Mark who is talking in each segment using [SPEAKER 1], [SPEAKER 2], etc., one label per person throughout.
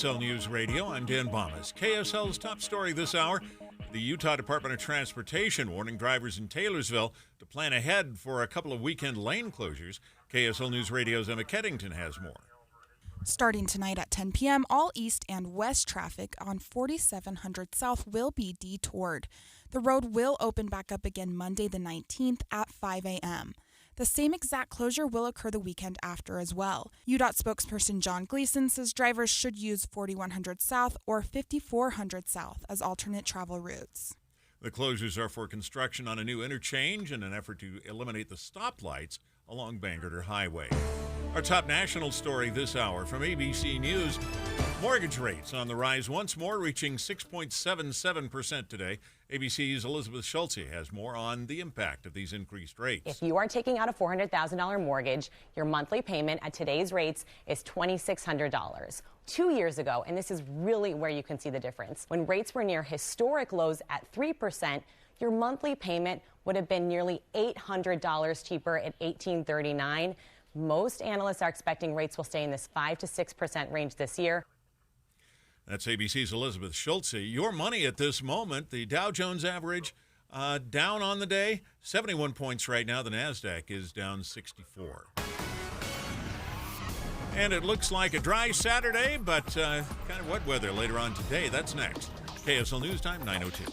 [SPEAKER 1] KSL News Radio, I'm Dan Bomas. KSL's top story this hour, the Utah Department of Transportation warning drivers in Taylorsville to plan ahead for a couple of weekend lane closures. KSL News Radio's Emma Keddington has more.
[SPEAKER 2] Starting tonight at 10 p.m., all east and west traffic on 4700 South will be detoured. The road will open back up again Monday the 19th at 5 a.m. The same exact closure will occur the weekend after as well. UDOT spokesperson John Gleason says drivers should use 4100 South or 5400 South as alternate travel routes.
[SPEAKER 1] The closures are for construction on a new interchange in an effort to eliminate the stoplights along Bangerter Highway. Our top national story this hour from ABC News. Mortgage rates on the rise once more, reaching 6.77% today. ABC's Elizabeth Schultze has more on the impact of these increased rates.
[SPEAKER 3] If you are taking out a $400,000 mortgage, your monthly payment at today's rates is $2,600. 2 years ago, and this is really where you can see the difference, when rates were near historic lows at 3%, your monthly payment would have been nearly $800 cheaper at $1,839. Most analysts are expecting rates will stay in this 5 to 6% range this year.
[SPEAKER 1] That's ABC's Elizabeth Schultze. Your money at this moment, the Dow Jones average down on the day, 71 points right now. The NASDAQ is down 64. And it looks like a dry Saturday, but kind of wet weather later on today. That's next. KSL News Time, 9:02.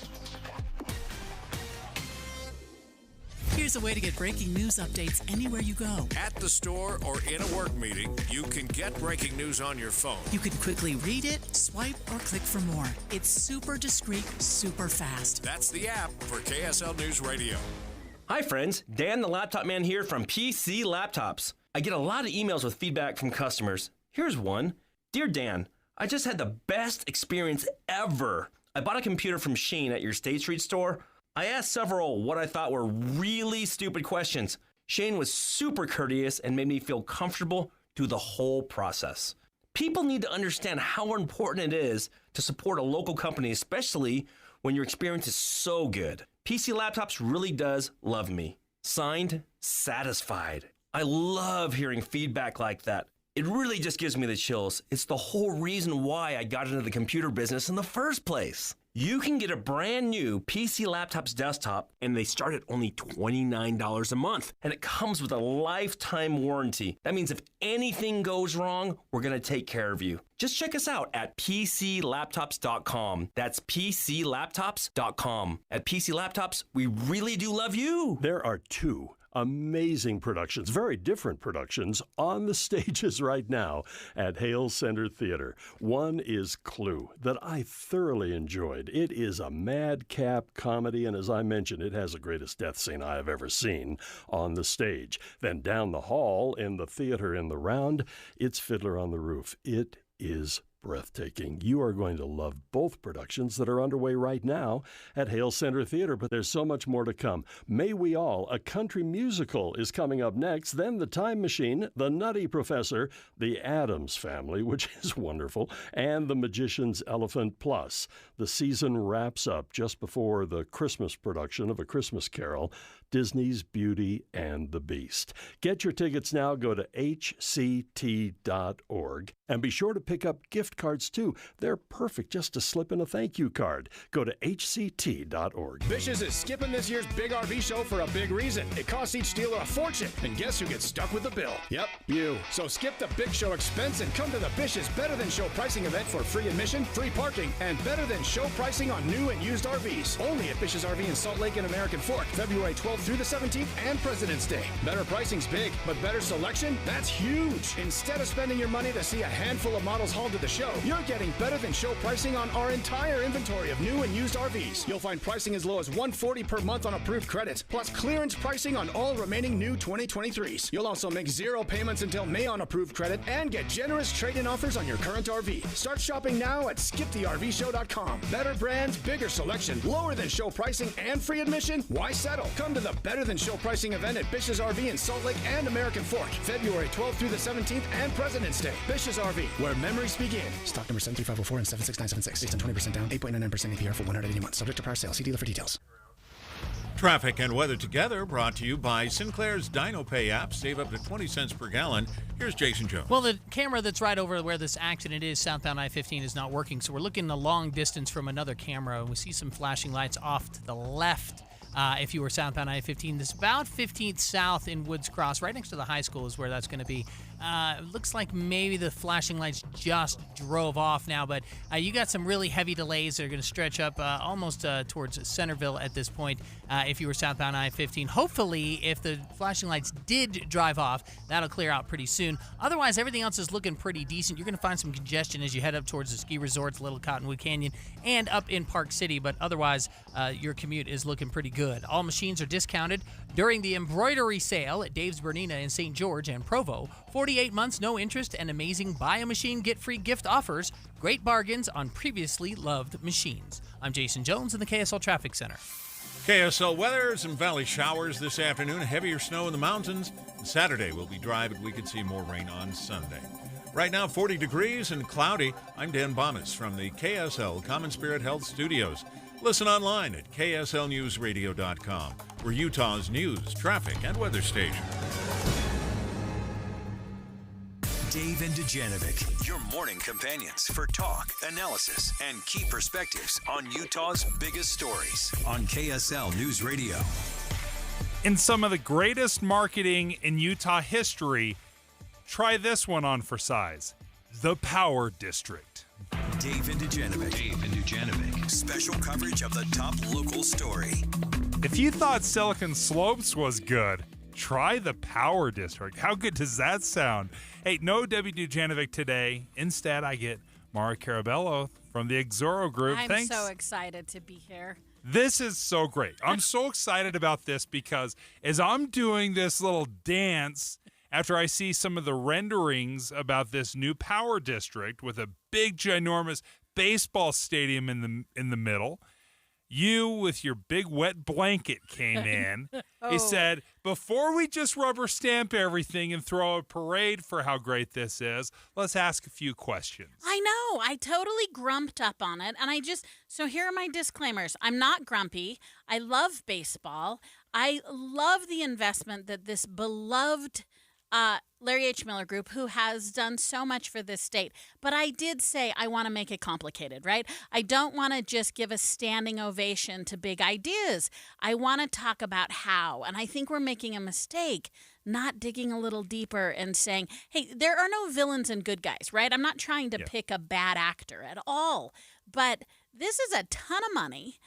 [SPEAKER 4] Here's a way to get breaking news updates anywhere you go.
[SPEAKER 5] At the store or in a work meeting, you can get breaking news on your phone.
[SPEAKER 4] You can quickly read it, swipe, or click for more. It's super discreet, super fast.
[SPEAKER 5] That's the app for KSL News Radio.
[SPEAKER 6] Hi friends, Dan the Laptop Man here from PC Laptops. I get a lot of emails with feedback from customers. Here's one. Dear Dan, I just had the best experience ever. I bought a computer from Shane at your State Street store. I asked several what I thought were really stupid questions. Shane was super courteous and made me feel comfortable through the whole process. People need to understand how important it is to support a local company, especially when your experience is so good. PC Laptops really does love me. Signed, Satisfied. I love hearing feedback like that. It really just gives me the chills. It's the whole reason why I got into the computer business in the first place. You can get a brand new PC Laptops desktop, and they start at only $29 a month. And it comes with a lifetime warranty. That means if anything goes wrong, we're going to take care of you. Just check us out at PCLaptops.com. That's PCLaptops.com. At PC Laptops, we really do love you.
[SPEAKER 7] There are two amazing productions, very different productions, on the stages right now at Hale Center Theater. One is Clue, that I thoroughly enjoyed. It is a madcap comedy, and as I mentioned, it has the greatest death scene I have ever seen on the stage. Then down the hall in the theater in the Round, it's Fiddler on the Roof. It is breathtaking. You are going to love both productions that are underway right now at Hale Center Theater, but there's so much more to come. May We All, a country musical, is coming up next. Then The Time Machine, The Nutty Professor, The Addams Family, which is wonderful, and The Magician's Elephant Plus. The season wraps up just before the Christmas production of A Christmas Carol, Disney's Beauty and the Beast. Get your tickets now. Go to hct.org. And be sure to pick up gift cards, too. They're perfect just to slip in a thank you card. Go to hct.org.
[SPEAKER 8] Bish's is skipping this year's big RV show for a big reason. It costs each dealer a fortune. And guess who gets stuck with the bill? Yep, you. So skip the big show expense and come to the Bish's Better Than Show pricing event for free admission, free parking, and better than show pricing on new and used RVs. Only at Bish's RV in Salt Lake and American Fork, February 12th through the 17th and President's Day. Better pricing's big, but better selection? That's huge. Instead of spending your money to see a handful of models hauled to the show, you're getting better than show pricing on our entire inventory of new and used RVs. You'll find pricing as low as $140 per month on approved credits, plus clearance pricing on all remaining new 2023s. You'll also make 0 payments until May on approved credit and get generous trade-in offers on your current RV. Start shopping now at skipthervshow.com. Better brands, bigger selection, lower than show pricing, and free admission? Why settle? Come to the Better Than Show pricing event at Bish's RV in Salt Lake and American Fork, February 12th through the 17th and President's Day. Bish's RV, where memories begin. Stock number 73504 and 76976. Based on 20% down, 8.99% APR for 180 months. Subject to prior sale. See dealer for details.
[SPEAKER 1] Traffic and weather together brought to you by Sinclair's DinoPay app. Save up to 20 cents per gallon. Here's Jason Jones.
[SPEAKER 9] Well, the camera that's right over where this accident is, southbound I-15, is not working, so we're looking a long distance from another camera, and we see some flashing lights off to the left. If you were southbound I-15, this is about 15th South in Woods Cross, right next to the high school is where that's going to be. It looks like maybe the flashing lights just drove off now, but you got some really heavy delays that are going to stretch up almost towards Centerville at this point if you were southbound I-15. Hopefully, if the flashing lights did drive off, that'll clear out pretty soon. Otherwise, everything else is looking pretty decent. You're going to find some congestion as you head up towards the ski resorts, Little Cottonwood Canyon, and up in Park City, but otherwise, your commute is looking pretty good. All machines are discounted during the embroidery sale at Dave's Bernina in St. George and Provo. 48 months, no interest, and amazing buy a machine, get free gift offers. Great bargains on previously loved machines. I'm Jason Jones in the KSL Traffic Center.
[SPEAKER 1] KSL weather, some valley showers this afternoon, heavier snow in the mountains. Saturday will be dry, but we could see more rain on Sunday. Right now, 40 degrees and cloudy. I'm Dan Bomas from the KSL Common Spirit Health Studios. Listen online at kslnewsradio.com. We're Utah's news, traffic, and weather station.
[SPEAKER 10] Dave and Dujanovic, your morning companions for talk, analysis, and key perspectives on Utah's biggest stories on KSL News Radio.
[SPEAKER 11] In some of the greatest marketing in Utah history, try this one on for size. The Power District.
[SPEAKER 10] Dave and Dujanovic. Special coverage of the top local story.
[SPEAKER 11] If you thought Silicon Slopes was good, try the Power District. How good does that sound? Hey, no W. Dujanovic today. Instead, I get Mara Carabello from the Exoro Group.
[SPEAKER 12] I'm so excited to be here.
[SPEAKER 11] This is so great. I'm so excited about this because as I'm doing this little dance after I see some of the renderings about this new Power District with a big, ginormous baseball stadium in the middle, you with your big wet blanket came in. He said, before we just rubber stamp everything and throw a parade for how great this is, let's ask a few questions.
[SPEAKER 12] I know. I totally grumped up on it. And so here are my disclaimers. I'm not grumpy. I love baseball. I love the investment that this beloved Larry H. Miller Group, who has done so much for this state. But I did say I want to make it complicated, right? I don't want to just give a standing ovation to big ideas. I want to talk about how. And I think we're making a mistake not digging a little deeper and saying, hey, there are no villains and good guys, right? I'm not trying to pick a bad actor at all. But this is a ton of money.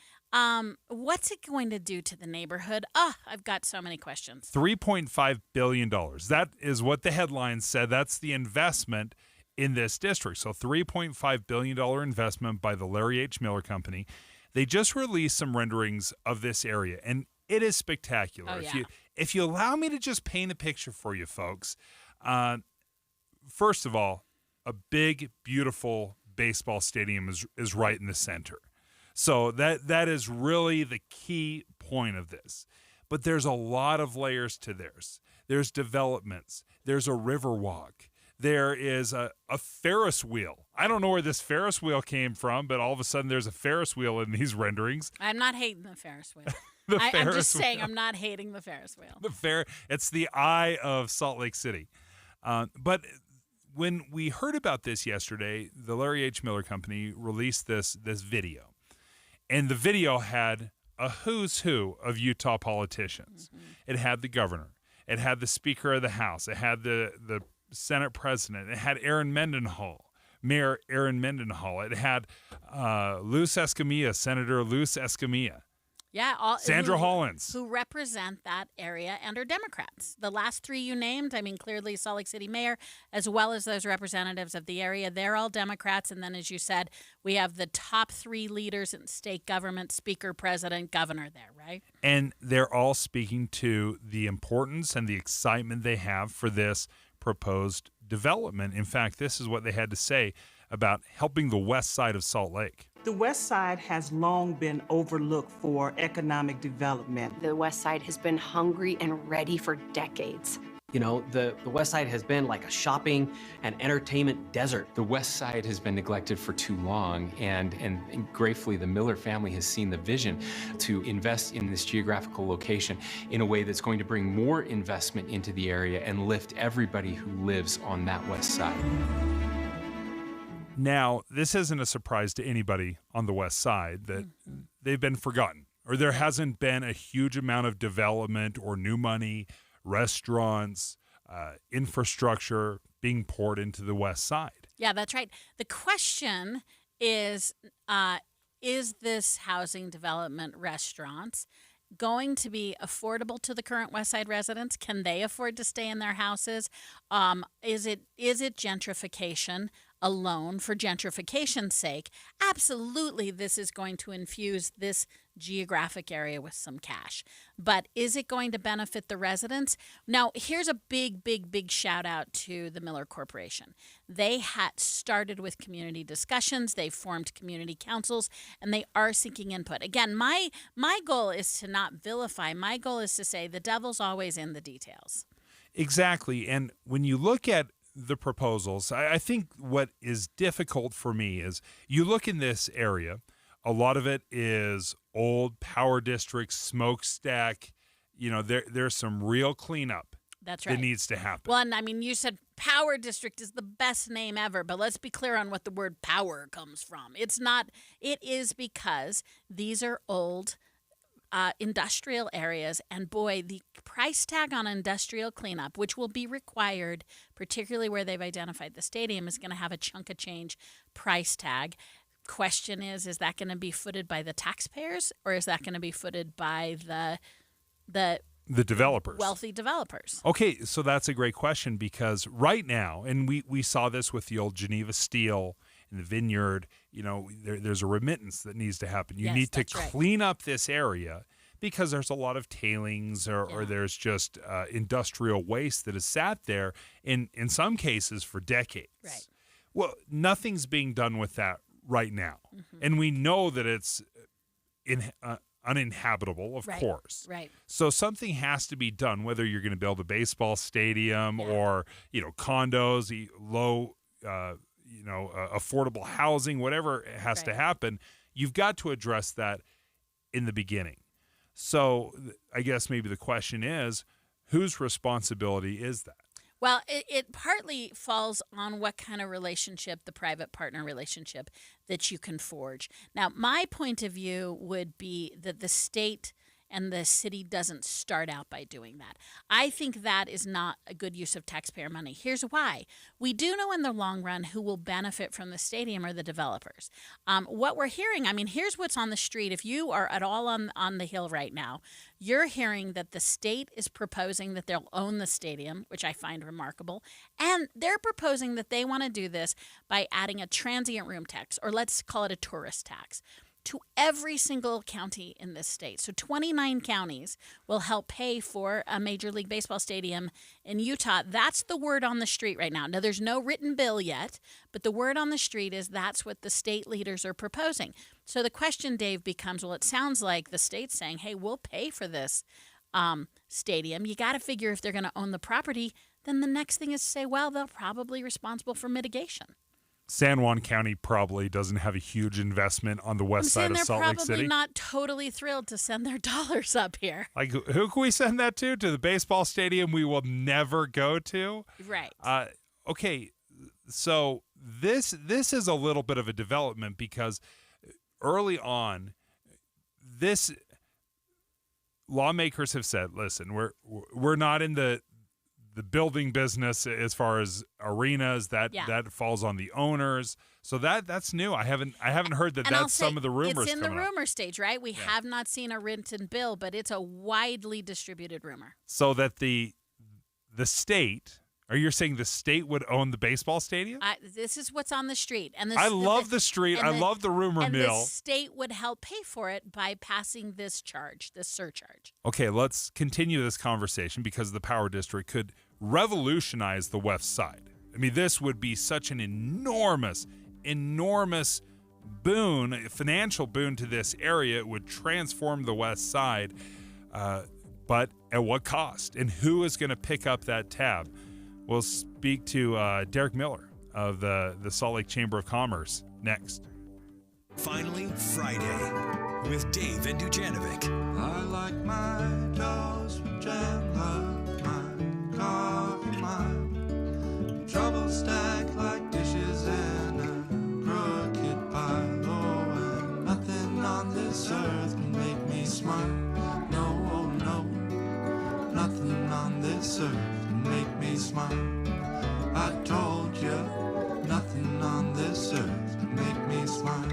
[SPEAKER 12] What's it going to do to the neighborhood? I've got so many questions.
[SPEAKER 11] $3.5 billion. That is what the headline said. That's the investment in this district. So $3.5 billion investment by the Larry H. Miller Company. They just released some renderings of this area, and it is spectacular.
[SPEAKER 12] Oh, yeah.
[SPEAKER 11] If you allow me to just paint a picture for you folks, first of all, a big, beautiful baseball stadium is right in the center. So that is really the key point of this. But there's a lot of layers to this. There's developments. There's a river walk. There is a Ferris wheel. I don't know where this Ferris wheel came from, but all of a sudden there's a Ferris wheel in these renderings.
[SPEAKER 12] I'm not hating the Ferris wheel.
[SPEAKER 11] I'm
[SPEAKER 12] just saying I'm not hating the Ferris wheel.
[SPEAKER 11] It's the eye of Salt Lake City. But when we heard about this yesterday, the Larry H. Miller Company released this video. And the video had a who's who of Utah politicians. Mm-hmm. It had the governor. It had the Speaker of the House. It had the Senate President. It had Mayor Aaron Mendenhall. It had Luz Escamilla, Senator Luz Escamilla.
[SPEAKER 12] Yeah,
[SPEAKER 11] Sandra Hollins,
[SPEAKER 12] who represent that area and are Democrats. The last three you named, I mean, clearly Salt Lake City mayor, as well as those representatives of the area, they're all Democrats. And then, as you said, we have the top three leaders in state government, speaker, president, governor there, right?
[SPEAKER 11] And they're all speaking to the importance and the excitement they have for this proposed development. In fact, this is what they had to say about helping the west side of Salt Lake.
[SPEAKER 13] The West Side has long been overlooked for economic development.
[SPEAKER 14] The West Side has been hungry and ready for decades. You know, the West Side has been like a shopping and entertainment desert.
[SPEAKER 15] The West Side has been neglected for too long, and gratefully the Miller family has seen the vision to invest in this geographical location in a way that's going to bring more investment into the area and lift everybody who lives on that West Side.
[SPEAKER 11] Now, this isn't a surprise to anybody on the West Side that they've been forgotten, or there hasn't been a huge amount of development or new money, restaurants, infrastructure being poured into the West Side.
[SPEAKER 12] Yeah, that's right. The question is this housing development restaurants going to be affordable to the current West Side residents? Can they afford to stay in their houses? Is it gentrification alone for gentrification's sake? Absolutely, this is going to infuse this geographic area with some cash. But is it going to benefit the residents? Now, here's a big shout out to the Miller Corporation. They had started with community discussions. They formed community councils, and they are seeking input. Again, my goal is to not vilify. My goal is to say the devil's always in the details.
[SPEAKER 11] Exactly. And when you look at the proposals, I think what is difficult for me is you look in this area, a lot of it is old power district, smokestack. You know, there's some real cleanup
[SPEAKER 12] That's right.
[SPEAKER 11] that needs to happen.
[SPEAKER 12] Well, and I mean, you said power district is the best name ever, but let's be clear on what the word power comes from. It's not, it is because these are old industrial areas, and boy, the price tag on industrial cleanup, which will be required, particularly where they've identified the stadium, is going to have a chunk of change price tag. Question is that going to be footed by the taxpayers, or is that going to be footed by the
[SPEAKER 11] developers,
[SPEAKER 12] wealthy developers?
[SPEAKER 11] Okay, so that's a great question, because right now, and we saw this with the old Geneva Steel in the Vineyard, you know, there's a remittance that needs to happen. You need to clean up this area because there's a lot of tailings or there's just industrial waste that has sat there in some cases for decades.
[SPEAKER 12] Right.
[SPEAKER 11] Well, nothing's being done with that right now. Mm-hmm. And we know that it's uninhabitable, of course.
[SPEAKER 12] Right.
[SPEAKER 11] So something has to be done, whether you're going to build a baseball stadium or, you know, condos, low affordable housing, whatever has to happen, you've got to address that in the beginning. So I guess maybe the question is, whose responsibility is that?
[SPEAKER 12] Well, it partly falls on what kind of relationship, the private partner relationship, that you can forge. Now, my point of view would be that the state and the city doesn't start out by doing that. I think that is not a good use of taxpayer money. Here's why. We do know in the long run who will benefit from the stadium are the developers. What we're hearing, I mean, here's what's on the street. If you are at all on the Hill right now, you're hearing that the state is proposing that they'll own the stadium, which I find remarkable. And they're proposing that they want to do this by adding a transient room tax, or let's call it a tourist tax, to every single county in this state. So 29 counties will help pay for a Major League Baseball stadium in Utah. That's the word on the street right now. Now, there's no written bill yet, but the word on the street is that's what the state leaders are proposing. So the question, Dave, becomes, well, it sounds like the state's saying, hey, we'll pay for this stadium. You got to figure if they're going to own the property, then the next thing is to say, well, they're probably responsible for mitigation.
[SPEAKER 11] San Juan County probably doesn't have a huge investment on the west side of Salt Lake City.
[SPEAKER 12] They're probably not totally thrilled to send their dollars up here.
[SPEAKER 11] Like, who can we send that to? To the baseball stadium we will never go to?
[SPEAKER 12] Right.
[SPEAKER 11] Okay, so this is a little bit of a development because early on, this lawmakers have said, listen, we're not in the building business as far as arenas, that falls on the owners. So that's new. I haven't heard that. And that's some of the rumors.
[SPEAKER 12] It's in the rumor stage, right? We have not seen a written bill, but it's a widely distributed rumor.
[SPEAKER 11] So that the state, are you saying the state would own the baseball stadium?
[SPEAKER 12] This is what's on the street, and
[SPEAKER 11] I love the street. I love the rumor
[SPEAKER 12] and
[SPEAKER 11] mill.
[SPEAKER 12] The state would help pay for it by passing this surcharge. Okay,
[SPEAKER 11] let's continue this conversation because the power district could revolutionize the west side. I mean, this would be such an enormous boon, financial boon to this area. It would transform the west side. but at what cost? And who is going to pick up that tab? We'll speak to Derek Miller of the Salt Lake Chamber of Commerce next.
[SPEAKER 10] Finally, Friday with Dave and Dujanovic.
[SPEAKER 16] I like my toast with jam, love my coffee, my trouble stack like dishes in a crooked pile. Oh, and nothing on this earth can make me smile. No, oh no, nothing on this earth can make me smile. I told you, nothing on this earth can make me smile.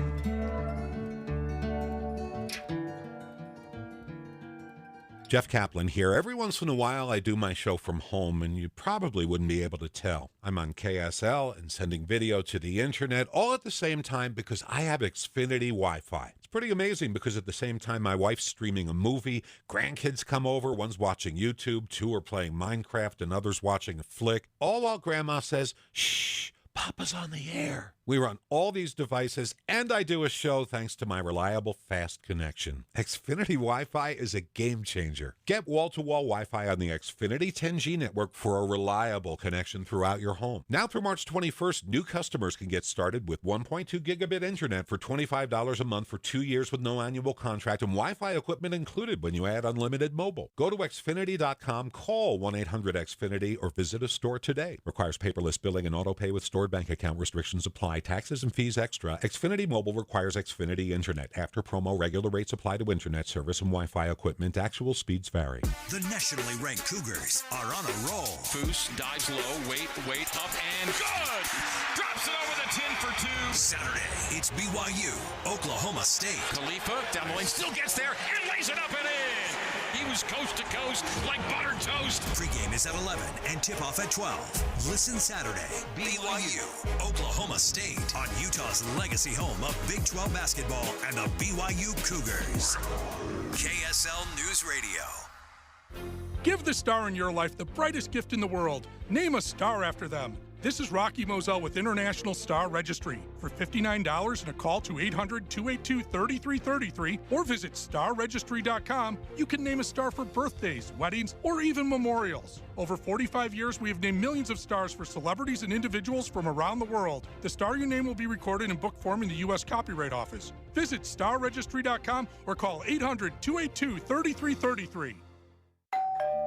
[SPEAKER 17] Jeff Kaplan here. Every once in a while I do my show from home, and you probably wouldn't be able to tell. I'm on KSL and sending video to the internet all at the same time because I have Xfinity Wi-Fi. It's pretty amazing because at the same time my wife's streaming a movie, grandkids come over, one's watching YouTube, two are playing Minecraft, and others watching a flick, all while Grandma says, "Shh, Papa's on the air." We run all these devices, and I do a show thanks to my reliable, fast connection. Xfinity Wi-Fi is a game changer. Get wall-to-wall Wi-Fi on the Xfinity 10G network for a reliable connection throughout your home. Now through March 21st, new customers can get started with 1.2 gigabit internet for $25 a month for 2 years with no annual contract and Wi-Fi equipment included when you add unlimited mobile. Go to Xfinity.com, call 1-800-XFINITY, or visit a store today. Requires paperless billing and auto pay with stored bank account. Restrictions apply. Taxes and fees extra. Xfinity Mobile requires Xfinity Internet. After promo, regular rates apply to internet service and Wi-Fi equipment. Actual speeds vary.
[SPEAKER 10] The nationally ranked Cougars are on a roll.
[SPEAKER 5] Foose dives low, wait, up, and good! Drops it over the 10 for 2.
[SPEAKER 10] Saturday, it's BYU, Oklahoma State.
[SPEAKER 5] Khalifa down the lane, still gets there, and lays it up and in! He was coast to coast like buttered toast.
[SPEAKER 10] Pregame is at 11 and tip-off at 12. Listen Saturday, BYU, Oklahoma State, on Utah's legacy home of Big 12 basketball and the BYU Cougars. KSL News Radio.
[SPEAKER 18] Give the star in your life the brightest gift in the world. Name a star after them. This is Rocky Moselle with International Star Registry. For $59 and a call to 800-282-3333 or visit starregistry.com, you can name a star for birthdays, weddings, or even memorials. Over 45 years, we have named millions of stars for celebrities and individuals from around the world. The star you name will be recorded in book form in the U.S. Copyright Office. Visit starregistry.com or call 800-282-3333.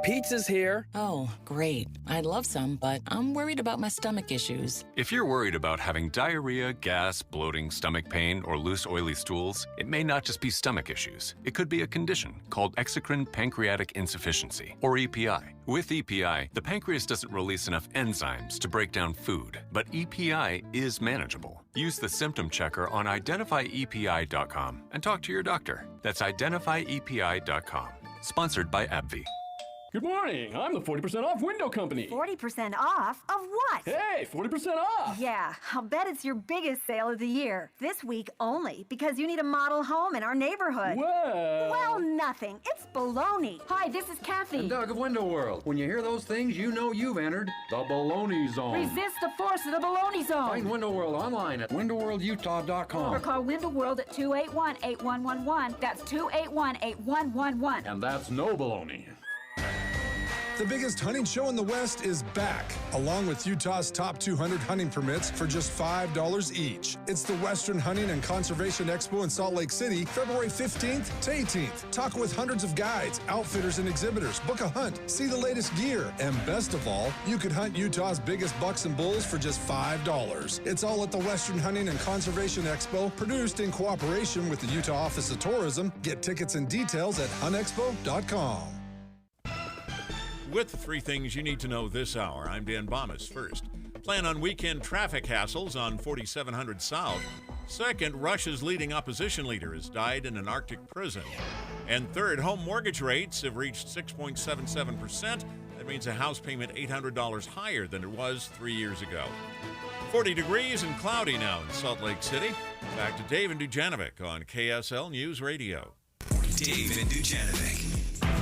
[SPEAKER 19] Pizza's here. Oh, great. I'd love some, but I'm worried about my stomach issues.
[SPEAKER 20] If you're worried about having diarrhea, gas, bloating, stomach pain, or loose, oily stools, it may not just be stomach issues. It could be a condition called exocrine pancreatic insufficiency, or EPI. With EPI, the pancreas doesn't release enough enzymes to break down food, but EPI is manageable. Use the symptom checker on identifyepi.com and talk to your doctor. That's identifyepi.com. Sponsored by AbbVie.
[SPEAKER 21] Good morning. I'm the 40% off window company.
[SPEAKER 22] 40% off? Of what?
[SPEAKER 21] Hey, 40% off!
[SPEAKER 22] Yeah, I'll bet it's your biggest sale of the year. This week only, because you need a model home in our neighborhood. Well, nothing. It's baloney. Hi, this is Kathy.
[SPEAKER 23] I'm Doug of Window World. When you hear those things, you know you've entered the baloney zone.
[SPEAKER 22] Resist the force of the baloney zone.
[SPEAKER 23] Find Window World online at windowworldutah.com.
[SPEAKER 22] Or call Window World at 281-8111. That's 281-8111.
[SPEAKER 23] And that's no baloney.
[SPEAKER 24] The biggest hunting show in the West is back, along with Utah's top 200 hunting permits for just $5 each. It's the Western Hunting and Conservation Expo in Salt Lake City, February 15th to 18th. Talk with hundreds of guides, outfitters, and exhibitors. Book a hunt, see the latest gear, and best of all, you could hunt Utah's biggest bucks and bulls for just $5. It's all at the Western Hunting and Conservation Expo, produced in cooperation with the Utah Office of Tourism. Get tickets and details at huntexpo.com.
[SPEAKER 1] With the three things you need to know this hour, I'm Dan Bomas. First, plan on weekend traffic hassles on 4700 South. Second, Russia's leading opposition leader has died in an Arctic prison. And third, home mortgage rates have reached 6.77%. That means a house payment $800 higher than it was 3 years ago. 40 degrees and cloudy now in Salt Lake City. Back to Dave and Dujanovic on KSL News Radio.
[SPEAKER 10] Dave and Dujanovic.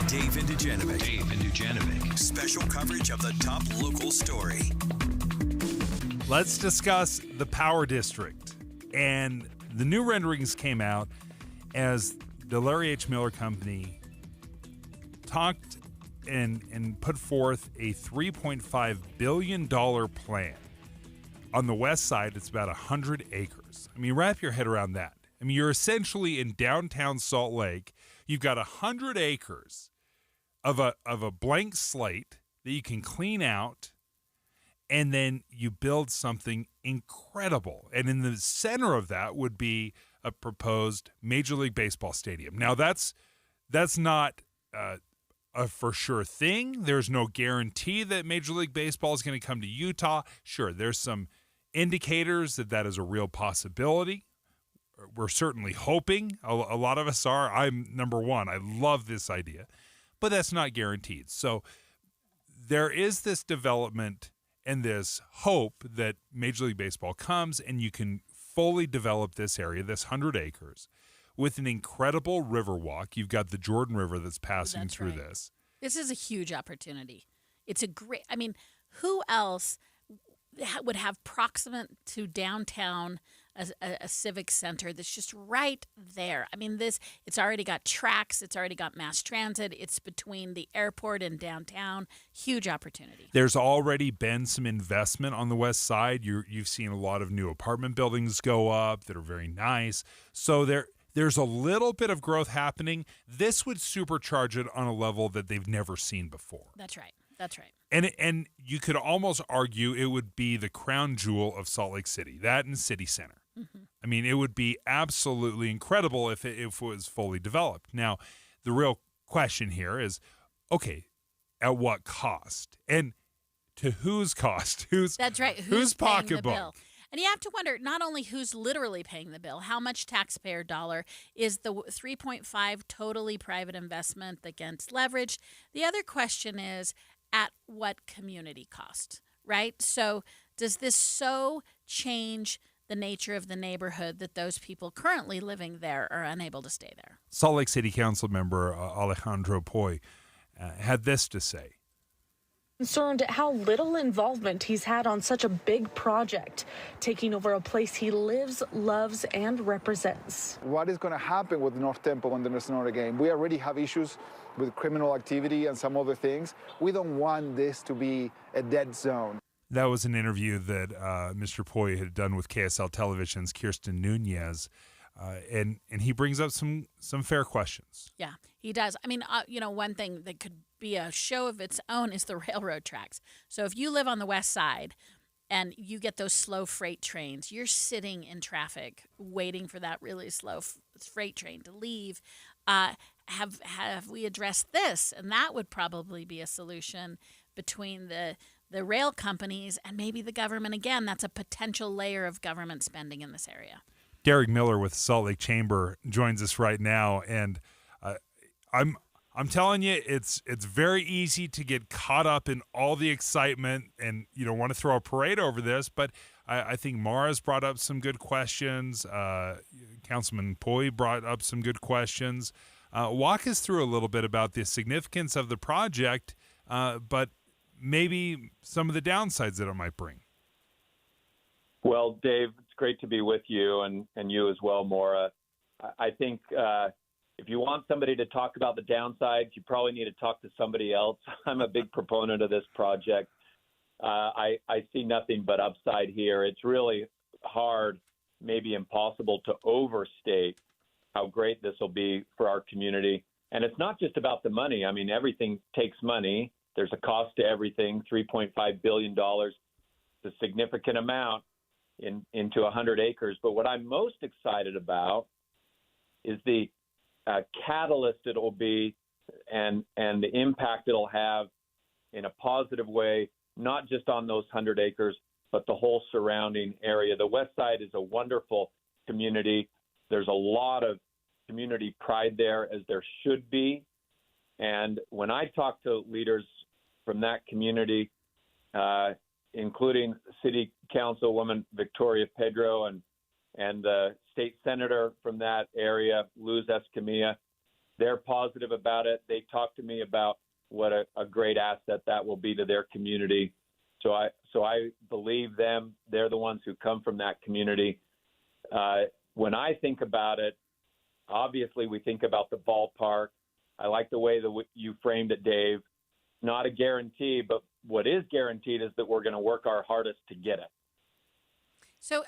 [SPEAKER 10] Dave and Dujanovic. Dave and Dujanovic. Special coverage of the top local story.
[SPEAKER 11] Let's discuss the Power District. And the new renderings came out as the Larry H. Miller Company talked and put forth a $3.5 billion plan. On the west side, it's about 100 acres. I mean, wrap your head around that. I mean, you're essentially in downtown Salt Lake. You've got 100 acres of a blank slate that you can clean out, and then you build something incredible. And in the center of that would be a proposed Major League Baseball stadium. Now, that's not a for sure thing. There's no guarantee that Major League Baseball is going to come to Utah. Sure, there's some indicators that is a real possibility. We're certainly hoping. A lot of us are. I'm number one. I love this idea, but that's not guaranteed. So there is this development and this hope that Major League Baseball comes and you can fully develop this area, this 100 acres, with an incredible river walk. You've got the Jordan River that's passing through this.
[SPEAKER 12] This is a huge opportunity. It's a great, I mean, who else would have proximate to downtown a civic center that's just right there? I mean, it's already got tracks. It's already got mass transit. It's between the airport and downtown. Huge opportunity.
[SPEAKER 11] There's already been some investment on the west side. You've seen a lot of new apartment buildings go up that are very nice. So there's a little bit of growth happening. This would supercharge it on a level that they've never seen before.
[SPEAKER 12] That's right. That's right.
[SPEAKER 11] And you could almost argue it would be the crown jewel of Salt Lake City, that and City Center. Mm-hmm. I mean, it would be absolutely incredible if it was fully developed. Now, the real question here is, okay, at what cost? And to whose cost?
[SPEAKER 12] That's right.
[SPEAKER 11] Whose pocketbook?
[SPEAKER 12] The bill? And you have to wonder not only who's literally paying the bill, how much taxpayer dollar is the 3.5 totally private investment against leverage. The other question is, at what community cost, right? So does this so change the nature of the neighborhood that those people currently living there are unable to stay there?
[SPEAKER 11] Salt Lake City Council member Alejandro Poy had this to say.
[SPEAKER 2] Concerned at how little involvement he's had on such a big project, taking over a place he lives, loves, and represents.
[SPEAKER 3] What is going to happen with North Temple when there's not a game? We already have issues with criminal activity and some other things. We don't want this to be a dead zone.
[SPEAKER 11] That was an interview that Mr. Poy had done with KSL Television's Kirsten Nunez, and he brings up some fair questions.
[SPEAKER 12] Yeah, he does. I mean, one thing that could be a show of its own is the railroad tracks. So if you live on the west side and you get those slow freight trains, you're sitting in traffic waiting for that really slow freight train to leave. Have we addressed this? And that would probably be a solution between the rail companies and maybe the government. Again, that's a potential layer of government spending in this area.
[SPEAKER 11] Derek Miller with Salt Lake Chamber joins us right now, and I'm telling you, it's very easy to get caught up in all the excitement, and you don't want to throw a parade over this, but I think Mara's brought up some good questions. Councilman Poy brought up some good questions. Walk us through a little bit about the significance of the project, but maybe some of the downsides that it might bring.
[SPEAKER 4] Well, Dave, it's great to be with you and you as well, Maura. I think if you want somebody to talk about the downsides, you probably need to talk to somebody else. I'm a big proponent of this project. I see nothing but upside here. It's really hard, maybe impossible, to overstate how great this will be for our community. And it's not just about the money. I mean, everything takes money. There's a cost to everything, $3.5 billion. It's a significant amount into 100 acres. But what I'm most excited about is the catalyst it'll be and the impact it'll have in a positive way, not just on those 100 acres, but the whole surrounding area. The West Side is a wonderful community. There's a lot of community pride there, as there should be. And when I talk to leaders from that community, including City Councilwoman Victoria Pedro and the state senator from that area, Luz Escamilla, they're positive about it. They talk to me about what a great asset that will be to their community. So I believe them. They're the ones who come from that community. When I think about it, obviously we think about the ballpark. I like the way that you framed it, Dave. Not a guarantee, but what is guaranteed is that we're going to work our hardest to get it.
[SPEAKER 12] So,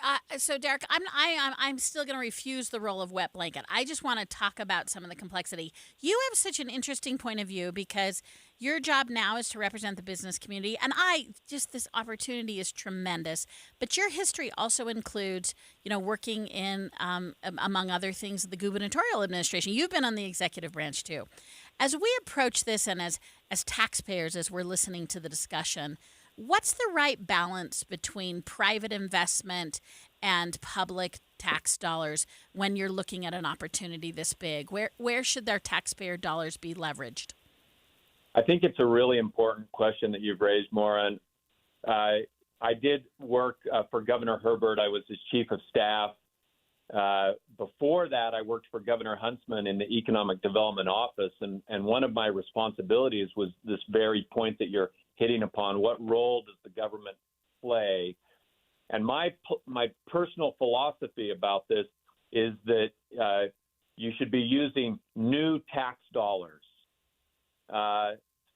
[SPEAKER 12] Derek, I'm still going to refuse the role of wet blanket. I just want to talk about some of the complexity. You have such an interesting point of view because your job now is to represent the business community, and this opportunity is tremendous. But your history also includes, working in, among other things, the gubernatorial administration. You've been on the executive branch too. As we approach this, and as taxpayers, as we're listening to the discussion, what's the right balance between private investment and public tax dollars when you're looking at an opportunity this big? Where should their taxpayer dollars be leveraged?
[SPEAKER 4] I think it's a really important question that you've raised, Maura. And I did work for Governor Herbert. I was his chief of staff. Before that, I worked for Governor Huntsman in the Economic Development Office. And one of my responsibilities was this very point that you're hitting upon. What role does the government play? And my personal philosophy about this is that you should be using new tax dollars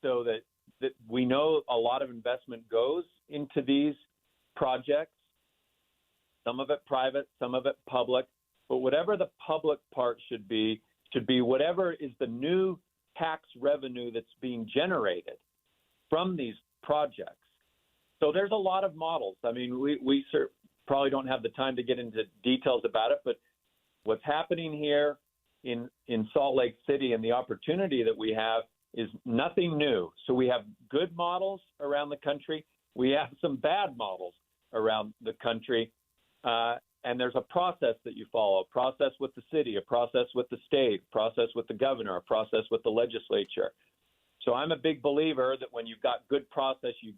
[SPEAKER 4] so that we know a lot of investment goes into these projects, some of it private, some of it public. But whatever the public part should be whatever is the new tax revenue that's being generated from these projects. So there's a lot of models. I mean, we probably don't have the time to get into details about it, but what's happening here in Salt Lake City and the opportunity that we have is nothing new. So we have good models around the country. We have some bad models around the country. And there's a process that you follow, a process with the city, a process with the state, a process with the governor, a process with the legislature. So I'm a big believer that when you've got good process, you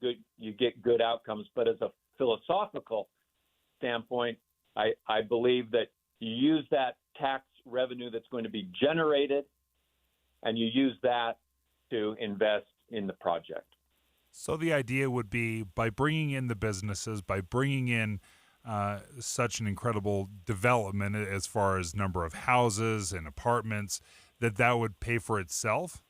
[SPEAKER 4] get good outcomes. But as a philosophical standpoint, I believe that you use that tax revenue that's going to be generated and you use that to invest in the project.
[SPEAKER 11] So the idea would be by bringing in the businesses, by bringing in such an incredible development as far as number of houses and apartments, that would pay for itself?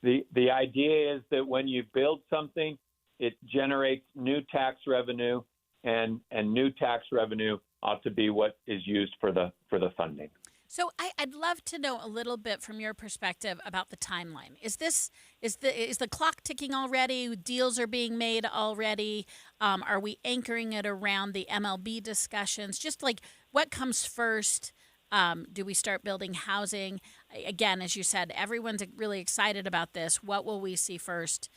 [SPEAKER 4] The idea is that when you build something, it generates new tax revenue, and new tax revenue ought to be what is used for the funding.
[SPEAKER 12] So I'd love to know a little bit from your perspective about the timeline. Is the clock ticking already? Deals are being made already? Are we anchoring it around the MLB discussions? Just like what comes first? Do we start building housing? Again, as you said, everyone's really excited about this. What will we see first?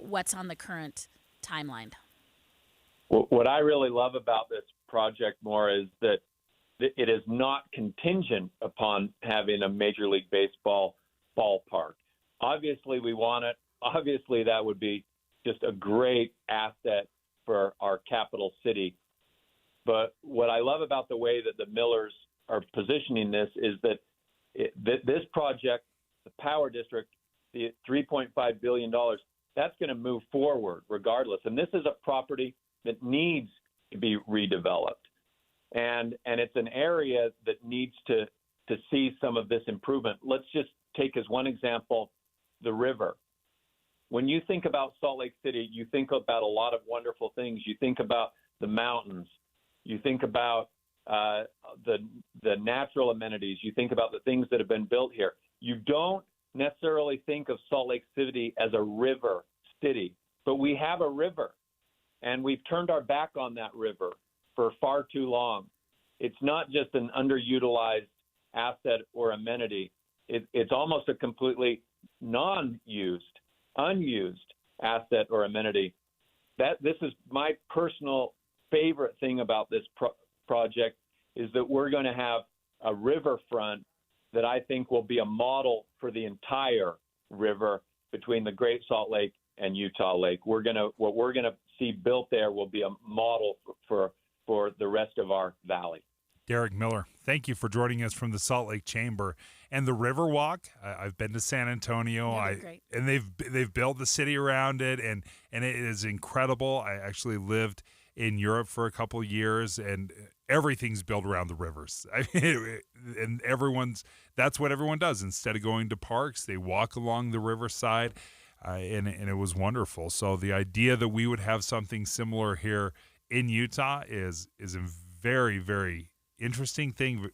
[SPEAKER 12] What's on the current timeline?
[SPEAKER 4] Well, what I really love about this project, more, is that it is not contingent upon having a Major League Baseball ballpark. Obviously, we want it. Obviously, that would be just a great asset for our capital city. But what I love about the way that the Millers are positioning this is that this project, the Power District, the $3.5 billion, that's going to move forward regardless. And this is a property that needs to be redeveloped. And it's an area that needs to see some of this improvement. Let's just take as one example, the river. When you think about Salt Lake City, you think about a lot of wonderful things. You think about the mountains. You think about the natural amenities. You think about the things that have been built here. You don't necessarily think of Salt Lake City as a river city, but we have a river, and we've turned our back on that river for far too long. It's not just an underutilized asset or amenity. It's almost a completely unused asset or amenity. This is my personal favorite thing about this project is that we're going to have a riverfront that I think will be a model for the entire river between the Great Salt Lake and Utah Lake. What we're gonna see built there will be a model for the rest of our valley.
[SPEAKER 11] Derek Miller, thank you for joining us from the Salt Lake Chamber and the Riverwalk. I've been to San Antonio, and they've built the city around it, and it is incredible. I actually lived in Europe for a couple of years, and everything's built around the rivers. And that's what everyone does. Instead of going to parks, they walk along the riverside, and it was wonderful. So the idea that we would have something similar here in Utah is a very, very interesting thing.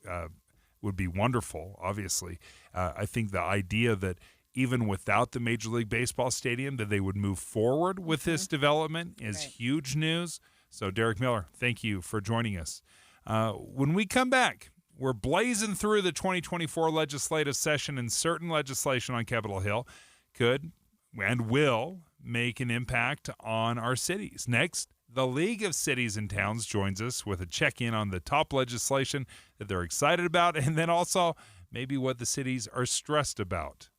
[SPEAKER 11] Would be wonderful, obviously. I think the idea that even without the Major League Baseball stadium, that they would move forward with this development is huge news. So, Derek Miller, thank you for joining us. When we come back, we're blazing through the 2024 legislative session, and certain legislation on Capitol Hill could and will make an impact on our cities. Next, the League of Cities and Towns joins us with a check-in on the top legislation that they're excited about, and then also maybe what the cities are stressed about.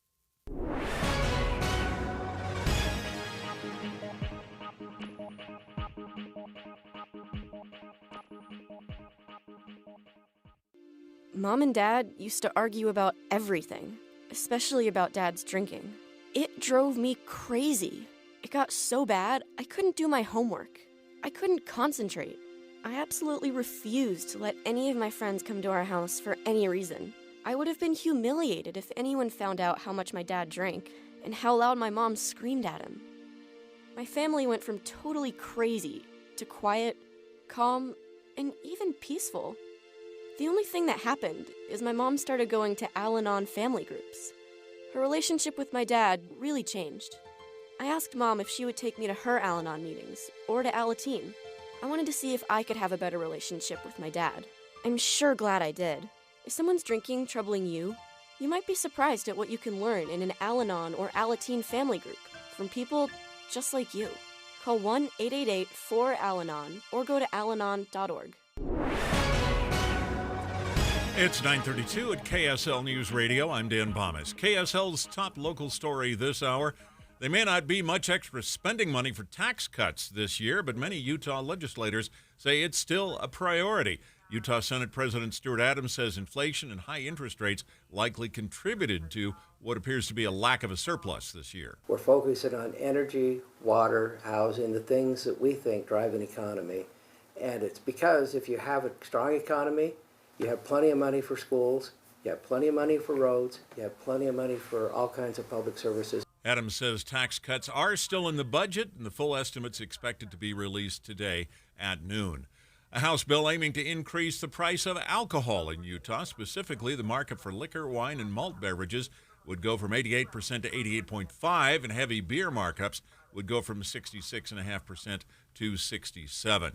[SPEAKER 6] Mom and Dad used to argue about everything, especially about Dad's drinking. It drove me crazy. It got so bad, I couldn't do my homework. I couldn't concentrate. I absolutely refused to let any of my friends come to our house for any reason. I would have been humiliated if anyone found out how much my dad drank and how loud my mom screamed at him. My family went from totally crazy to quiet, calm, and even peaceful. The only thing that happened is my mom started going to Al-Anon family groups. Her relationship with my dad really changed. I asked Mom if she would take me to her Al-Anon meetings, or to Alateen. I wanted to see if I could have a better relationship with my dad. I'm sure glad I did. If someone's drinking troubling you, you might be surprised at what you can learn in an Al-Anon or Alateen family group from people just like you. Call 1-888-4-ALANON or go to alanon.org.
[SPEAKER 1] It's 9:32 at KSL News Radio. I'm Dan Bomas. KSL's top local story this hour. There may not be much extra spending money for tax cuts this year, but many Utah legislators say it's still a priority. Utah Senate President Stuart Adams says inflation and high interest rates likely contributed to what appears to be a lack of a surplus this year.
[SPEAKER 7] We're focusing on energy, water, housing, the things that we think drive an economy. And it's because if you have a strong economy, you have plenty of money for schools, you have plenty of money for roads, you have plenty of money for all kinds of public services.
[SPEAKER 1] Adams says tax cuts are still in the budget, and the full estimate's expected to be released today at noon. A House bill aiming to increase the price of alcohol in Utah, specifically the market for liquor, wine, and malt beverages, would go from 88% to 88.5%, and heavy beer markups would go from 66.5% to 67%.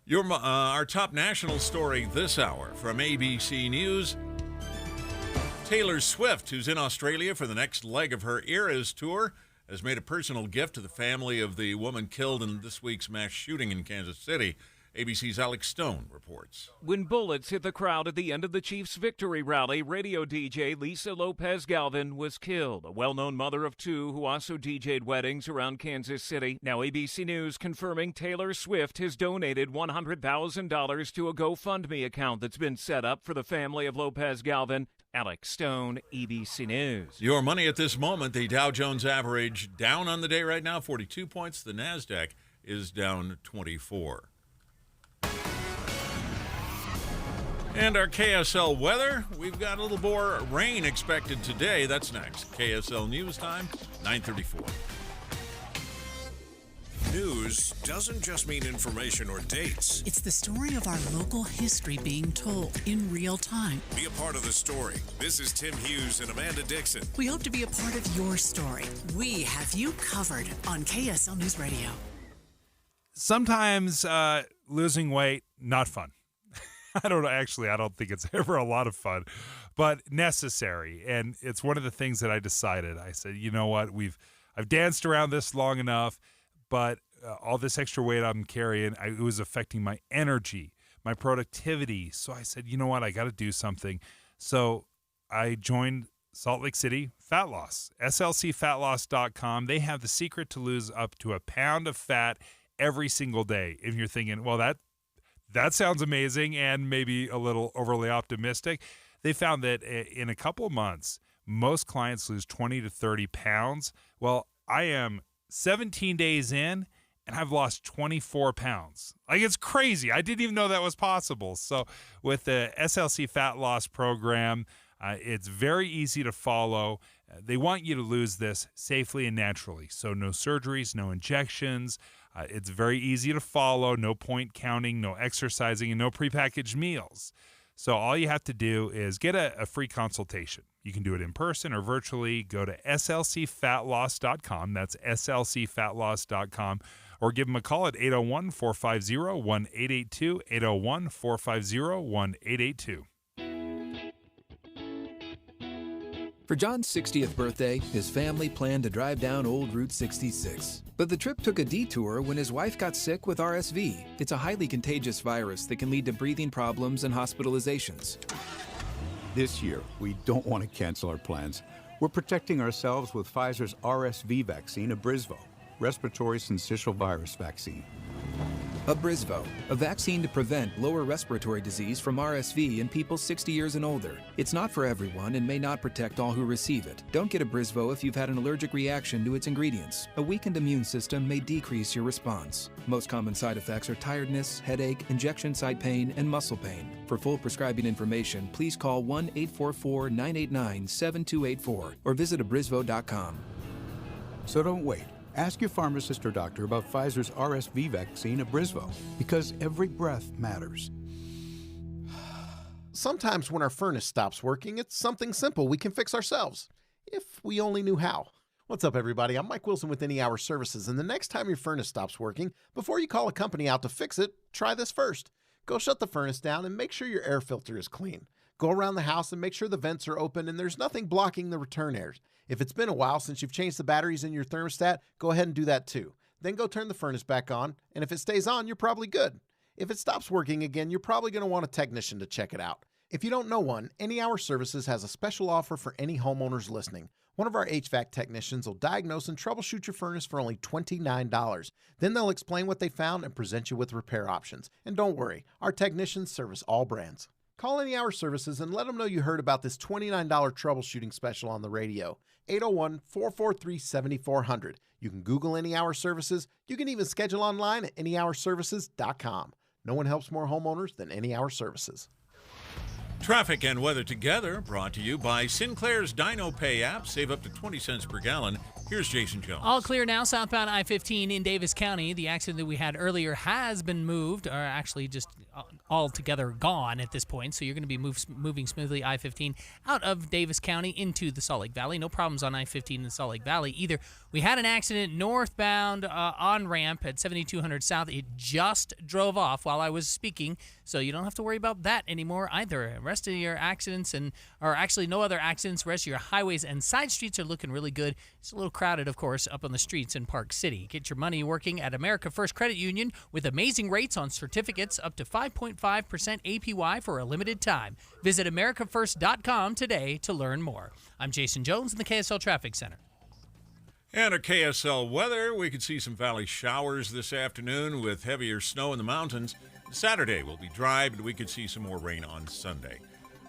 [SPEAKER 1] Our top national story this hour from ABC News. Taylor Swift, who's in Australia for the next leg of her Eras tour, has made a personal gift to the family of the woman killed in this week's mass shooting in Kansas City. ABC's Alex Stone reports.
[SPEAKER 8] When bullets hit the crowd at the end of the Chiefs' victory rally, radio DJ Lisa Lopez Galvin was killed, a well-known mother of two who also DJ'd weddings around Kansas City. Now ABC News confirming Taylor Swift has donated $100,000 to a GoFundMe account that's been set up for the family of Lopez Galvin. Alex Stone, ABC News.
[SPEAKER 1] Your money at this moment, the Dow Jones average down on the day right now, 42 points. The NASDAQ is down 24. And our KSL weather, we've got a little more rain expected today. That's next. KSL News Time, 9:34.
[SPEAKER 9] News doesn't just mean information or dates.
[SPEAKER 25] It's the story of our local history being told in real time.
[SPEAKER 9] Be a part of the story. This is Tim Hughes and Amanda Dixon.
[SPEAKER 25] We hope to be a part of your story. We have you covered on KSL News Radio.
[SPEAKER 11] Sometimes losing weight, not fun. I don't think it's ever a lot of fun, but necessary. And it's one of the things that I decided. I said, you know what? I've danced around this long enough, but all this extra weight I'm carrying, it was affecting my energy, my productivity. So I said, you know what? I got to do something. So I joined Salt Lake City Fat Loss, slcfatloss.com. They have the secret to lose up to a pound of fat every single day. If you're thinking, well, that sounds amazing and maybe a little overly optimistic. They found that in a couple of months, most clients lose 20 to 30 pounds. Well, I am 17 days in, and I've lost 24 pounds. Like, it's crazy. I didn't even know that was possible. So with the SLC Fat Loss Program, it's very easy to follow. They want you to lose this safely and naturally. So no surgeries, no injections. It's very easy to follow. No point counting, no exercising, and no prepackaged meals. So all you have to do is get a free consultation. You can do it in person or virtually. Go to slcfatloss.com. That's slcfatloss.com. Or give them a call at 801-450-1882, 801-450-1882.
[SPEAKER 13] For John's 60th birthday, his family planned to drive down Old Route 66. But the trip took a detour when his wife got sick with RSV. It's a highly contagious virus that can lead to breathing problems and hospitalizations.
[SPEAKER 14] This year, we don't want to cancel our plans. We're protecting ourselves with Pfizer's RSV vaccine, Abrysvo, respiratory syncytial virus vaccine.
[SPEAKER 13] Abrysvo, a vaccine to prevent lower respiratory disease from RSV in people 60 years and older. It's not for everyone and may not protect all who receive it. Don't get Abrysvo if you've had an allergic reaction to its ingredients. A weakened immune system may decrease your response. Most common side effects are tiredness, headache, injection site pain, and muscle pain. For full prescribing information, please call 1-844-989-7284 or visit abrysvo.com.
[SPEAKER 14] So don't wait. Ask your pharmacist or doctor about Pfizer's RSV vaccine, Abrysvo, because every breath matters.
[SPEAKER 15] Sometimes when our furnace stops working, it's something simple we can fix ourselves, if we only knew how. What's up, everybody? I'm Mike Wilson with Any Hour Services, and the next time your furnace stops working, before you call a company out to fix it, try this first. Go shut the furnace down and make sure your air filter is clean. Go around the house and make sure the vents are open and there's nothing blocking the return air. If it's been a while since you've changed the batteries in your thermostat, go ahead and do that too. Then go turn the furnace back on, and if it stays on, you're probably good. If it stops working again, you're probably going to want a technician to check it out. If you don't know one, Any Hour Services has a special offer for any homeowners listening. One of our HVAC technicians will diagnose and troubleshoot your furnace for only $29. Then they'll explain what they found and present you with repair options. And don't worry, our technicians service all brands. Call Any Hour Services and let them know you heard about this $29 troubleshooting special on the radio. 801-443-7400. You can Google Any Hour Services. You can even schedule online at anyhourservices.com. No one helps more homeowners than Any Hour Services.
[SPEAKER 1] Traffic and weather together, brought to you by Sinclair's Dino Pay app. Save up to 20 cents per gallon. Here's Jason Jones.
[SPEAKER 16] All clear now, southbound I-15 in Davis County. The accident that we had earlier has been moved, or actually just altogether gone at this point. So you're going to be moving smoothly I-15 out of Davis County into the Salt Lake Valley. No problems on I-15 in the Salt Lake Valley either. We had an accident northbound on-ramp at 7200 South. It just drove off while I was speaking, so you don't have to worry about that anymore either. The rest of your accidents, or actually no other accidents, the rest of your highways and side streets are looking really good. It's a little crowded, of course, up on the streets in Park City. Get your money working at America First Credit Union with amazing rates on certificates up to 5.5% APY for a limited time. Visit americafirst.com today to learn more. I'm Jason Jones in the KSL Traffic Center.
[SPEAKER 1] And a KSL weather, we could see some valley showers this afternoon with heavier snow in the mountains. Saturday will be dry, but we could see some more rain on Sunday.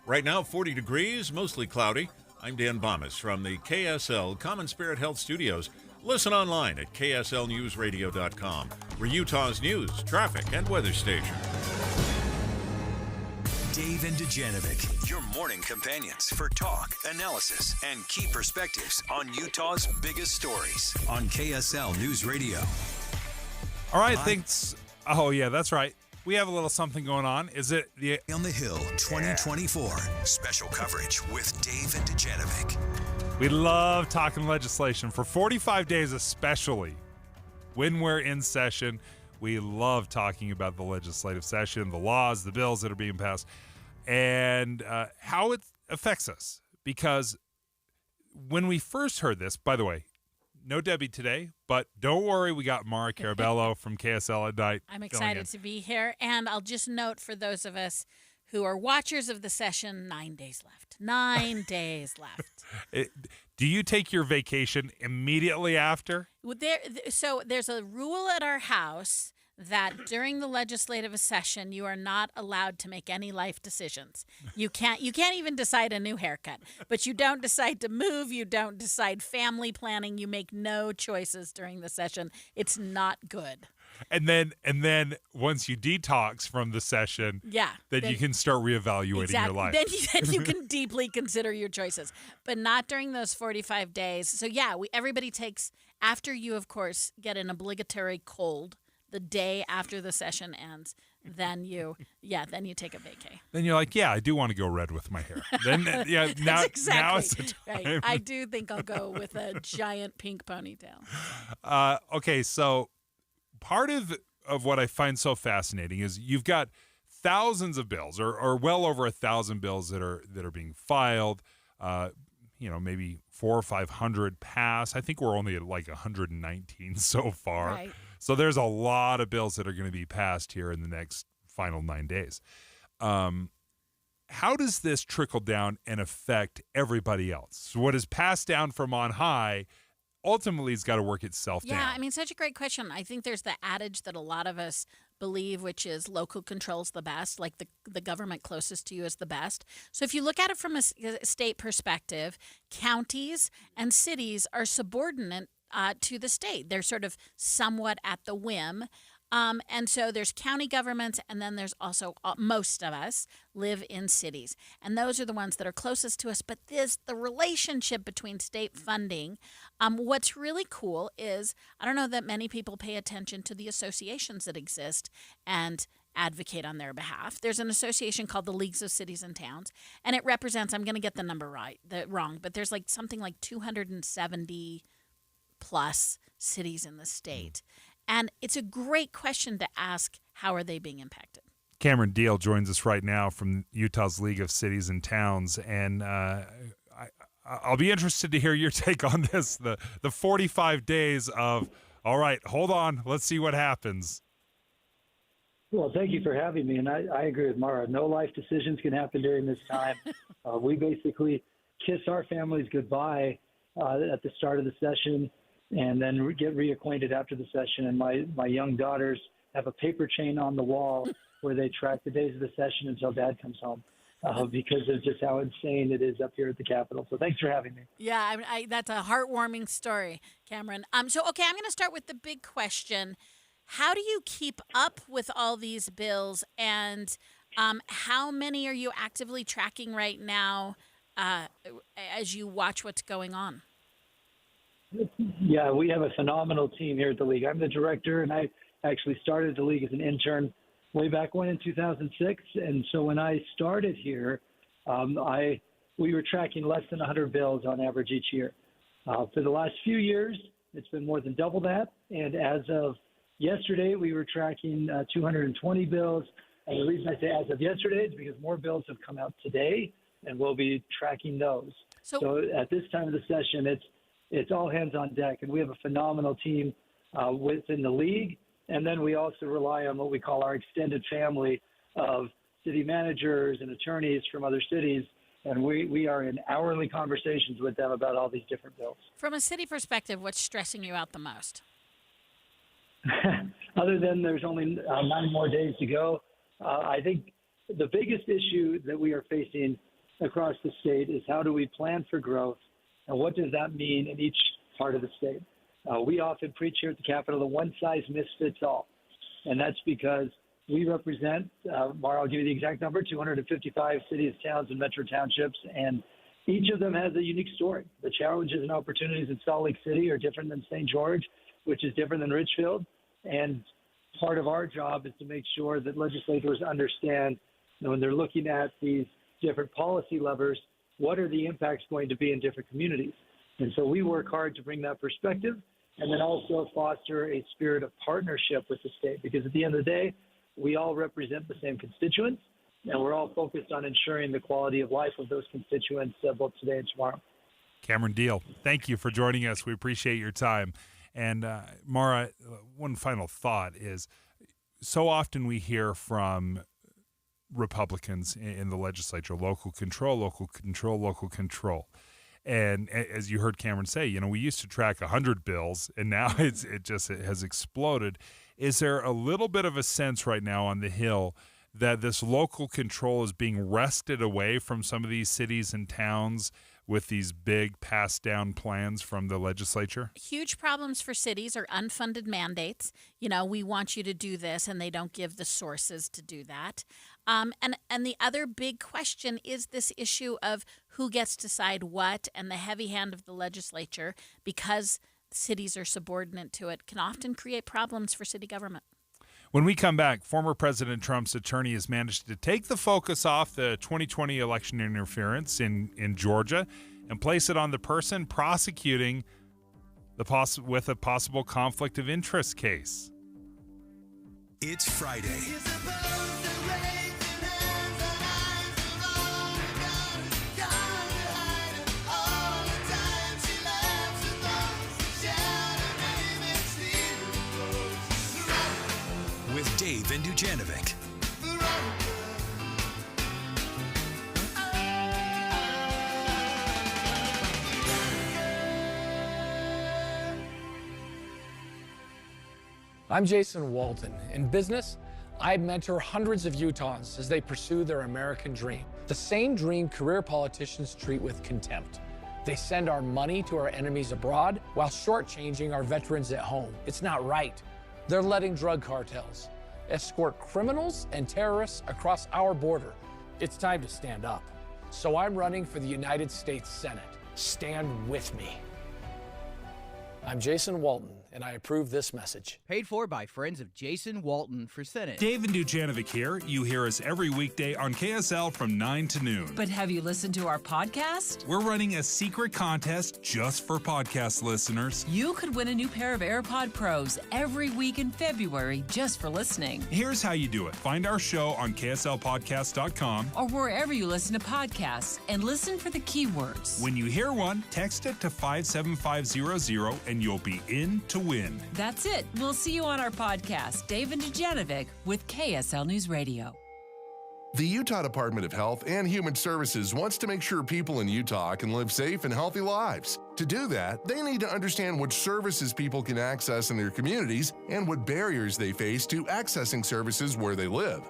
[SPEAKER 1] Right now, 40 degrees, mostly cloudy. I'm Dan Bomas from the KSL Common Spirit Health Studios. Listen online at kslnewsradio.com. We're Utah's news, traffic, and weather station.
[SPEAKER 10] Dave and Dujanovic, your morning companions for talk, analysis, and key perspectives on Utah's biggest stories on KSL News Radio.
[SPEAKER 11] All right, thanks. Oh, yeah, that's right. We have a little something going on. Is it the
[SPEAKER 10] On the Hill 2024 special coverage with Dave and Dujanovic?
[SPEAKER 11] We love talking legislation for 45 days, especially when we're in session. We love talking about the legislative session, the laws, the bills that are being passed, and how it affects us. Because when we first heard this, by the way, no Debbie today, but don't worry, we got Mara Carabello from KSL at Night.
[SPEAKER 12] I'm excited to be here, and I'll just note for those of us who are watchers of the session, 9 days left. 9 days left.
[SPEAKER 11] Do you take your vacation immediately after?
[SPEAKER 12] So there's a rule at our house that during the legislative session, you are not allowed to make any life decisions. You can't even decide a new haircut, but you don't decide to move. You don't decide family planning. You make no choices during the session. It's not good.
[SPEAKER 11] And then once you detox from the session, then you can start reevaluating your life.
[SPEAKER 12] Then you can deeply consider your choices, but not during those 45 days. So everybody takes, after you, of course, get an obligatory cold the day after the session ends, then you take a vacay.
[SPEAKER 11] Then you're like, I do want to go red with my hair. Then now it's the time.
[SPEAKER 12] Right. I do think I'll go with a giant pink ponytail.
[SPEAKER 11] Okay, so part of what I find so fascinating is you've got thousands of bills, or well over 1,000 bills that are being filed. Maybe 400 or 500 pass. I think we're only at like 119 so far.
[SPEAKER 12] Right.
[SPEAKER 11] So there's a lot of bills that are going to be passed here in the next final 9 days. How does this trickle down and affect everybody else? So what is passed down from on high ultimately it's got to work itself down.
[SPEAKER 12] Yeah, I mean, such a great question. I think there's the adage that a lot of us believe, which is local control's the best, like the government closest to you is the best. So if you look at it from a state perspective, counties and cities are subordinate to the state. They're sort of somewhat at the whim. And so there's county governments, and then there's also most of us live in cities. And those are the ones that are closest to us. But the relationship between state funding, what's really cool is, I don't know that many people pay attention to the associations that exist and advocate on their behalf. There's an association called the Leagues of Cities and Towns, and it represents, I'm going to get the number wrong, but there's like something like 270 plus cities in the state. And it's a great question to ask, how are they being impacted?
[SPEAKER 11] Cameron Deal joins us right now from Utah's League of Cities and Towns. And I'll be interested to hear your take on this, the 45 days of, all right, hold on, let's see what happens.
[SPEAKER 5] Well, thank you for having me. And I agree with Mara. No life decisions can happen during this time. We basically kiss our families goodbye at the start of the session, and then get reacquainted after the session. And my young daughters have a paper chain on the wall where they track the days of the session until Dad comes home, because of just how insane it is up here at the Capitol. So thanks for having me.
[SPEAKER 12] Yeah, that's a heartwarming story, Cameron. So, okay, I'm going to start with the big question. How do you keep up with all these bills, and how many are you actively tracking right now as you watch what's going on?
[SPEAKER 5] Yeah, we have a phenomenal team here at the league. I'm the director, and I actually started the league as an intern way back when in 2006. And so when I started here, we were tracking less than 100 bills on average each year. For the last few years, it's been more than double that. And as of yesterday, we were tracking 220 bills. And the reason I say as of yesterday is because more bills have come out today, and we'll be tracking those. So at this time of the session, it's all hands on deck, and we have a phenomenal team within the league. And then we also rely on what we call our extended family of city managers and attorneys from other cities, and we are in hourly conversations with them about all these different bills.
[SPEAKER 12] From a city perspective, what's stressing you out the most?
[SPEAKER 5] Other than there's only 9 more days to go, I think the biggest issue that we are facing across the state is how do we plan for growth, and what does that mean in each part of the state? We often preach here at the Capitol that one size fits all, and that's because we represent, Mara, I'll give you the exact number, 255 cities, towns, and metro townships, and each of them has a unique story. The challenges and opportunities in Salt Lake City are different than St. George, which is different than Richfield, and part of our job is to make sure that legislators understand, when they're looking at these different policy levers, what are the impacts going to be in different communities? And so we work hard to bring that perspective, and then also foster a spirit of partnership with the state, because at the end of the day, we all represent the same constituents, and we're all focused on ensuring the quality of life of those constituents both today and tomorrow.
[SPEAKER 11] Cameron Deal, thank you for joining us. We appreciate your time. And Mara, one final thought is, so often we hear from Republicans in the legislature, local control, local control, local control. And as you heard Cameron say, we used to track 100 bills, and now it has exploded. Is there a little bit of a sense right now on the Hill that this local control is being wrested away from some of these cities and towns with these big passed down plans from the legislature?
[SPEAKER 12] Huge problems for cities are unfunded mandates. We want you to do this, and they don't give the sources to do that. And the other big question is this issue of who gets to decide what, and the heavy hand of the legislature, because cities are subordinate to it, can often create problems for city government.
[SPEAKER 11] When we come back, former President Trump's attorney has managed to take the focus off the 2020 election interference in Georgia and place it on the person prosecuting with a possible conflict of interest case.
[SPEAKER 10] It's Friday. With Dave and Dujanovic.
[SPEAKER 17] I'm Jason Walton. In business, I mentor hundreds of Utahns as they pursue their American dream. The same dream career politicians treat with contempt. They send our money to our enemies abroad while shortchanging our veterans at home. It's not right. They're letting drug cartels escort criminals and terrorists across our border. It's time to stand up. So I'm running for the United States Senate. Stand with me. I'm Jason Walton, and I approve this message.
[SPEAKER 18] Paid for by friends of Jason Walton for Senate.
[SPEAKER 11] Dave and Dujanovic here. You hear us every weekday on KSL from 9 to noon.
[SPEAKER 19] But have you listened to our podcast?
[SPEAKER 11] We're running a secret contest just for podcast listeners.
[SPEAKER 19] You could win a new pair of AirPod Pros every week in February just for listening.
[SPEAKER 11] Here's how you do it. Find our show on kslpodcast.com
[SPEAKER 19] or wherever you listen to podcasts and listen for the keywords.
[SPEAKER 11] When you hear one, text it to 57500 and you'll be in to win.
[SPEAKER 19] That's it. We'll see you on our podcast, Dave and Dujanovic, with KSL News Radio.
[SPEAKER 20] The Utah Department of Health and Human Services wants to make sure people in Utah can live safe and healthy lives. To do that, they need to understand which services people can access in their communities and what barriers they face to accessing services where they live.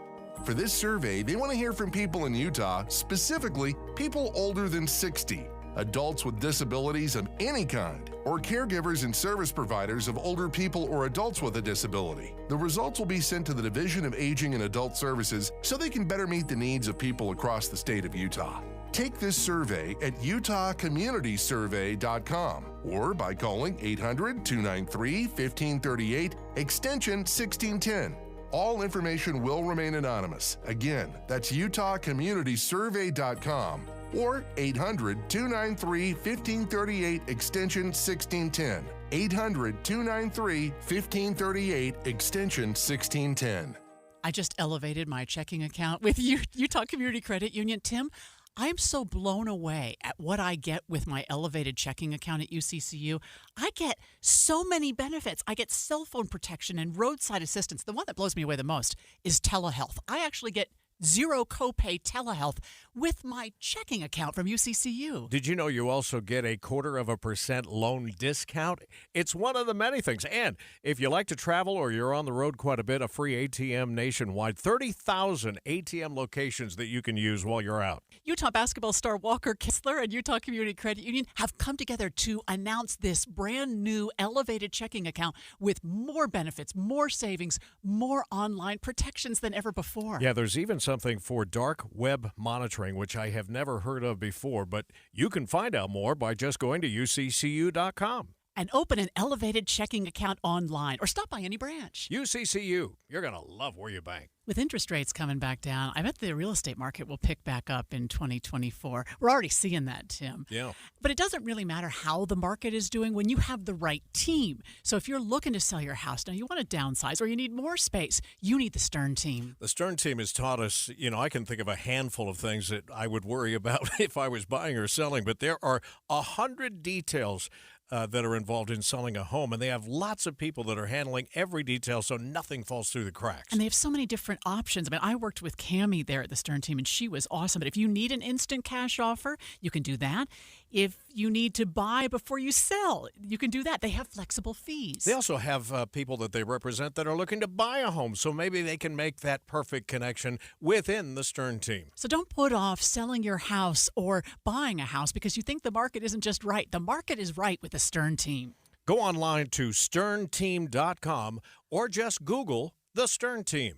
[SPEAKER 20] For this survey, they want to hear from people in Utah, specifically people older than 60, adults with disabilities of any kind, or caregivers and service providers of older people or adults with a disability. The results will be sent to the Division of Aging and Adult Services so they can better meet the needs of people across the state of Utah. Take this survey at utahcommunitysurvey.com or by calling 800-293-1538, extension 1610. All information will remain anonymous. Again, that's utahcommunitysurvey.com or 800-293-1538, extension 1610. 800-293-1538, extension 1610.
[SPEAKER 21] I just elevated my checking account with Utah Community Credit Union. Tim, I'm so blown away at what I get with my elevated checking account at UCCU. I get so many benefits. I get cell phone protection and roadside assistance. The one that blows me away the most is telehealth. I actually get zero copay telehealth with my checking account from UCCU.
[SPEAKER 26] Did you know you also get a 0.25% loan discount? It's one of the many things. And if you like to travel or you're on the road quite a bit, a free ATM nationwide, 30,000 ATM locations that you can use while you're out.
[SPEAKER 21] Utah basketball star Walker Kessler and Utah Community Credit Union have come together to announce this brand new elevated checking account with more benefits, more savings, more online protections than ever before.
[SPEAKER 26] Yeah, there's even something for dark web monitoring, which I have never heard of before, but you can find out more by just going to uccu.com.
[SPEAKER 21] And open an elevated checking account online or stop by any branch.
[SPEAKER 26] UCCU, you're going to love where you bank.
[SPEAKER 21] With interest rates coming back down, I bet the real estate market will pick back up in 2024. We're already seeing that, Tim.
[SPEAKER 26] Yeah.
[SPEAKER 21] But it doesn't really matter how the market is doing when you have the right team. So if you're looking to sell your house, now you want to downsize or you need more space, you need the Stern team.
[SPEAKER 26] The Stern team has taught us, I can think of a handful of things that I would worry about if I was buying or selling, but there are 100 details that are involved in selling a home, and they have lots of people that are handling every detail so nothing falls through the cracks.
[SPEAKER 21] And they have so many different options. I mean, I worked with Cammie there at the Stern team, and she was awesome. But if you need an instant cash offer, you can do that. If you need to buy before you sell, you can do that. They have flexible fees.
[SPEAKER 26] They also have people that they represent that are looking to buy a home, so maybe they can make that perfect connection within the Stern team.
[SPEAKER 21] So don't put off selling your house or buying a house because you think the market isn't just right. The market is right with the Stern team.
[SPEAKER 26] Go online to sternteam.com or just Google the Stern team.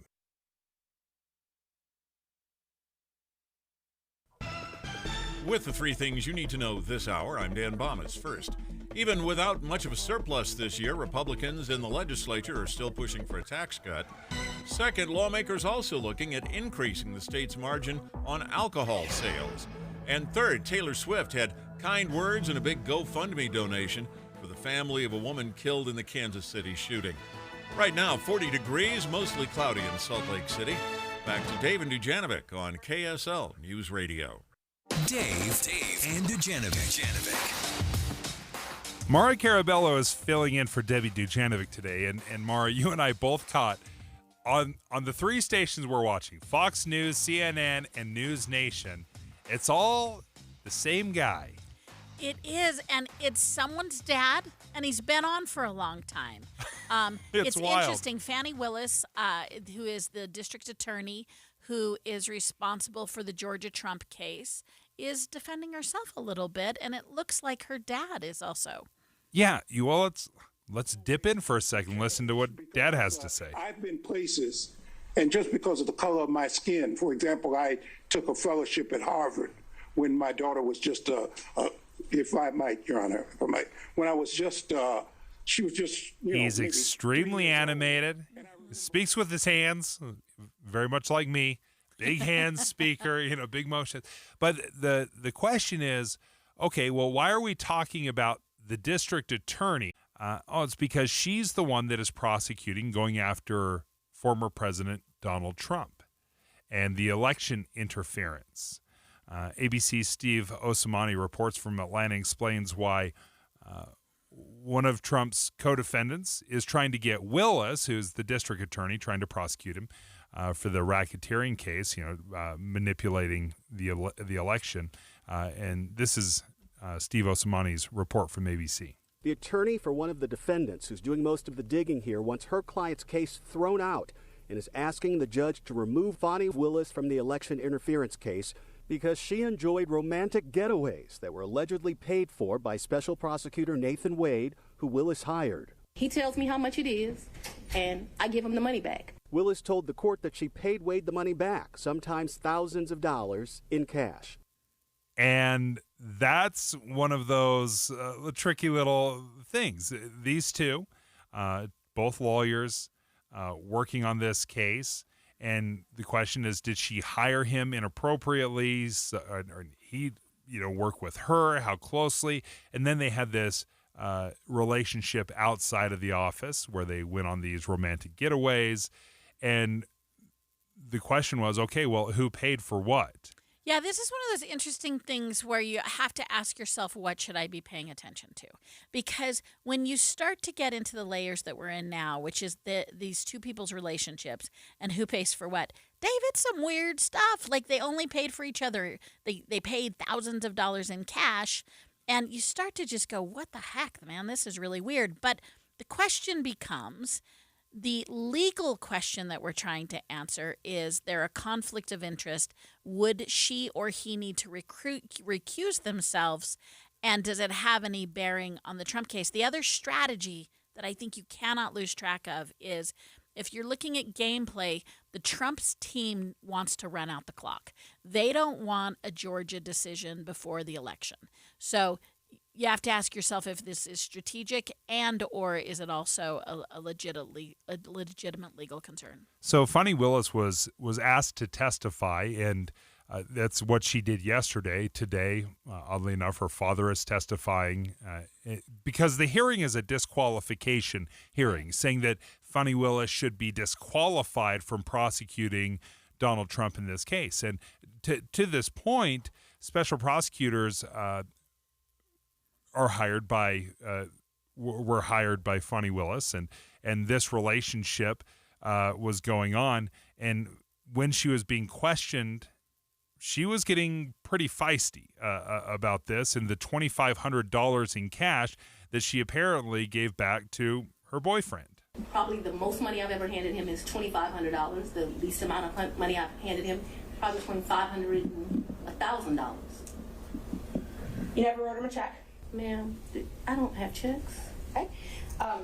[SPEAKER 1] With the three things you need to know this hour, I'm Dan Bomas. First, even without much of a surplus this year, Republicans in the legislature are still pushing for a tax cut. Second, lawmakers also looking at increasing the state's margin on alcohol sales. And third, Taylor Swift had kind words and a big GoFundMe donation for the family of a woman killed in the Kansas City shooting. Right now, 40 degrees, mostly cloudy in Salt Lake City. Back to Dave and Dujanovic on KSL News Radio.
[SPEAKER 10] Dave and Dujanovic.
[SPEAKER 11] Mara Carabello is filling in for Debbie Dujanovic today. And Mara, you and I both caught on the three stations we're watching, Fox News, CNN, and News Nation. It's all the same guy.
[SPEAKER 12] It is, and it's someone's dad, and he's been on for a long time.
[SPEAKER 11] It's wild.
[SPEAKER 12] Interesting. Fani Willis, who is the district attorney who is responsible for the Georgia Trump case, is defending herself a little bit, and it looks like her dad is also.
[SPEAKER 11] Yeah, let's dip in for a second and listen to what Dad has to say.
[SPEAKER 2] I've been places, and just because of the color of my skin, for example, I took a fellowship at Harvard when my daughter was just if I might, Your Honor, if I might, when I was just, she was just,
[SPEAKER 11] He's extremely animated, speaks with his hands, very much like me, big hands speaker, big motion. But the question is, okay, well, why are we talking about the district attorney? It's because she's the one that is prosecuting, going after former President Donald Trump and the election interference. ABC's Steve Osamani reports from Atlanta, explains why one of Trump's co-defendants is trying to get Willis, who's the district attorney, trying to prosecute him for the racketeering case, manipulating the election. And this is Steve Osamani's report from ABC.
[SPEAKER 3] The attorney for one of the defendants, who's doing most of the digging here, wants her client's case thrown out and is asking the judge to remove Fani Willis from the election interference case because she enjoyed romantic getaways that were allegedly paid for by Special Prosecutor Nathan Wade, who Willis hired.
[SPEAKER 4] He tells me how much it is, and I give him the money back.
[SPEAKER 3] Willis told the court that she paid Wade the money back, sometimes thousands of dollars in cash.
[SPEAKER 11] And that's one of those tricky little things. These two, both lawyers, working on this case. And the question is, did she hire him inappropriately? Or he, work with her? How closely? And then they had this relationship outside of the office where they went on these romantic getaways. And the question was, okay, well, who paid for what?
[SPEAKER 12] Yeah, this is one of those interesting things where you have to ask yourself, what should I be paying attention to? Because when you start to get into the layers that we're in now, which is these two people's relationships and who pays for what, Dave, it's some weird stuff. Like they only paid for each other. They paid thousands of dollars in cash. And you start to just go, what the heck, man? This is really weird. But the question becomes, the legal question that we're trying to answer, is there a conflict of interest? Would she or he need to recuse themselves? And does it have any bearing on the Trump case? The other strategy that I think you cannot lose track of is, if you're looking at gameplay, the Trump's team wants to run out the clock. They don't want a Georgia decision before the election. So you have to ask yourself if this is strategic or is it also a legitimate legal concern.
[SPEAKER 11] So Fani Willis was asked to testify, and that's what she did yesterday. Today, oddly enough, her father is testifying because the hearing is a disqualification hearing, saying that Fani Willis should be disqualified from prosecuting Donald Trump in this case. And to this point, special prosecutors are hired by were hired by Fonnie Willis, and this relationship was going on. And when she was being questioned, she was getting pretty feisty about this and the $2,500 in cash that she apparently gave back to her boyfriend.
[SPEAKER 4] Probably the most money I've ever handed him is $2,500. The least amount of money I've handed him, probably between $500 and $1,000.
[SPEAKER 6] You never wrote him a check?
[SPEAKER 4] Ma'am, I don't have checks.
[SPEAKER 6] Okay.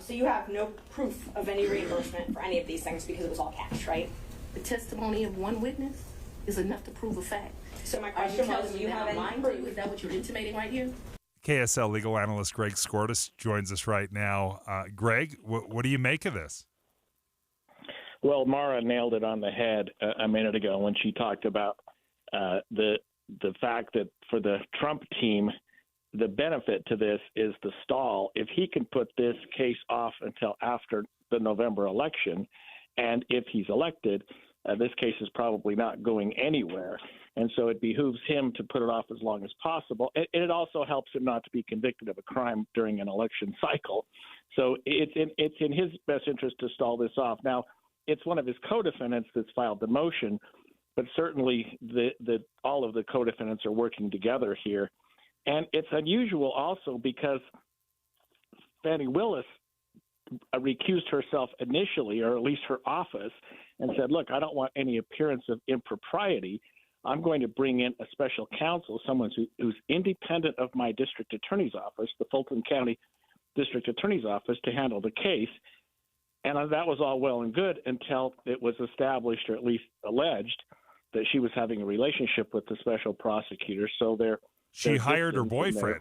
[SPEAKER 6] So you have no proof of any reimbursement for any of these things because it was all cash, right?
[SPEAKER 4] The testimony of one witness is enough to prove a fact.
[SPEAKER 6] So my question was,
[SPEAKER 4] do
[SPEAKER 6] you have any proof?
[SPEAKER 4] Is that what you're intimating right here?
[SPEAKER 11] KSL legal analyst Greg Skordas joins us right now. Greg, what do you make of this?
[SPEAKER 7] Well, Mara nailed it on the head a minute ago when she talked about the fact that for the Trump team, the benefit to this is the stall. If he can put this case off until after the November election, and if he's elected, this case is probably not going anywhere. And so it behooves him to put it off as long as possible. And it also helps him not to be convicted of a crime during an election cycle. So it's in his best interest to stall this off. Now, it's one of his co-defendants that's filed the motion, but certainly all of the co-defendants are working together here. And it's unusual also because Fannie Willis recused herself initially, or at least her office, and said, look, I don't want any appearance of impropriety. I'm going to bring in a special counsel, someone who's independent of my district attorney's office, the Fulton County District Attorney's Office, to handle the case. And that was all well and good until it was established, or at least alleged, that she was having a relationship with the special prosecutor. So
[SPEAKER 11] she hired her boyfriend.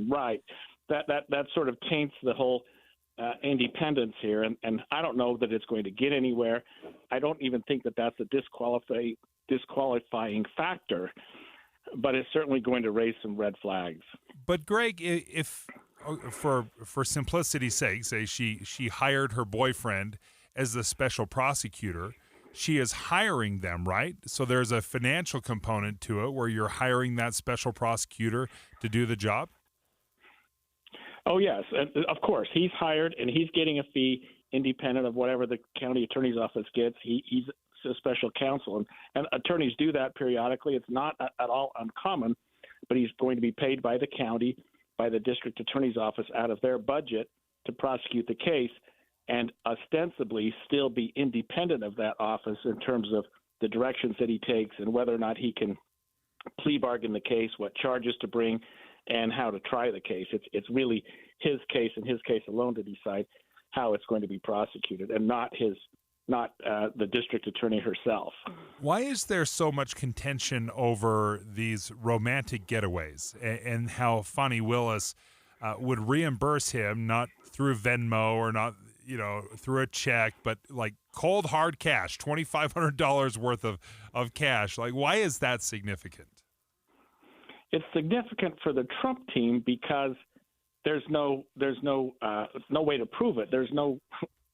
[SPEAKER 7] Right. That sort of taints the whole independence here. And I don't know that it's going to get anywhere. I don't even think that that's a disqualifying factor, but it's certainly going to raise some red flags.
[SPEAKER 11] But Greg, if for simplicity's sake, say she hired her boyfriend as the special prosecutor, she is hiring them, right? So there's a financial component to it where you're hiring that special prosecutor to do the job?
[SPEAKER 7] Oh, yes. And of course, he's hired and he's getting a fee independent of whatever the county attorney's office gets. He's a special counsel, and attorneys do that periodically. It's not at all uncommon, but he's going to be paid by the county, by the district attorney's office out of their budget to prosecute the case, and ostensibly still be independent of that office in terms of the directions that he takes and whether or not he can plea bargain the case, what charges to bring, and how to try the case. It's really his case and his case alone to decide how it's going to be prosecuted, and not the district attorney herself.
[SPEAKER 11] Why is there so much contention over these romantic getaways and how Fonnie Willis would reimburse him, not through Venmo or not, through a check, but like cold hard cash, $2,500 worth of cash? Like, why is that significant?
[SPEAKER 7] It's significant for the Trump team because there's no way to prove it. There's no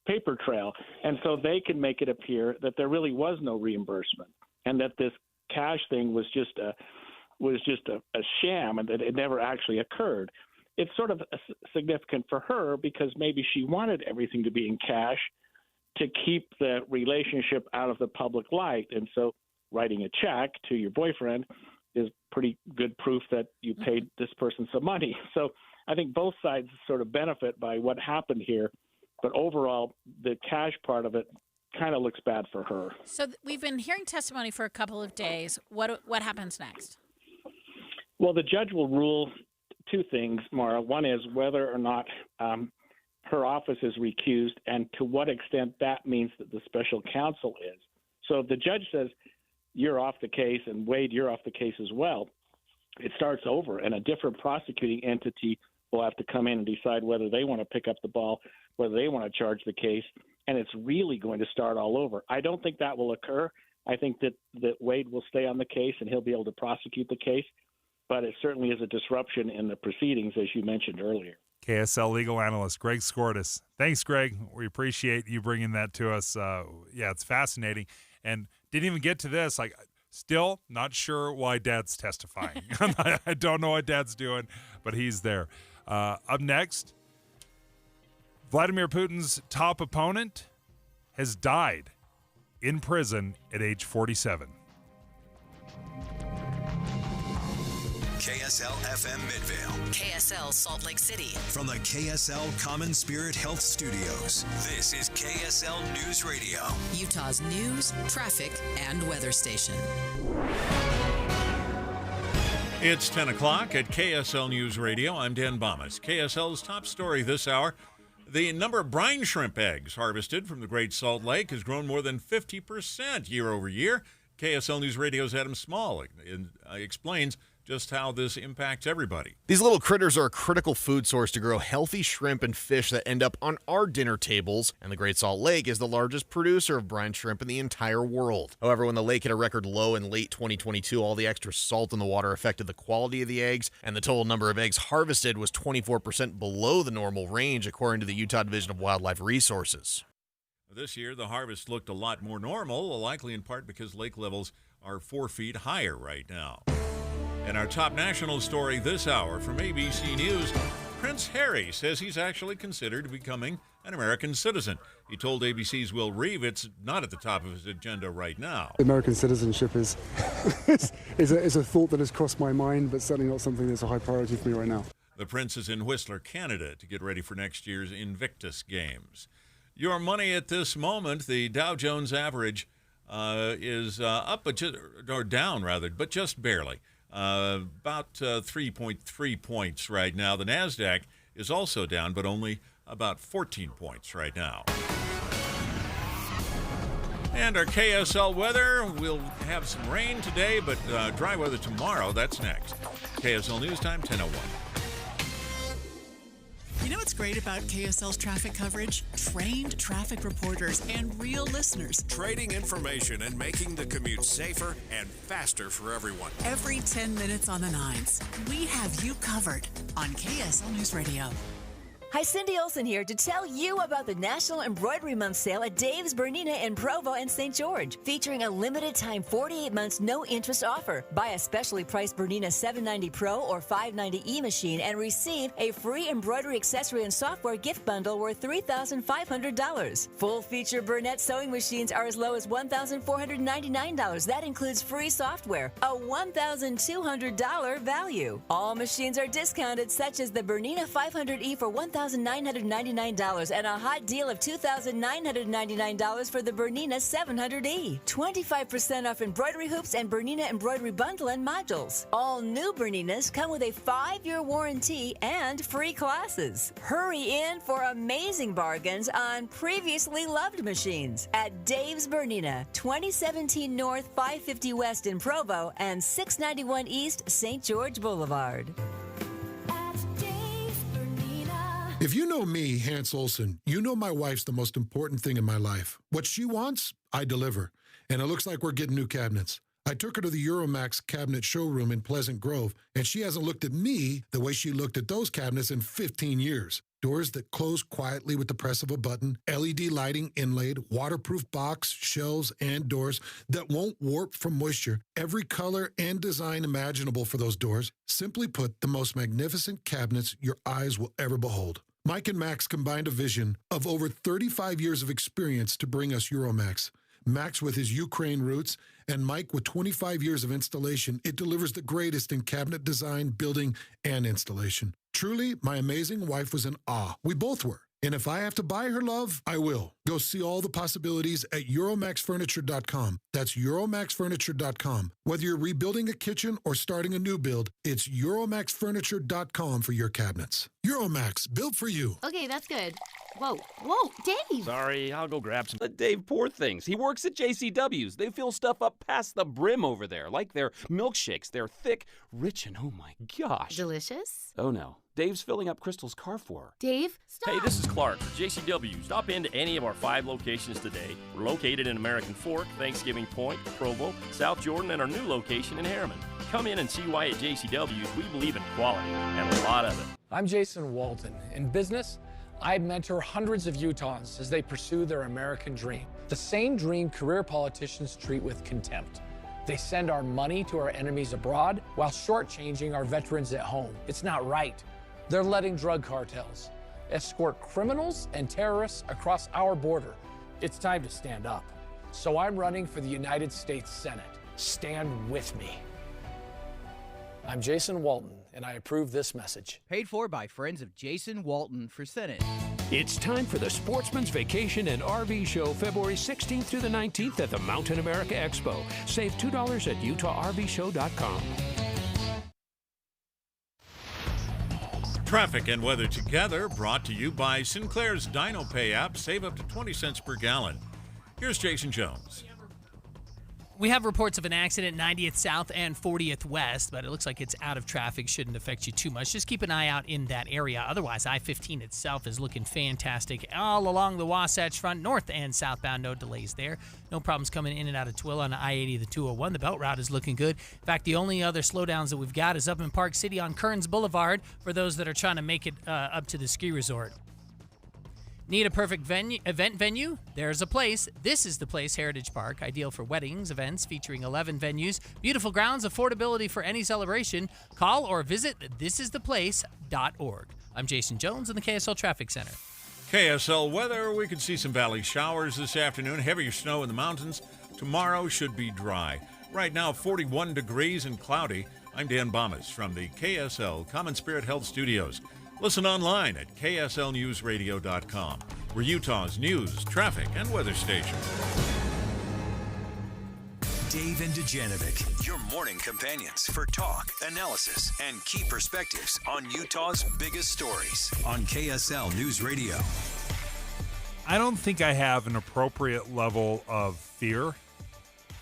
[SPEAKER 7] paper trail, and so they can make it appear that there really was no reimbursement and that this cash thing was just a sham and that it never actually occurred. It's sort of significant for her because maybe she wanted everything to be in cash to keep the relationship out of the public light, and so writing a check to your boyfriend is pretty good proof that you paid this person some money. So I think both sides sort of benefit by what happened here. But overall, the cash part of it kind of looks bad for her.
[SPEAKER 12] So we've been hearing testimony for a couple of days. What happens next?
[SPEAKER 7] Well, the judge will rule two things, Mara. One is whether or not her office is recused and to what extent that means that the special counsel is. So if the judge says, you're off the case, and Wade, you're off the case as well, it starts over, and a different prosecuting entity will have to come in and decide whether they want to pick up the ball, whether they want to charge the case, and it's really going to start all over. I don't think that will occur. I think that Wade will stay on the case and he'll be able to prosecute the case, but it certainly is a disruption in the proceedings, as you mentioned earlier.
[SPEAKER 11] KSL legal analyst Greg Skordas. Thanks, Greg. We appreciate you bringing that to us. Yeah, it's fascinating. And didn't even get to this. Like, still not sure why Dad's testifying. I don't know what Dad's doing, but he's there. Up next, Vladimir Putin's top opponent has died in prison at age 47.
[SPEAKER 10] KSL FM Midvale.
[SPEAKER 19] KSL Salt Lake City.
[SPEAKER 10] From the KSL Common Spirit Health Studios, this is KSL News Radio.
[SPEAKER 19] Utah's news, traffic, and weather station.
[SPEAKER 1] It's 10 o'clock at KSL News Radio. I'm Dan Bomas. KSL's top story this hour. The number of brine shrimp eggs harvested from the Great Salt Lake has grown more than 50% year over year. KSL News Radio's Adam Small explains just how this impacts everybody.
[SPEAKER 8] These little critters are a critical food source to grow healthy shrimp and fish that end up on our dinner tables, and the Great Salt Lake is the largest producer of brine shrimp in the entire world. However, when the lake hit a record low in late 2022, all the extra salt in the water affected the quality of the eggs, and the total number of eggs harvested was 24% below the normal range, according to the Utah Division of Wildlife Resources.
[SPEAKER 1] This year, the harvest looked a lot more normal, likely in part because lake levels are 4 feet higher right now. And our top national story this hour from ABC News, Prince Harry says he's actually considered becoming an American citizen. He told ABC's Will Reeve it's not at the top of his agenda right now.
[SPEAKER 9] American citizenship is a thought that has crossed my mind, but certainly not something that's a high priority for me right now.
[SPEAKER 1] The Prince is in Whistler, Canada, to get ready for next year's Invictus Games. Your money at this moment, the Dow Jones average is up, or down rather, but just barely. About 3.3 points right now. The NASDAQ is also down, but only about 14 points right now. And our KSL weather, we'll have some rain today, but dry weather tomorrow. That's next. KSL News Time, 10:01.
[SPEAKER 21] You know what's great about KSL's traffic coverage? Trained traffic reporters and real listeners.
[SPEAKER 26] Trading information and making the commute safer and faster for everyone.
[SPEAKER 21] Every 10 minutes on the 9s, we have you covered on KSL News Radio.
[SPEAKER 22] Hi, Cindy Olsen here to tell you about the National Embroidery Month sale at Dave's Bernina in Provo and St. George, featuring a limited time 48 months no interest offer. Buy a specially priced Bernina 790 Pro or 590E machine and receive a free embroidery accessory and software gift bundle worth $3,500. Full feature Burnett sewing machines are as low as $1,499. That includes free software, a $1,200 value. All machines are discounted, such as the Bernina 500E for $1,999 and a hot deal of $2,999 for the Bernina 700E. 25% off embroidery hoops and Bernina embroidery bundle and modules. All new Berninas come with a 5-year warranty and free classes. Hurry in for amazing bargains on previously loved machines at Dave's Bernina, 2017 North, 550 West in Provo, and 691 East, St. George Boulevard.
[SPEAKER 23] If you know me, Hans Olsen, you know my wife's the most important thing in my life. What she wants, I deliver. And it looks like we're getting new cabinets. I took her to the Euromax cabinet showroom in Pleasant Grove, and she hasn't looked at me the way she looked at those cabinets in 15 years. Doors that close quietly with the press of a button, LED lighting inlaid, waterproof box, shelves, and doors that won't warp from moisture. Every color and design imaginable for those doors. Simply put, the most magnificent cabinets your eyes will ever behold. Mike and Max combined a vision of over 35 years of experience to bring us Euromax. Max with his Ukraine roots, and Mike with 25 years of installation, it delivers the greatest in cabinet design, building, and installation. Truly, my amazing wife was in awe. We both were. And if I have to buy her love, I will. Go see all the possibilities at EuromaxFurniture.com. That's EuromaxFurniture.com. Whether you're rebuilding a kitchen or starting a new build, it's EuromaxFurniture.com for your cabinets. Euromax, built for you.
[SPEAKER 24] Okay, that's good. Whoa, Dave!
[SPEAKER 25] Sorry, I'll go grab some. Dave, poor things. He works at JCW's. They fill stuff up past the brim over there, like their milkshakes. They're thick, rich, and oh my gosh.
[SPEAKER 24] Delicious?
[SPEAKER 25] Oh no. Dave's filling up Crystal's car for her.
[SPEAKER 24] Dave, stop!
[SPEAKER 27] Hey, this is Clark for JCW. Stop into any of our 5 locations today. We're located in American Fork, Thanksgiving Point, Provo, South Jordan, and our new location in Harriman. Come in and see why at JCW's we believe in quality and a lot of it.
[SPEAKER 17] I'm Jason Walton. In business, I mentor hundreds of Utahns as they pursue their American dream. The same dream career politicians treat with contempt. They send our money to our enemies abroad while shortchanging our veterans at home. It's not right. They're letting drug cartels escort criminals and terrorists across our border. It's time to stand up. So I'm running for the United States Senate. Stand with me. I'm Jason Walton, and I approve this message.
[SPEAKER 5] Paid for by friends of Jason Walton for Senate.
[SPEAKER 13] It's time for the Sportsman's Vacation and RV Show, February 16th through the 19th at the Mountain America Expo. Save $2 at UtahRVShow.com.
[SPEAKER 1] Traffic and weather together, brought to you by Sinclair's Dino Pay app. Save up to 20 cents per gallon. Here's Jason Jones.
[SPEAKER 14] We have reports of an accident 90th South and 40th West, but it looks like it's out of traffic. Shouldn't affect you too much. Just keep an eye out in that area. Otherwise, I-15 itself is looking fantastic all along the Wasatch Front, north and southbound. No delays there. No problems coming in and out of Twilla on the I-80, the 201. The Belt Route is looking good. In fact, the only other slowdowns that we've got is up in Park City on Kearns Boulevard for those that are trying to make it up to the ski resort. Need a perfect event venue? There's a place. This is the place, Heritage Park. Ideal for weddings, events featuring 11 venues. Beautiful grounds, affordability for any celebration. Call or visit thisistheplace.org. I'm Jason Jones in the KSL Traffic Center.
[SPEAKER 1] KSL weather, we could see some valley showers this afternoon. Heavier snow in the mountains. Tomorrow should be dry. Right now, 41 degrees and cloudy. I'm Dan Bomas from the KSL Common Spirit Health Studios. Listen online at kslnewsradio.com. We're Utah's news, traffic, and weather station.
[SPEAKER 10] Dave and Dujanovic, your morning companions for talk, analysis, and key perspectives on Utah's biggest stories on KSL News Radio.
[SPEAKER 11] I don't think I have an appropriate level of fear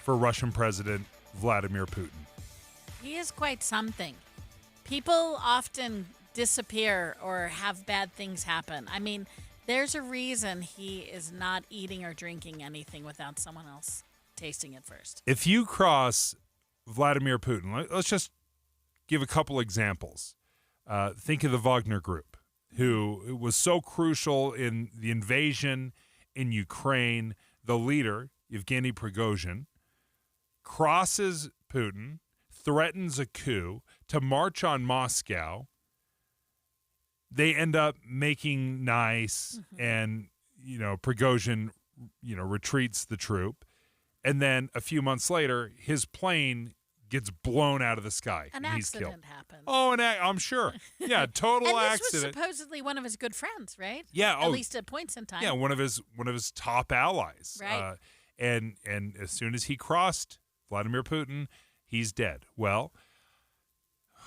[SPEAKER 11] for Russian President Vladimir Putin.
[SPEAKER 12] He is quite something. People often disappear or have bad things happen. I mean, there's a reason he is not eating or drinking anything without someone else tasting it first.
[SPEAKER 11] If you cross Vladimir Putin, let's just give a couple examples. Think of the Wagner Group, who was so crucial in the invasion in Ukraine. The leader, Yevgeny Prigozhin, crosses Putin, threatens a coup to march on Moscow. They end up making nice, and, Prigozhin, retreats the troop. And then a few months later, his plane gets blown out of the sky.
[SPEAKER 12] An
[SPEAKER 11] and he's killed.
[SPEAKER 12] accident happened.
[SPEAKER 11] Oh, I'm sure. Yeah, total
[SPEAKER 12] and this
[SPEAKER 11] accident.
[SPEAKER 12] was supposedly one of his good friends, right?
[SPEAKER 11] Yeah.
[SPEAKER 12] At least at points in time.
[SPEAKER 11] Yeah, one of his top allies.
[SPEAKER 12] Right.
[SPEAKER 11] And as soon as he crossed Vladimir Putin, he's dead. Well,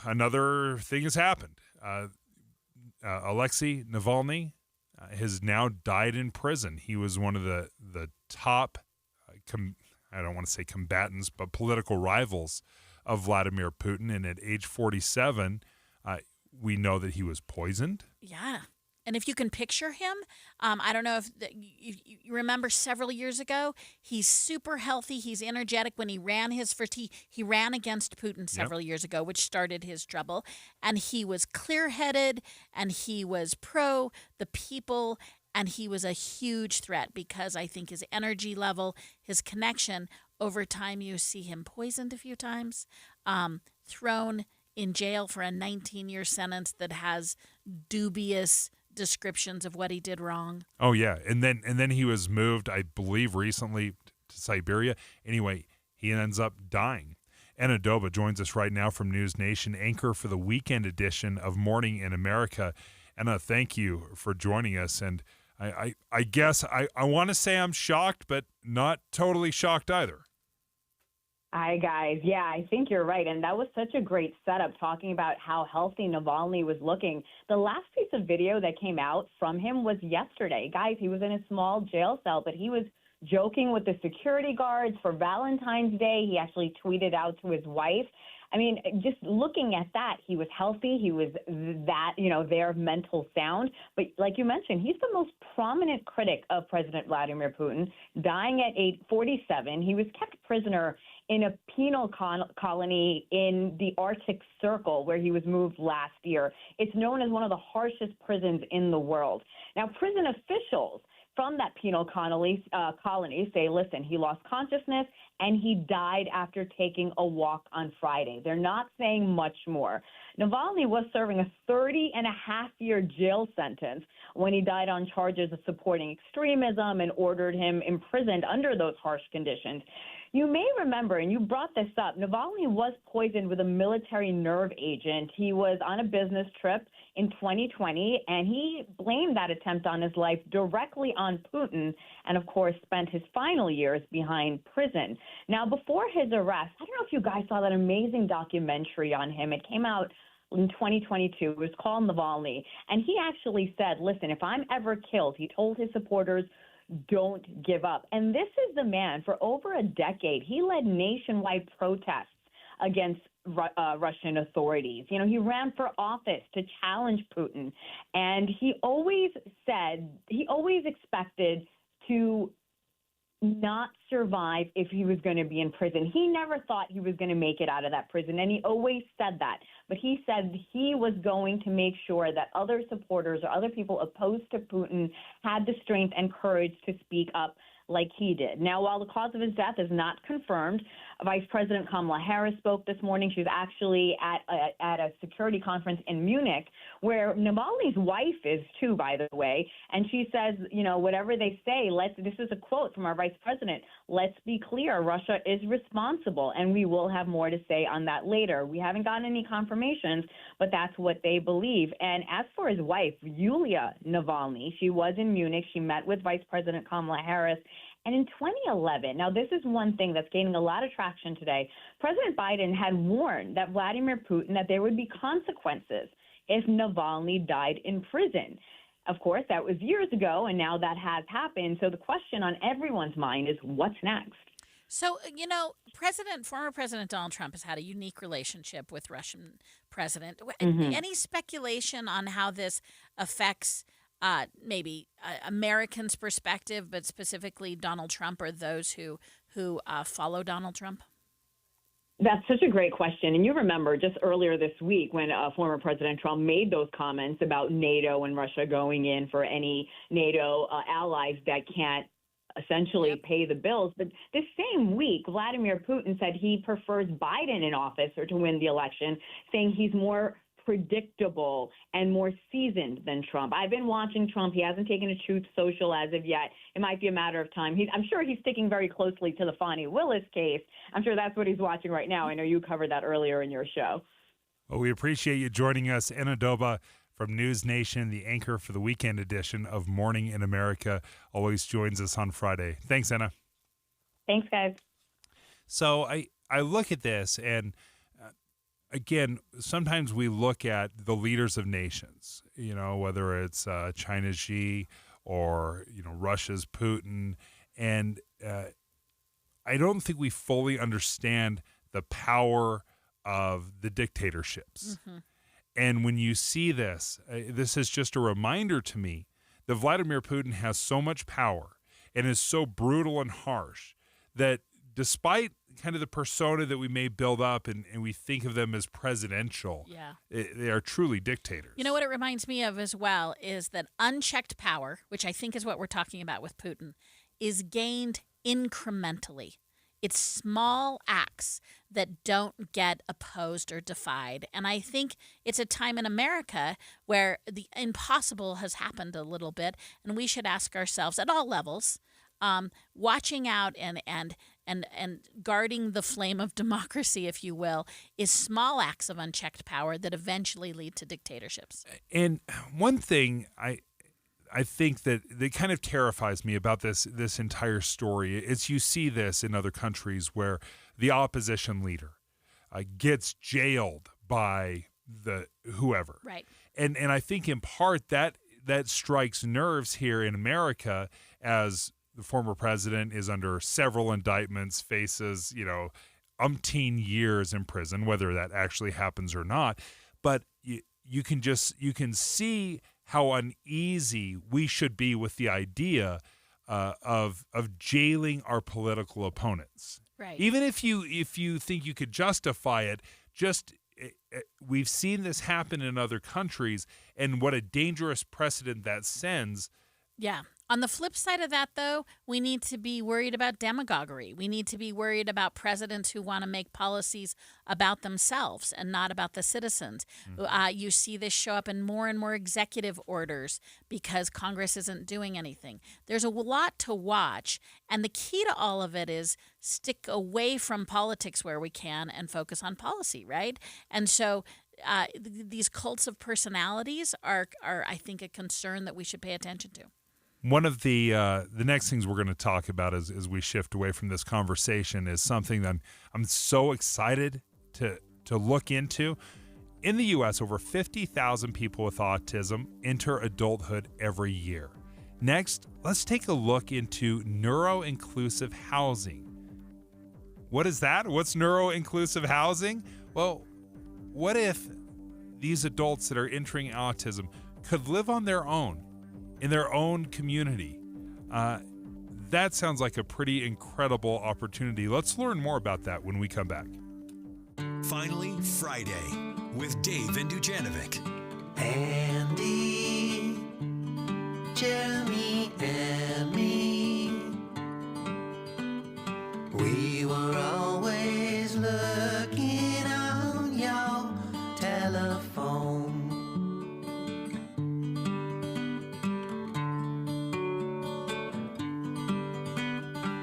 [SPEAKER 11] another thing has happened. Alexei Navalny has now died in prison. He was one of the top, I don't want to say combatants, but political rivals of Vladimir Putin. And at age 47, we know that he was poisoned.
[SPEAKER 12] Yeah. And if you can picture him, I don't know if you remember several years ago, he's super healthy. He's energetic. When he ran his first, he ran against Putin several years ago, which started his trouble. And he was clear-headed, and he was pro the people, and he was a huge threat because I think his energy level, his connection, over time you see him poisoned a few times, thrown in jail for a 19-year sentence that has dubious descriptions of what he did wrong.
[SPEAKER 11] Oh yeah, and then he was moved, I believe, recently to Siberia. Anyway, he ends up dying. Anna Doba joins us right now from News Nation, anchor for the weekend edition of Morning in America. Anna, thank you for joining us. And I guess I want to say I'm shocked, but not totally shocked either.
[SPEAKER 15] Hi, guys. Yeah, I think you're right. And that was such a great setup, talking about how healthy Navalny was looking. The last piece of video that came out from him was yesterday. Guys, he was in a small jail cell, but he was joking with the security guards for Valentine's Day. He actually tweeted out to his wife. I mean, just looking at that, he was healthy. He was that, their mental sound. But like you mentioned, he's the most prominent critic of President Vladimir Putin, dying at age 47. He was kept prisoner in a penal colony in the Arctic Circle, where he was moved last year. It's known as one of the harshest prisons in the world. Now, prison officials from that penal colony say, listen, he lost consciousness and he died after taking a walk on Friday. They're not saying much more. Navalny was serving a 30-and-a-half-year jail sentence when he died on charges of supporting extremism and ordered him imprisoned under those harsh conditions. You may remember, and you brought this up, Navalny was poisoned with a military nerve agent. He was on a business trip in 2020, and he blamed that attempt on his life directly on Putin and, of course, spent his final years behind prison. Now, before his arrest, I don't know if you guys saw that amazing documentary on him. It came out in 2022. It was called Navalny. And he actually said, listen, if I'm ever killed, he told his supporters, don't give up. And this is the man, for over a decade, he led nationwide protests against Russian authorities. You know, he ran for office to challenge Putin. And he always expected to not survive if he was going to be in prison. He never thought he was going to make it out of that prison, and he always said that. But he said he was going to make sure that other supporters or other people opposed to Putin had the strength and courage to speak up like he did. Now, while the cause of his death is not confirmed, Vice President Kamala Harris spoke this morning. She was actually at a security conference in Munich, where Navalny's wife is too, by the way. And she says, you know, whatever they say, this is a quote from our Vice President, let's be clear, Russia is responsible, and we will have more to say on that later. We haven't gotten any confirmations, but that's what they believe. And as for his wife, Yulia Navalny, she was in Munich. She met with Vice President Kamala Harris. And in 2011, now this is one thing that's gaining a lot of traction today, President Biden had warned that Vladimir Putin that there would be consequences if Navalny died in prison. Of course, that was years ago, and now that has happened. So the question on everyone's mind is, what's next?
[SPEAKER 12] So, you know, former President Donald Trump has had a unique relationship with Russian president.
[SPEAKER 15] Mm-hmm.
[SPEAKER 12] Any speculation on how this affects maybe Americans' perspective, but specifically Donald Trump or those who follow Donald Trump?
[SPEAKER 15] That's such a great question. And you remember just earlier this week when former President Trump made those comments about NATO and Russia going in for any NATO allies that can't essentially pay the bills. But this same week, Vladimir Putin said he prefers Biden in office or to win the election, saying he's more predictable and more seasoned than Trump. I've been watching Trump. He hasn't taken a Truth Social as of yet. It might be a matter of time. I'm sure he's sticking very closely to the Fani Willis case. I'm sure that's what he's watching right now. I know you covered that earlier in your show.
[SPEAKER 11] Well, we appreciate you joining us. Anna Doba from News Nation, the anchor for the weekend edition of Morning in America, always joins us on Friday. Thanks, Anna.
[SPEAKER 15] Thanks, guys.
[SPEAKER 11] So I look at this and again, sometimes we look at the leaders of nations, you know, whether it's China's Xi or, you know, Russia's Putin. And I don't think we fully understand the power of the dictatorships. Mm-hmm. And when you see this, this is just a reminder to me that Vladimir Putin has so much power and is so brutal and harsh that despite kind of the persona that we may build up and we think of them as presidential, they are truly dictators.
[SPEAKER 12] You know what it reminds me of as well is that unchecked power, which I think is what we're talking about with Putin, is gained incrementally. It's small acts that don't get opposed or defied. And I think it's a time in America where the impossible has happened a little bit, and we should ask ourselves at all levels, watching out and guarding the flame of democracy, if you will, is small acts of unchecked power that eventually lead to dictatorships.
[SPEAKER 11] And one thing I think that kind of terrifies me about this entire story is you see this in other countries where the opposition leader gets jailed by the whoever.
[SPEAKER 12] Right.
[SPEAKER 11] And I think in part that strikes nerves here in America as the former president is under several indictments, faces, you know, umpteen years in prison, whether that actually happens or not. But you can see how uneasy we should be with the idea of jailing our political opponents.
[SPEAKER 12] Right.
[SPEAKER 11] Even if you think you could justify it, we've seen this happen in other countries, and what a dangerous precedent that sends.
[SPEAKER 12] Yeah. On the flip side of that, though, we need to be worried about demagoguery. We need to be worried about presidents who want to make policies about themselves and not about the citizens. You see this show up in more and more executive orders because Congress isn't doing anything. There's a lot to watch, and the key to all of it is stick away from politics where we can and focus on policy, right? And so these cults of personalities are, I think, a concern that we should pay attention to.
[SPEAKER 11] One of the next things we're going to talk about as we shift away from this conversation is something that I'm so excited to look into. In the U.S., over 50,000 people with autism enter adulthood every year. Next, let's take a look into neuro-inclusive housing. What is that? What's neuro-inclusive housing? Well, what if these adults that are entering autism could live on their own, in their own community? That sounds like a pretty incredible opportunity. Let's learn more about that when we come back.
[SPEAKER 10] Finally, Friday with Dave and Dujanovic.
[SPEAKER 2] Andy, Jeremy, and me. We were always looking on your telephone.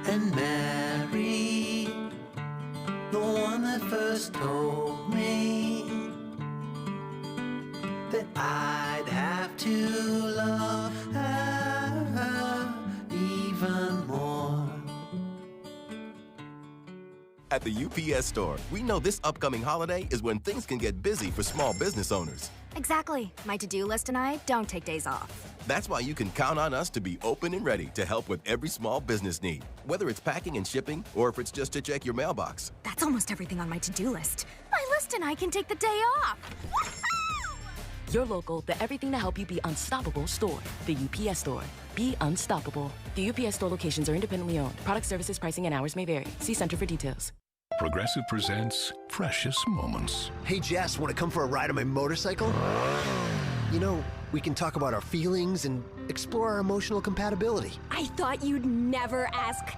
[SPEAKER 2] And Mary, the one that first told me that I'd have to love her even more.
[SPEAKER 3] At the UPS Store, we know this upcoming holiday is when things can get busy for small business owners.
[SPEAKER 4] Exactly. My to-do list and I don't take days off.
[SPEAKER 3] That's why you can count on us to be open and ready to help with every small business need, whether it's packing and shipping or if it's just to check your mailbox.
[SPEAKER 4] That's almost everything on my to-do list. My list and I can take the day off.
[SPEAKER 6] Your local, the everything to help you be unstoppable store. The UPS Store. Be unstoppable. The UPS Store locations are independently owned. Product services, pricing, and hours may vary. See Center for details.
[SPEAKER 16] Progressive presents Precious Moments.
[SPEAKER 18] Hey, Jess, want to come for a ride on my motorcycle? You know, we can talk about our feelings and explore our emotional compatibility.
[SPEAKER 4] I thought you'd never ask.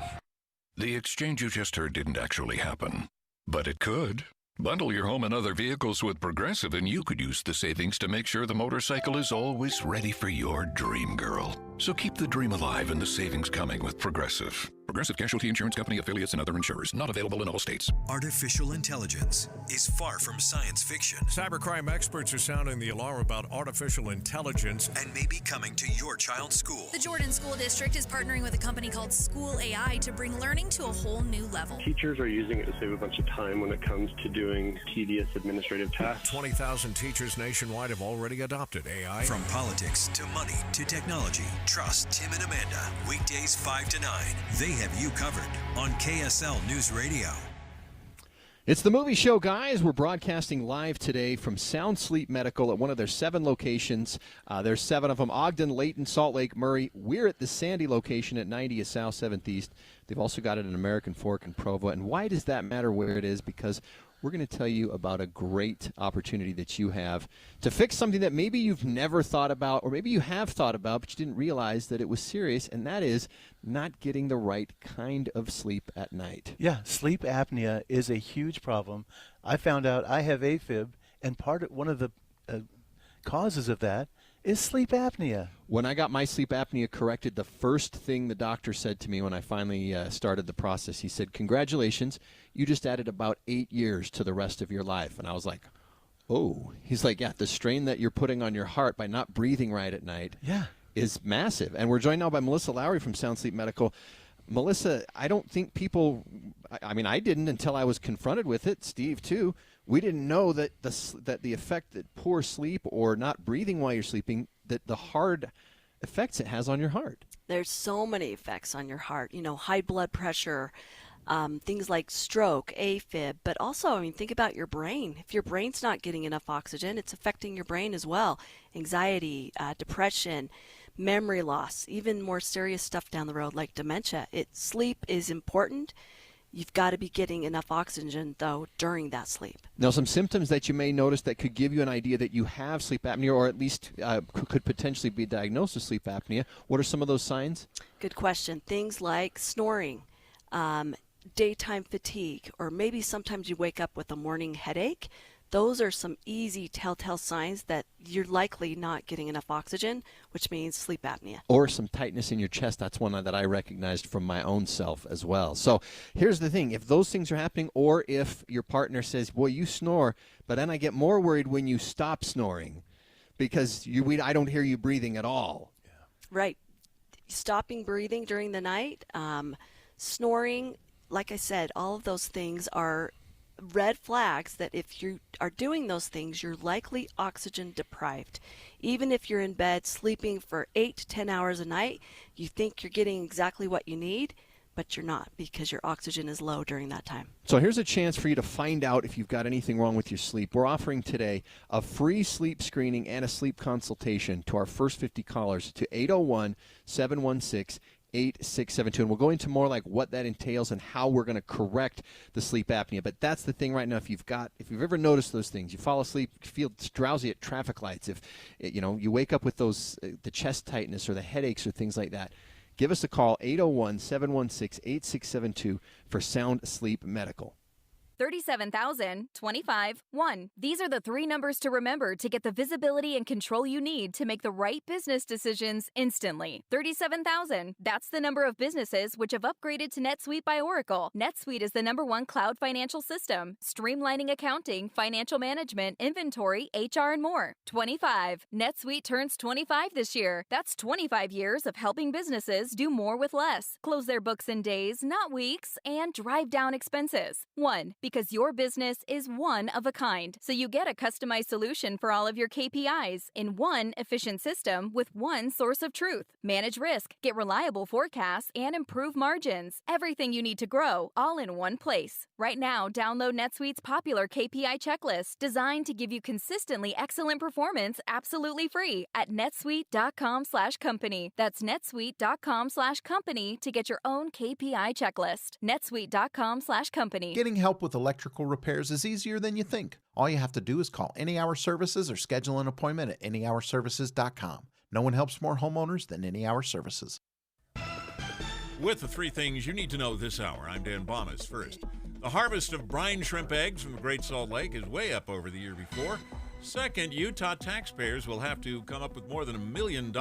[SPEAKER 16] The exchange you just heard didn't actually happen, but it could. Bundle your home and other vehicles with Progressive and you could use the savings to make sure the motorcycle is always ready for your dream girl. So keep the dream alive and the savings coming with Progressive. Progressive Casualty Insurance Company, affiliates, and other insurers. Not available in all states.
[SPEAKER 10] Artificial intelligence is far from science fiction.
[SPEAKER 26] Cybercrime experts are sounding the alarm about artificial intelligence
[SPEAKER 10] and may be coming to your child's school.
[SPEAKER 20] The Jordan School District is partnering with a company called School AI to bring learning to a whole new level.
[SPEAKER 28] Teachers are using it to save a bunch of time when it comes to doing tedious administrative tasks.
[SPEAKER 26] 20,000 teachers nationwide have already adopted AI.
[SPEAKER 10] From politics to money to technology, trust Tim and Amanda. Weekdays 5 to 9. They have you covered on KSL News Radio.
[SPEAKER 29] It's the movie show, guys. We're broadcasting live today from Sound Sleep Medical at one of their 7 locations. There's 7 of them: Ogden, Layton, Salt Lake, Murray. We're at the Sandy location at 90th South 7th East. They've also got it in American Fork and Provo. And why does that matter where it is? Because we're going to tell you about a great opportunity that you have to fix something that maybe you've never thought about, or maybe you have thought about, but you didn't realize that it was serious, and that is not getting the right kind of sleep at night.
[SPEAKER 30] Yeah, sleep apnea is a huge problem. I found out I have AFib, and one of the causes of that is sleep apnea.
[SPEAKER 29] When I got my sleep apnea corrected, the first thing the doctor said to me when I finally started the process, he said, "Congratulations, you just added about 8 years to the rest of your life." And I was like, oh. He's like, yeah, the strain that you're putting on your heart by not breathing right at night is massive. And we're joined now by Melissa Lowry from Sound Sleep Medical. Melissa, I don't think people, I mean, I didn't until I was confronted with it, Steve too. We didn't know that the effect that poor sleep or not breathing while you're sleeping, that the hard effects it has on your heart.
[SPEAKER 31] There's so many effects on your heart, high blood pressure, things like stroke, AFib, but also, think about your brain. If your brain's not getting enough oxygen, it's affecting your brain as well. Anxiety, depression, memory loss, even more serious stuff down the road like dementia. Sleep is important. You've got to be getting enough oxygen, though, during that sleep.
[SPEAKER 29] Now, some symptoms that you may notice that could give you an idea that you have sleep apnea, or at least could potentially be diagnosed with sleep apnea. What are some of those signs?
[SPEAKER 31] Good question. Things like snoring, daytime fatigue, or maybe sometimes you wake up with a morning headache. Those are some easy telltale signs that you're likely not getting enough oxygen, which means sleep apnea.
[SPEAKER 29] Or some tightness in your chest. That's one that I recognized from my own self as well. So here's the thing. If those things are happening, or if your partner says, boy, you snore, but then I get more worried when you stop snoring because I don't hear you breathing at all.
[SPEAKER 31] Right. Stopping breathing during the night, snoring, like I said, all of those things are red flags that if you are doing those things, you're likely oxygen deprived. Even if you're in bed sleeping for 8 to 10 hours a night, you think you're getting exactly what you need, but you're not because your oxygen is low during that time.
[SPEAKER 29] So here's a chance for you to find out if you've got anything wrong with your sleep. We're offering today a free sleep screening and a sleep consultation to our first 50 callers to 801-716-8672. And we'll go into more like what that entails and how we're going to correct the sleep apnea. But that's the thing right now. If you've ever noticed those things, you fall asleep, feel drowsy at traffic lights, if you wake up with those the chest tightness or the headaches or things like that, give us a call, 801-716-8672 for Sound Sleep Medical.
[SPEAKER 4] 37,000, 25, 1. These are the three numbers to remember to get the visibility and control you need to make the right business decisions instantly. 37,000. That's the number of businesses which have upgraded to NetSuite by Oracle. NetSuite is the #1 cloud financial system, streamlining accounting, financial management, inventory, HR, and more. 25. NetSuite turns 25 this year. That's 25 years of helping businesses do more with less, close their books in days, not weeks, and drive down expenses. 1. Because your business is one of a kind, so you get a customized solution for all of your KPIs in one efficient system with one source of truth. Manage risk, get reliable forecasts, and improve margins. Everything you need to grow, all in one place. Right now, download NetSuite's popular KPI checklist, designed to give you consistently excellent performance absolutely free at netsuite.com/company. That's netsuite.com/company to get your own KPI checklist. netsuite.com/company.
[SPEAKER 7] Getting help with electrical repairs is easier than you think. All you have to do is call Any Hour Services or schedule an appointment at anyhourservices.com. No one helps more homeowners than Any Hour Services.
[SPEAKER 1] With the three things you need to know this hour, I'm Dan Bomas. First, the harvest of brine shrimp eggs from the Great Salt Lake is way up over the year before. Second, Utah taxpayers will have to come up with more than $1 million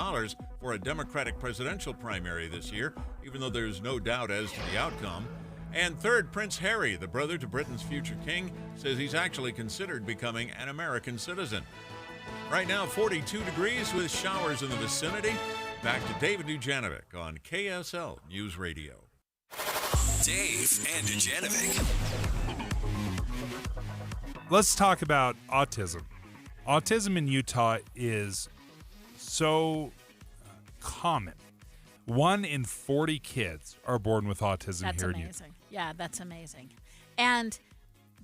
[SPEAKER 1] for a Democratic presidential primary this year, even though there's no doubt as to the outcome. And third, Prince Harry, the brother to Britain's future king, says he's actually considered becoming an American citizen. Right now, 42 degrees with showers in the vicinity. Back to David Dujanovic on KSL News Radio.
[SPEAKER 10] Dave and Dujanovic.
[SPEAKER 11] Let's talk about autism. Autism in Utah is so common. 1 in 40 kids are born with autism here in Utah.
[SPEAKER 12] That's amazing. Yeah, that's amazing. And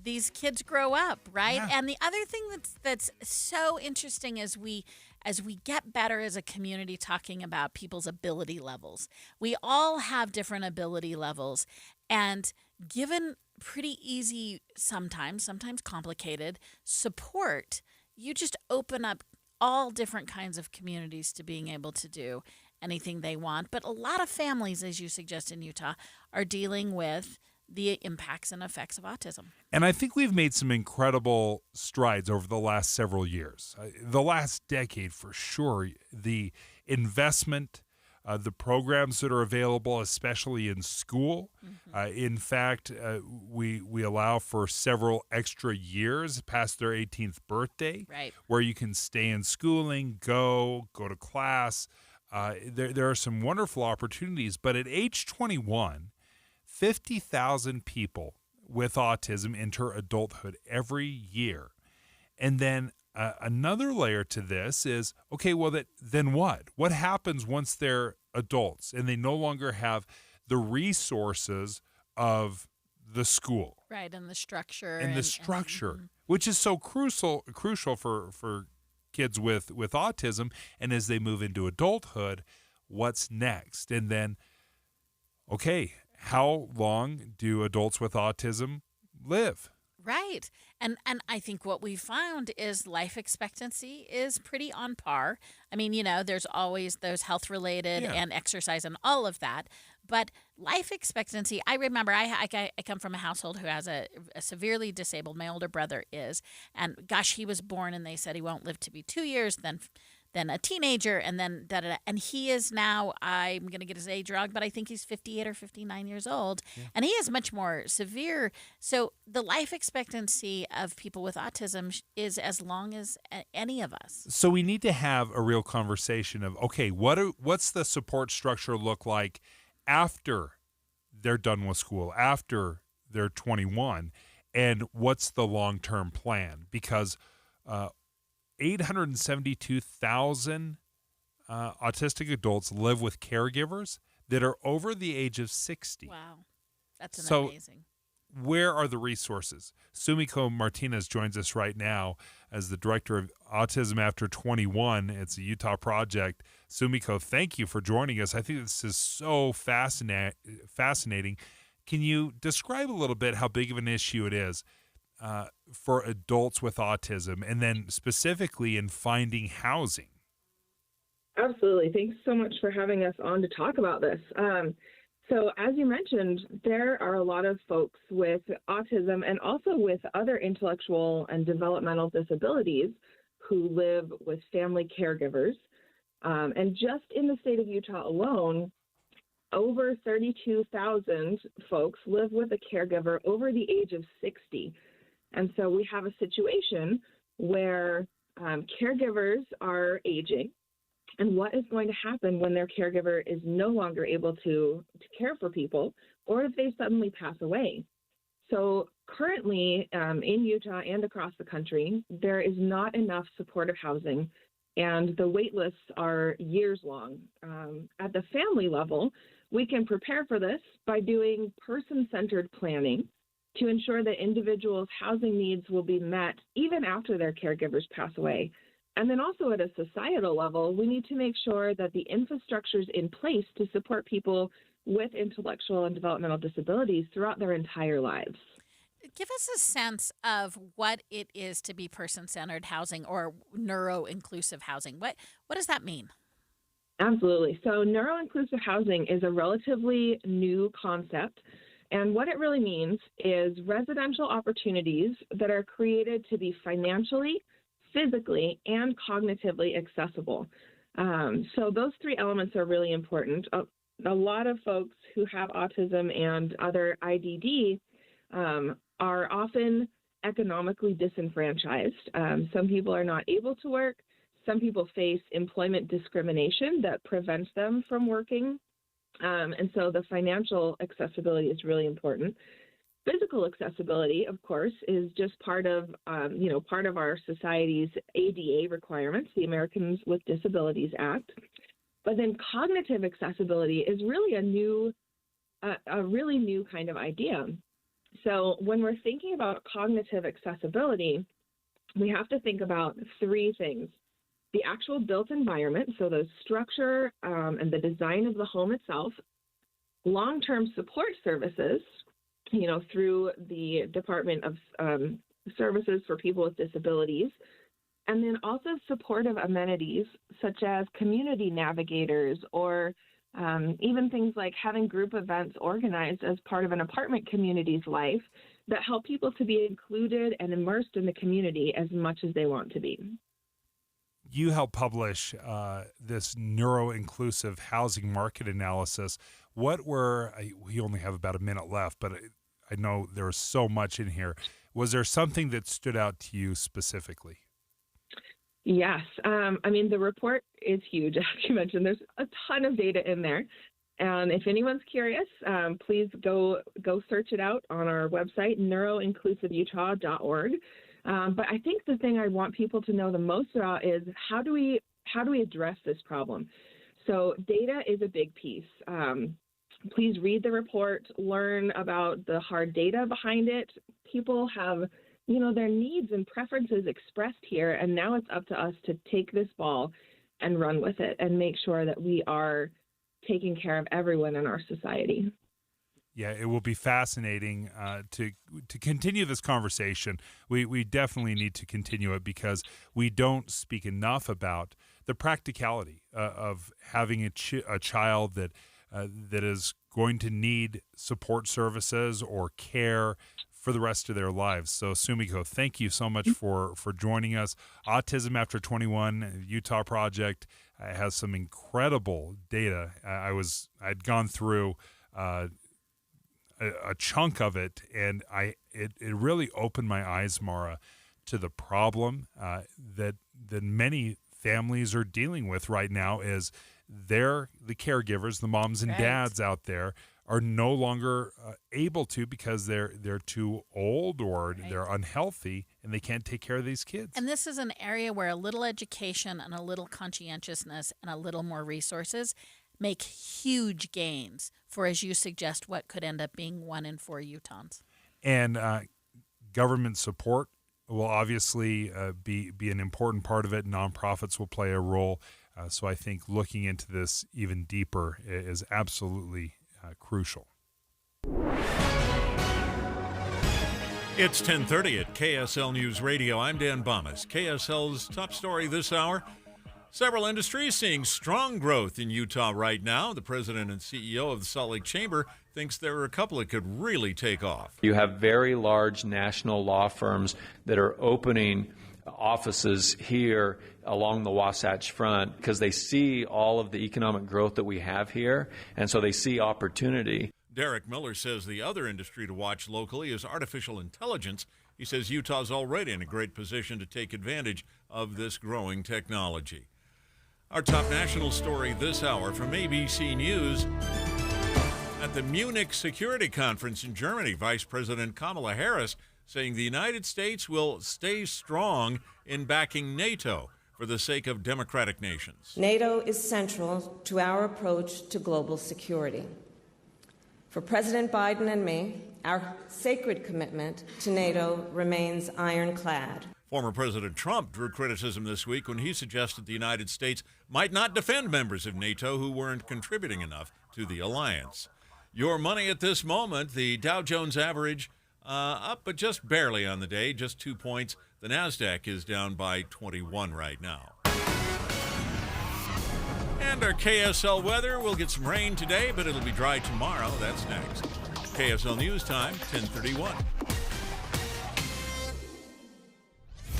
[SPEAKER 12] these kids grow up, right?
[SPEAKER 11] Yeah.
[SPEAKER 12] And the other thing that's so interesting as we get better as a community talking about people's ability levels. We all have different ability levels, and given pretty easy, sometimes complicated support, you just open up all different kinds of communities to being able to do anything they want. But a lot of families, as you suggest in Utah, are dealing with the impacts and effects of autism.
[SPEAKER 11] And I think we've made some incredible strides over the last several years. The last decade, for sure, the investment, the programs that are available, especially in school. In fact, we allow for several extra years past their 18th birthday,
[SPEAKER 12] right,
[SPEAKER 11] where you can stay in schooling, go to class. There are some wonderful opportunities, but at age 21, 50,000 people with autism enter adulthood every year. And then another layer to this is, okay, well, then what? What happens once they're adults and they no longer have the resources of the school?
[SPEAKER 12] Right, and the structure.
[SPEAKER 11] Which is so crucial for kids with autism. And as they move into adulthood, what's next? And then, okay, how long do adults with autism live?
[SPEAKER 12] Right. And I think what we found is life expectancy is pretty on par. I mean, there's always those health related and exercise and all of that. But life expectancy, I remember I come from a household who has a severely disabled, my older brother is, and gosh, he was born and they said he won't live to be 2 years, then a teenager, and then da-da-da. And he is now, I'm going to get his age wrong, but I think he's 58 or 59 years old. Yeah. And he is much more severe. So the life expectancy of people with autism is as long as any of us.
[SPEAKER 11] So we need to have a real conversation of, okay, what's the support structure look like after they're done with school, after they're 21, and what's the long-term plan? Because 872,000 autistic adults live with caregivers that are over the age of 60.
[SPEAKER 12] Wow. That's amazing.
[SPEAKER 11] Where are the resources? Sumiko Martinez joins us right now as the director of Autism After 21. It's a Utah project. Sumiko, thank you for joining us. I think this is so fascinating. Can you describe a little bit how big of an issue it is for adults with autism, and then specifically in finding housing?
[SPEAKER 5] Absolutely. Thanks so much for having us on to talk about this. So as you mentioned, there are a lot of folks with autism and also with other intellectual and developmental disabilities who live with family caregivers. And just in the state of Utah alone, over 32,000 folks live with a caregiver over the age of 60. And so we have a situation where caregivers are aging, and what is going to happen when their caregiver is no longer able to care for people, or if they suddenly pass away. So currently in Utah and across the country, there is not enough supportive housing, and the wait lists are years long. At the family level, we can prepare for this by doing person-centered planning to ensure that individuals' housing needs will be met even after their caregivers pass away. And then also at a societal level, we need to make sure that the infrastructure is in place to support people with intellectual and developmental disabilities throughout their entire lives.
[SPEAKER 12] Give us a sense of what it is to be person-centered housing or neuro-inclusive housing. What does that mean?
[SPEAKER 5] Absolutely. So neuro-inclusive housing is a relatively new concept. And what it really means is residential opportunities that are created to be financially, physically, and cognitively accessible. So those three elements are really important. A lot of folks who have autism and other IDD are often economically disenfranchised. Some people are not able to work. Some people face employment discrimination that prevents them from working. And so the financial accessibility is really important. Physical accessibility, of course, is just part of our society's ADA requirements, the Americans with Disabilities Act. But then cognitive accessibility is really a really new kind of idea. So when we're thinking about cognitive accessibility, we have to think about three things. The actual built environment, so the structure and the design of the home itself, long-term support services, through the Department of Services for People with Disabilities, and then also supportive amenities such as community navigators or even things like having group events organized as part of an apartment community's life that help people to be included and immersed in the community as much as they want to be.
[SPEAKER 11] You helped publish this neuro-inclusive housing market analysis. We only have about a minute left, but I know there was so much in here. Was there something that stood out to you specifically?
[SPEAKER 5] Yes. The report is huge, as you mentioned. There's a ton of data in there. And if anyone's curious, please go search it out on our website, neuroinclusiveutah.org. But I think the thing I want people to know the most about is how do we address this problem? So data is a big piece. Please read the report, learn about the hard data behind it. People have, their needs and preferences expressed here, and now it's up to us to take this ball and run with it and make sure that we are taking care of everyone in our society.
[SPEAKER 11] Yeah, it will be fascinating to continue this conversation. We definitely need to continue it because we don't speak enough about the practicality of having a child that is going to need support services or care for the rest of their lives. So, Sumiko, thank you so much for joining us. Autism After 21, Utah Project has some incredible data. I'd gone through a chunk of it, and it really opened my eyes, Mara, to the problem that many families are dealing with right now. Is the caregivers, the moms and dads out there, are no longer able to because they're too old or they're unhealthy and they can't take care of these kids.
[SPEAKER 12] And this is an area where a little education and a little conscientiousness and a little more resources make huge gains for, as you suggest, what could end up being 1 in 4 Utahns.
[SPEAKER 11] And government support will obviously be an important part of it. Nonprofits will play a role. So I think looking into this even deeper is absolutely crucial.
[SPEAKER 1] It's 10:30 at KSL News Radio. I'm Dan Bomas. KSL's top story this hour. Several industries seeing strong growth in Utah right now. The president and CEO of the Salt Lake Chamber thinks there are a couple that could really take off.
[SPEAKER 8] You have very large national law firms that are opening offices here along the Wasatch Front because they see all of the economic growth that we have here, and so they see opportunity.
[SPEAKER 1] Derek Miller says the other industry to watch locally is artificial intelligence. He says Utah's already in a great position to take advantage of this growing technology. Our top national story this hour from ABC News. At the Munich Security Conference in Germany, Vice President Kamala Harris saying the United States will stay strong in backing NATO for the sake of democratic nations.
[SPEAKER 9] NATO is central to our approach to global security. For President Biden and me, our sacred commitment to NATO remains ironclad.
[SPEAKER 1] Former President Trump drew criticism this week when he suggested the United States might not defend members of NATO who weren't contributing enough to the alliance. Your money at this moment, the Dow Jones average up, but just barely on the day, just 2 points. The NASDAQ is down by 21 right now. And our KSL weather, we'll get some rain today, but it'll be dry tomorrow. That's next. KSL News Time, 10:31.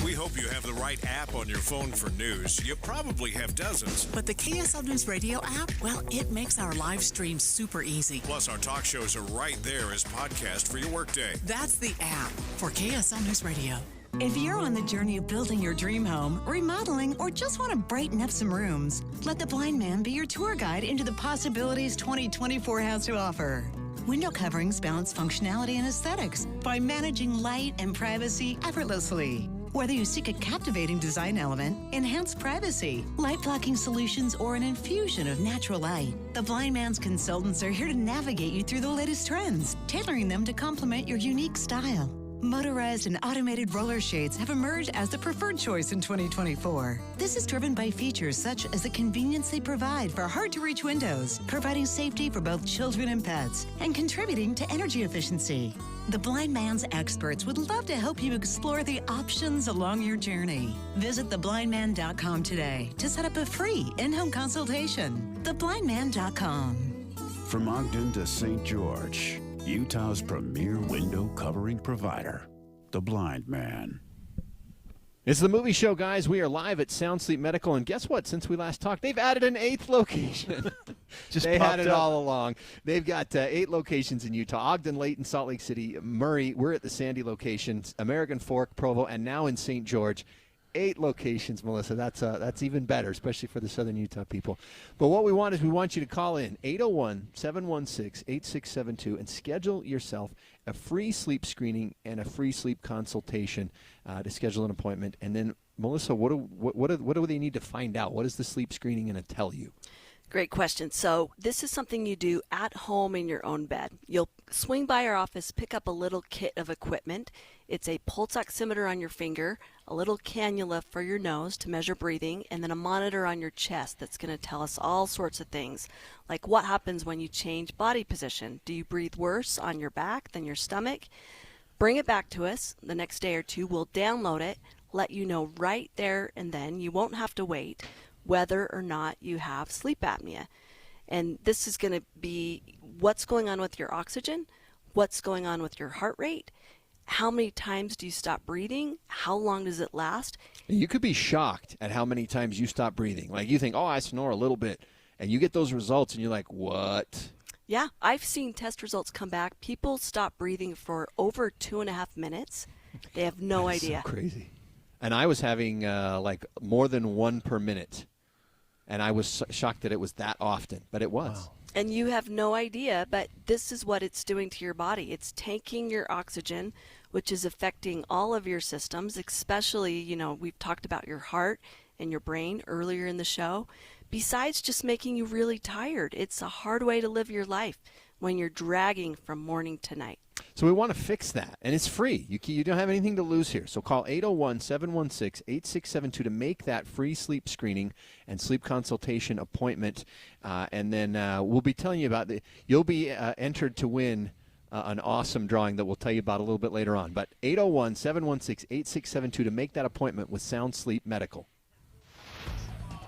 [SPEAKER 10] We hope you have the right app on your phone for news. You probably have dozens.
[SPEAKER 13] But the KSL News Radio app, well, it makes our live stream super easy.
[SPEAKER 10] Plus, our talk shows are right there as podcast for your workday.
[SPEAKER 13] That's the app for KSL News Radio. If you're on the journey of building your dream home, remodeling, or just want to brighten up some rooms, let the Blind Man be your tour guide into the possibilities 2024 has to offer. Window coverings balance functionality and aesthetics by managing light and privacy effortlessly. Whether you seek a captivating design element, enhanced privacy, light-blocking solutions, or an infusion of natural light, the Blind Man's consultants are here to navigate you through the latest trends, tailoring them to complement your unique style. Motorized and automated roller shades have emerged as the preferred choice in 2024. This is driven by features such as the convenience they provide for hard-to-reach windows, providing safety for both children and pets, and contributing to energy efficiency. The Blind Man's experts would love to help you explore the options along your journey. Visit theblindman.com today to set up a free in-home consultation. Theblindman.com.
[SPEAKER 17] From Ogden to St. George, Utah's premier window covering provider, The Blind Man.
[SPEAKER 29] It's the movie show, guys. We are live at Sound Sleep Medical, and guess what? Since we last talked, they've added an 8th location. They had it all along. They've got 8 locations in Utah: Ogden, Layton, Salt Lake City, Murray. We're at the Sandy location, American Fork, Provo, and now in St. George. 8 locations, Melissa. That's even better, especially for the Southern Utah people. But what we want you to call in 801-716-8672 and schedule yourself a free sleep screening and a free sleep consultation to schedule an appointment. And then, Melissa, what do they need to find out? What is the sleep screening going to tell you?
[SPEAKER 31] Great question. So this is something you do at home in your own bed. You'll swing by our office, pick up a little kit of equipment. It's a pulse oximeter on your finger, a little cannula for your nose to measure breathing, and then a monitor on your chest that's going to tell us all sorts of things, like what happens when you change body position. Do you breathe worse on your back than your stomach? Bring it back to us the next day or two. We'll download it, let you know right there and then. You won't have to wait whether or not you have sleep apnea. And this is going to be what's going on with your oxygen, what's going on with your heart rate, how many times do you stop breathing, how long does it last.
[SPEAKER 29] You could be shocked at how many times you stop breathing. Like you think, oh, I snore a little bit, and you get those results and you're like, what?
[SPEAKER 31] Yeah, I've seen test results come back. People stop breathing for over 2.5 minutes. They have no idea.
[SPEAKER 29] So crazy. And I was having like more than one per minute. And I was shocked that it was that often, but it was. Wow.
[SPEAKER 31] And you have no idea, but this is what it's doing to your body. It's taking your oxygen, which is affecting all of your systems, especially, we've talked about your heart and your brain earlier in the show. Besides just making you really tired, it's a hard way to live your life when you're dragging from morning to night.
[SPEAKER 29] So we want to fix that, and it's free. You don't have anything to lose here. So call 801-716-8672 to make that free sleep screening and sleep consultation appointment, and then we'll be telling you about you'll be entered to win an awesome drawing that we'll tell you about a little bit later on. But 801-716-8672 to make that appointment with Sound Sleep Medical.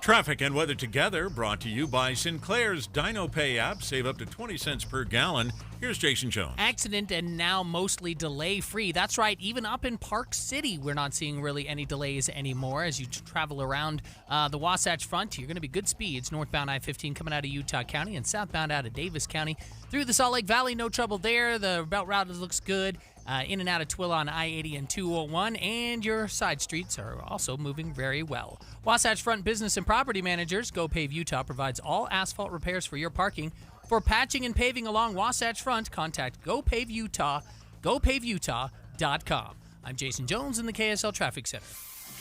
[SPEAKER 1] Traffic and weather together brought to you by Sinclair's Dino Pay app. Save up to 20 cents per gallon. Here's Jason Jones.
[SPEAKER 2] Accident and now mostly delay-free. That's right. Even up in Park City, we're not seeing really any delays anymore. As you travel around the Wasatch Front, you're going to be good speeds. Northbound I-15 coming out of Utah County and southbound out of Davis County. Through the Salt Lake Valley, no trouble there. The belt route looks good. In and out of Twilla on I-80 and 201, and your side streets are also moving very well. Wasatch Front Business and Property Managers, Go Pave Utah, provides all asphalt repairs for your parking. For patching and paving along Wasatch Front, contact Go Pave Utah, gopaveutah.com. I'm Jason Jones in the KSL Traffic Center.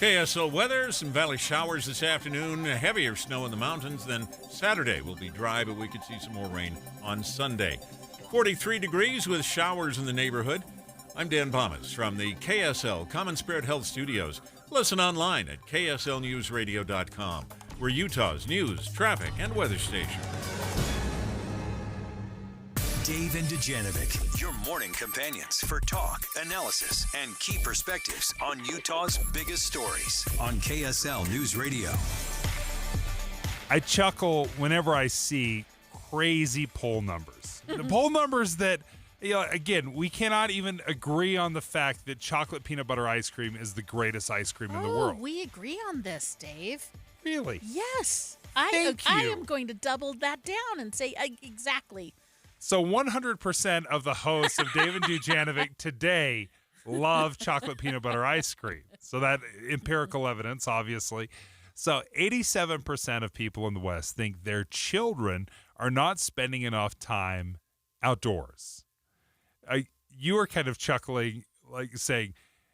[SPEAKER 1] KSL weather, some valley showers this afternoon, heavier snow in the mountains. Then Saturday will be dry, but we could see some more rain on Sunday. 43 degrees with showers in the neighborhood. I'm Dan Bomas from the KSL Common Spirit Health Studios. Listen online at kslnewsradio.com. We're Utah's news, traffic, and weather station.
[SPEAKER 10] Dave and Dujanovic, your morning companions for talk, analysis, and key perspectives on Utah's biggest stories on KSL News Radio.
[SPEAKER 11] I chuckle whenever I see crazy poll numbers. The poll numbers that, again, we cannot even agree on the fact that chocolate peanut butter ice cream is the greatest ice cream in the world.
[SPEAKER 12] We agree on this, Dave.
[SPEAKER 11] Really?
[SPEAKER 12] Yes.
[SPEAKER 11] Thank
[SPEAKER 12] I
[SPEAKER 11] you.
[SPEAKER 12] am going to double that down and say exactly.
[SPEAKER 11] So 100% of the hosts of Dave and Dujanovic today love chocolate peanut butter ice cream. So that empirical evidence, obviously. So 87% of people in the West think their children are not spending enough time outdoors. You were kind of chuckling, like saying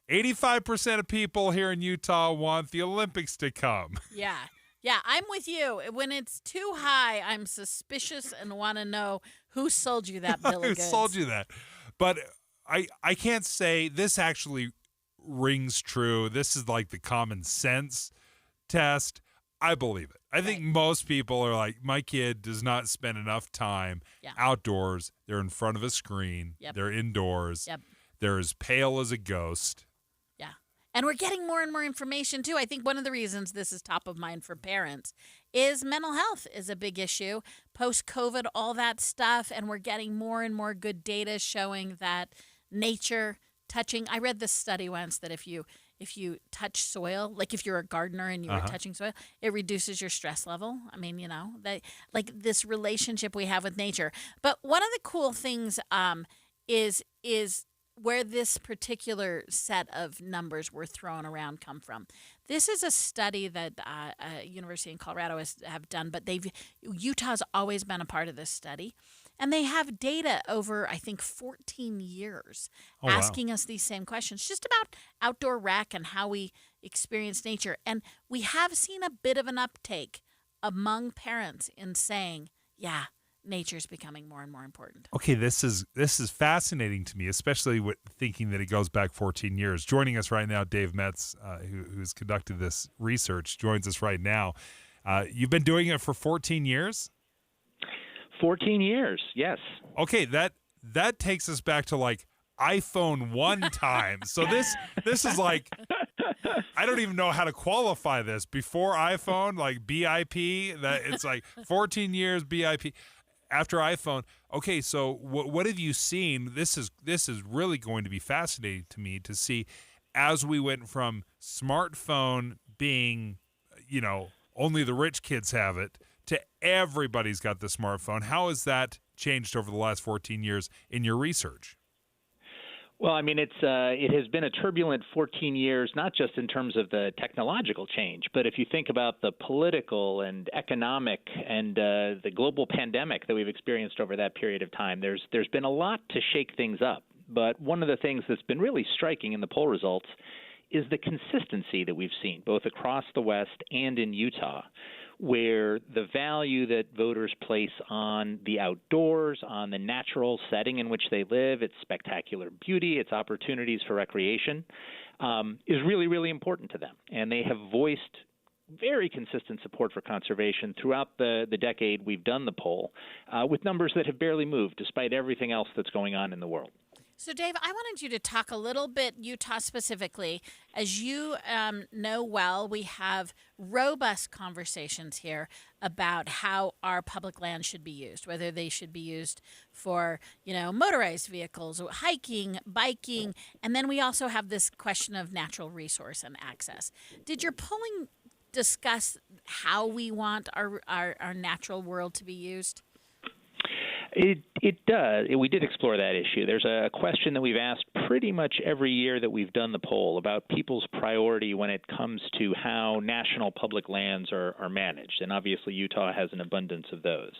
[SPEAKER 11] 85% of people here in Utah want the Olympics to come.
[SPEAKER 12] Yeah. Yeah, I'm with you. When it's too high, I'm suspicious and want to know who sold you that bill of goods.
[SPEAKER 11] Who sold you that? But I can't say this actually rings true. This is like the common sense test. I believe it. I think most people are like, my kid does not spend enough time outdoors. They're in front of a screen.
[SPEAKER 12] Yep.
[SPEAKER 11] They're indoors.
[SPEAKER 12] Yep.
[SPEAKER 11] They're as pale as a ghost.
[SPEAKER 12] Yeah. And we're getting more and more information, too. I think one of the reasons this is top of mind for parents is mental health is a big issue. Post-COVID, all that stuff. And we're getting more and more good data showing that nature, touching. I read this study once that if you touch soil, like if you're a gardener and you are touching soil, it reduces your stress level. I mean, that like this relationship we have with nature. But one of the cool things is where this particular set of numbers were thrown around come from. This is a study that University in Colorado have done, but Utah's always been a part of this study. And they have data over, I think, 14 years asking us these same questions, just about outdoor rec and how we experience nature. And we have seen a bit of an uptake among parents in saying, yeah, nature's becoming more and more important.
[SPEAKER 11] Okay, this is fascinating to me, especially with thinking that it goes back 14 years. Joining us right now, Dave Metz, who's conducted this research, joins us right now. You've been doing it for 14 years?
[SPEAKER 3] 14 years, yes.
[SPEAKER 11] Okay, that takes us back to like iPhone 1 time. So this is like, I don't even know how to qualify this. Before iPhone, like BIP, that it's like 14 years BIP. After iPhone, okay. So what have you seen? This is really going to be fascinating to me to see as we went from smartphone being, only the rich kids have it to everybody's got the smartphone. How has that changed over the last 14 years in your research?
[SPEAKER 3] Well, I mean, it has been a turbulent 14 years, not just in terms of the technological change, but if you think about the political and economic and the global pandemic that we've experienced over that period of time, there's been a lot to shake things up. But one of the things that's been really striking in the poll results is the consistency that we've seen, both across the West and in Utah, where the value that voters place on the outdoors, on the natural setting in which they live, its spectacular beauty, its opportunities for recreation, is really, really important to them. And they have voiced very consistent support for conservation throughout the decade we've done the poll, with numbers that have barely moved despite everything else that's going on in the world.
[SPEAKER 12] So, Dave, I wanted you to talk a little bit Utah specifically. As you know well, we have robust conversations here about how our public land should be used, whether they should be used for, motorized vehicles, hiking, biking, and then we also have this question of natural resource and access. Did your polling discuss how we want our natural world to be used?
[SPEAKER 3] It does. We did explore that issue. There's a question that we've asked pretty much every year that we've done the poll about people's priority when it comes to how national public lands are managed. And obviously Utah has an abundance of those.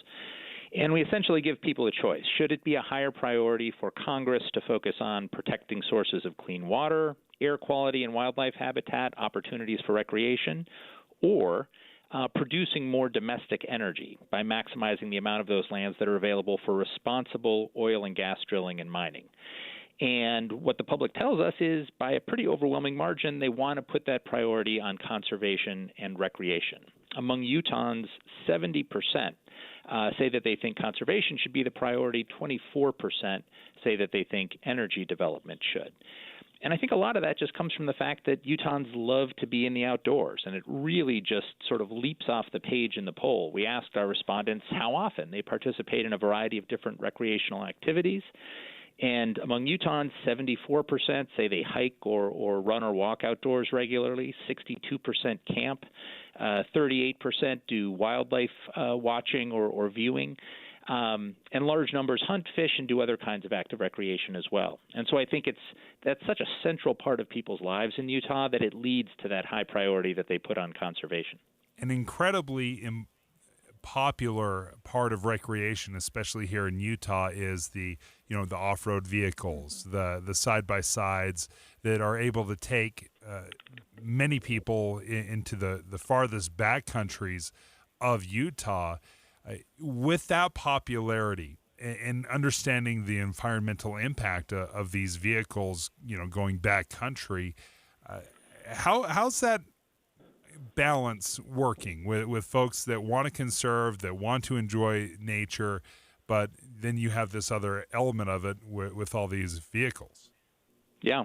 [SPEAKER 3] And we essentially give people a choice. Should it be a higher priority for Congress to focus on protecting sources of clean water, air quality and wildlife habitat, opportunities for recreation, or producing more domestic energy by maximizing the amount of those lands that are available for responsible oil and gas drilling and mining? And what the public tells us is, by a pretty overwhelming margin, they want to put that priority on conservation and recreation. Among Utahns, 70% say that they think conservation should be the priority. 24% say that they think energy development should. And I think a lot of that just comes from the fact that Utahns love to be in the outdoors, and it really just sort of leaps off the page in the poll. We asked our respondents how often they participate in a variety of different recreational activities. And among Utahns, 74% say they hike or run or walk outdoors regularly, 62% camp, 38% do wildlife watching or viewing, and large numbers hunt, fish, and do other kinds of active recreation as well. And so I think that's such a central part of people's lives in Utah that it leads to that high priority that they put on conservation.
[SPEAKER 11] An incredibly popular part of recreation, especially here in Utah, is the off-road vehicles, the side-by-sides that are able to take many people into the farthest back countries of Utah. With that popularity and understanding the environmental impact of these vehicles, going back country, how's that balance working with folks that want to conserve, that want to enjoy nature, but then you have this other element of it with all these vehicles?
[SPEAKER 3] Yeah.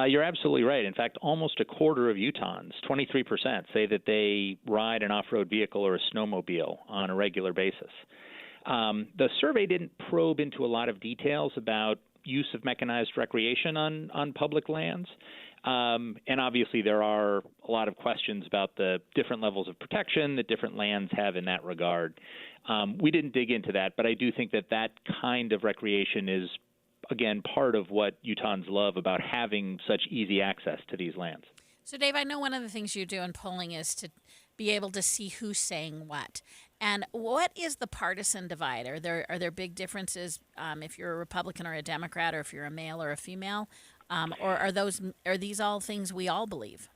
[SPEAKER 3] You're absolutely right. In fact, almost a quarter of Utahns, 23%, say that they ride an off-road vehicle or a snowmobile on a regular basis. The survey didn't probe into a lot of details about use of mechanized recreation on public lands. And obviously there are a lot of questions about the different levels of protection that different lands have in that regard. We didn't dig into that, but I do think that kind of recreation is, again, part of what Utahns love about having such easy access to these lands.
[SPEAKER 12] So, Dave, I know one of the things you do in polling is to be able to see who's saying what. And what is the partisan divide? Are there big differences if you're a Republican or a Democrat, or if you're a male or a female? Or are these all things we all believe?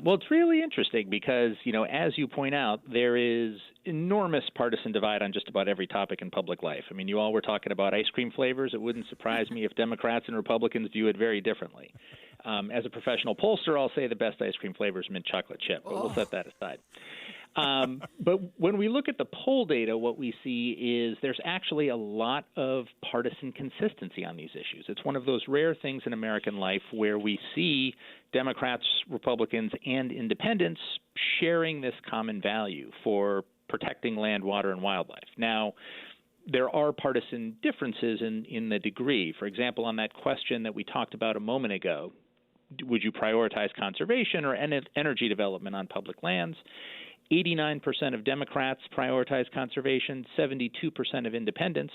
[SPEAKER 3] Well, it's really interesting because, as you point out, there is enormous partisan divide on just about every topic in public life. I mean, you all were talking about ice cream flavors. It wouldn't surprise me if Democrats and Republicans view it very differently. As a professional pollster, I'll say the best ice cream flavor is mint chocolate chip, but we'll set that aside. But when we look at the poll data, what we see is there's actually a lot of partisan consistency on these issues. It's one of those rare things in American life where we see Democrats, Republicans, and independents sharing this common value for protecting land, water, and wildlife. Now, there are partisan differences in the degree. For example, on that question that we talked about a moment ago, would you prioritize conservation or energy development on public lands? 89% of Democrats prioritize conservation, 72% of independents,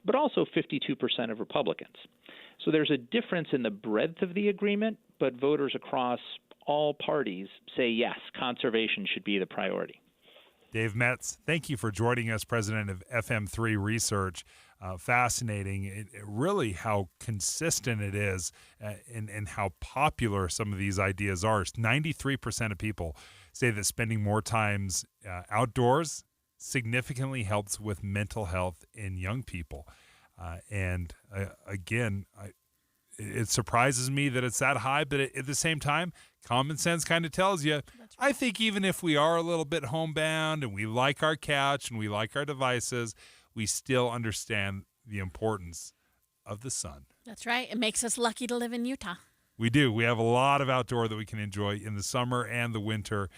[SPEAKER 3] but also 52% of Republicans. So there's a difference in the breadth of the agreement, but voters across all parties say yes, conservation should be the priority.
[SPEAKER 11] Dave Metz, thank you for joining us, president of FM3 Research. Fascinating, really how consistent it is and how popular some of these ideas are. 93% of people say that spending more times outdoors significantly helps with mental health in young people. Again, it surprises me that it's that high, but at the same time, common sense kind of tells you, I think even if we are a little bit homebound and we like our couch and we like our devices, we still understand the importance of the sun.
[SPEAKER 12] That's right. It makes us lucky to live in Utah.
[SPEAKER 11] We do. We have a lot of outdoor that we can enjoy in the summer and the winter,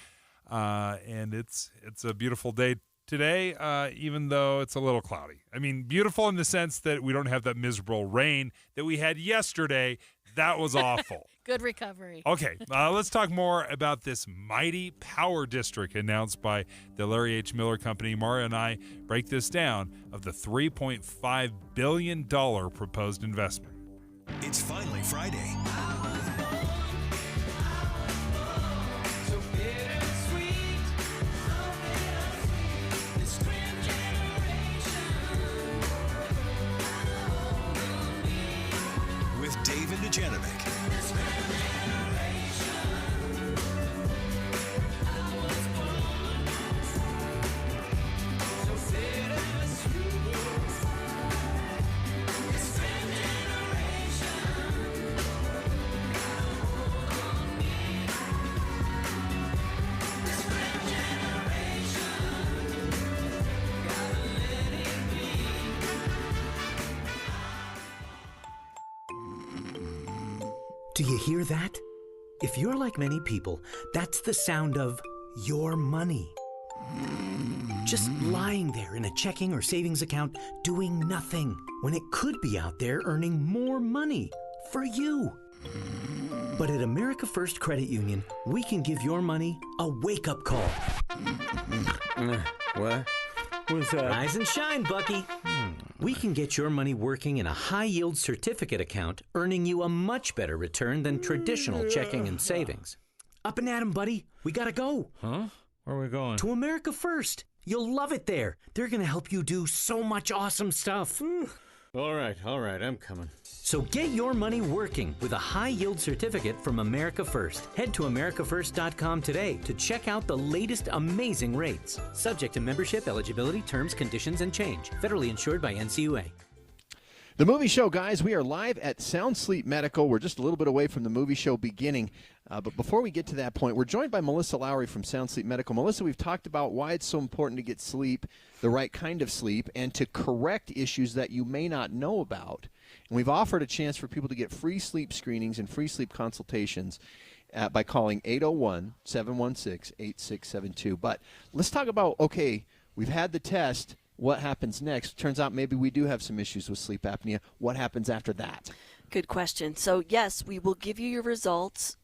[SPEAKER 11] and it's a beautiful day today, even though it's a little cloudy. I mean, beautiful in the sense that we don't have that miserable rain that we had yesterday. That was awful.
[SPEAKER 12] Good recovery.
[SPEAKER 11] Okay, let's talk more about this mighty power district announced by the Larry H. Miller Company. Mario and I break this down of the $3.5 billion proposed investment.
[SPEAKER 10] It's finally Friday. With Dave and Dujanovic.
[SPEAKER 6] Do you hear that? If you're like many people, that's the sound of your money. Just lying there in a checking or savings account doing nothing when it could be out there earning more money for you. But at America First Credit Union, we can give your money a wake-up call.
[SPEAKER 14] What? What's that?
[SPEAKER 6] Rise and shine, Bucky. We can get your money working in a high-yield certificate account, earning you a much better return than traditional checking and savings. Up and at 'em, buddy. We gotta go.
[SPEAKER 14] Huh? Where are we going?
[SPEAKER 6] To America First. You'll love it there. They're gonna help you do so much awesome stuff.
[SPEAKER 14] All right, I'm coming.
[SPEAKER 6] So get your money working with a high-yield certificate from America First. Head to americafirst.com today to check out the latest amazing rates. Subject to membership, eligibility, terms, conditions, and change. Federally insured by NCUA.
[SPEAKER 29] The movie show, guys, we are live at Sound Sleep Medical. We're just a little bit away from the movie show beginning. But before we get to that point, we're joined by Melissa Lowry from Sound Sleep Medical. Melissa, we've talked about why it's so important to get sleep, the right kind of sleep, and to correct issues that you may not know about. And we've offered a chance for people to get free sleep screenings and free sleep consultations by calling 801-716-8672. But let's talk about, okay, we've had the test. What happens next? Turns out maybe we do have some issues with sleep apnea. What happens after that?
[SPEAKER 31] Good question. So, yes, we will give you your results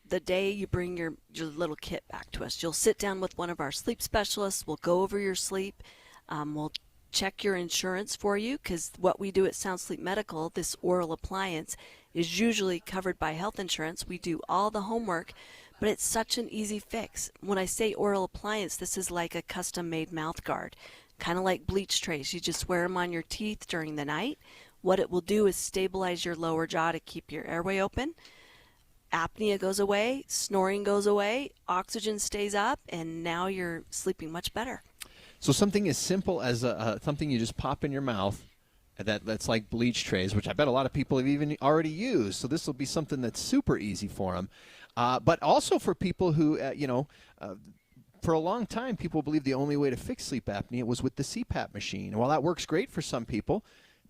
[SPEAKER 31] the day you bring your little kit back to us. You'll sit down with one of our sleep specialists. We'll go over your sleep. We'll check your insurance for you, because what we do at Sound Sleep Medical, this oral appliance, is usually covered by health insurance. We do all the homework, but it's such an easy fix. When I say oral appliance, this is like a custom-made mouth guard, kind of like bleach trays. You just wear them on your teeth during the night. What it will do is stabilize your lower jaw to keep your airway open. apnea goes away, snoring goes away, oxygen stays up, and now you're sleeping much better.
[SPEAKER 29] So something as simple as something you just pop in your mouth, that's like bleach trays, which I bet a lot of people have even already used. So this will be something that's super easy for them. But also for people who, for a long time, people believed the only way to fix sleep apnea was with the CPAP machine. And while that works great for some people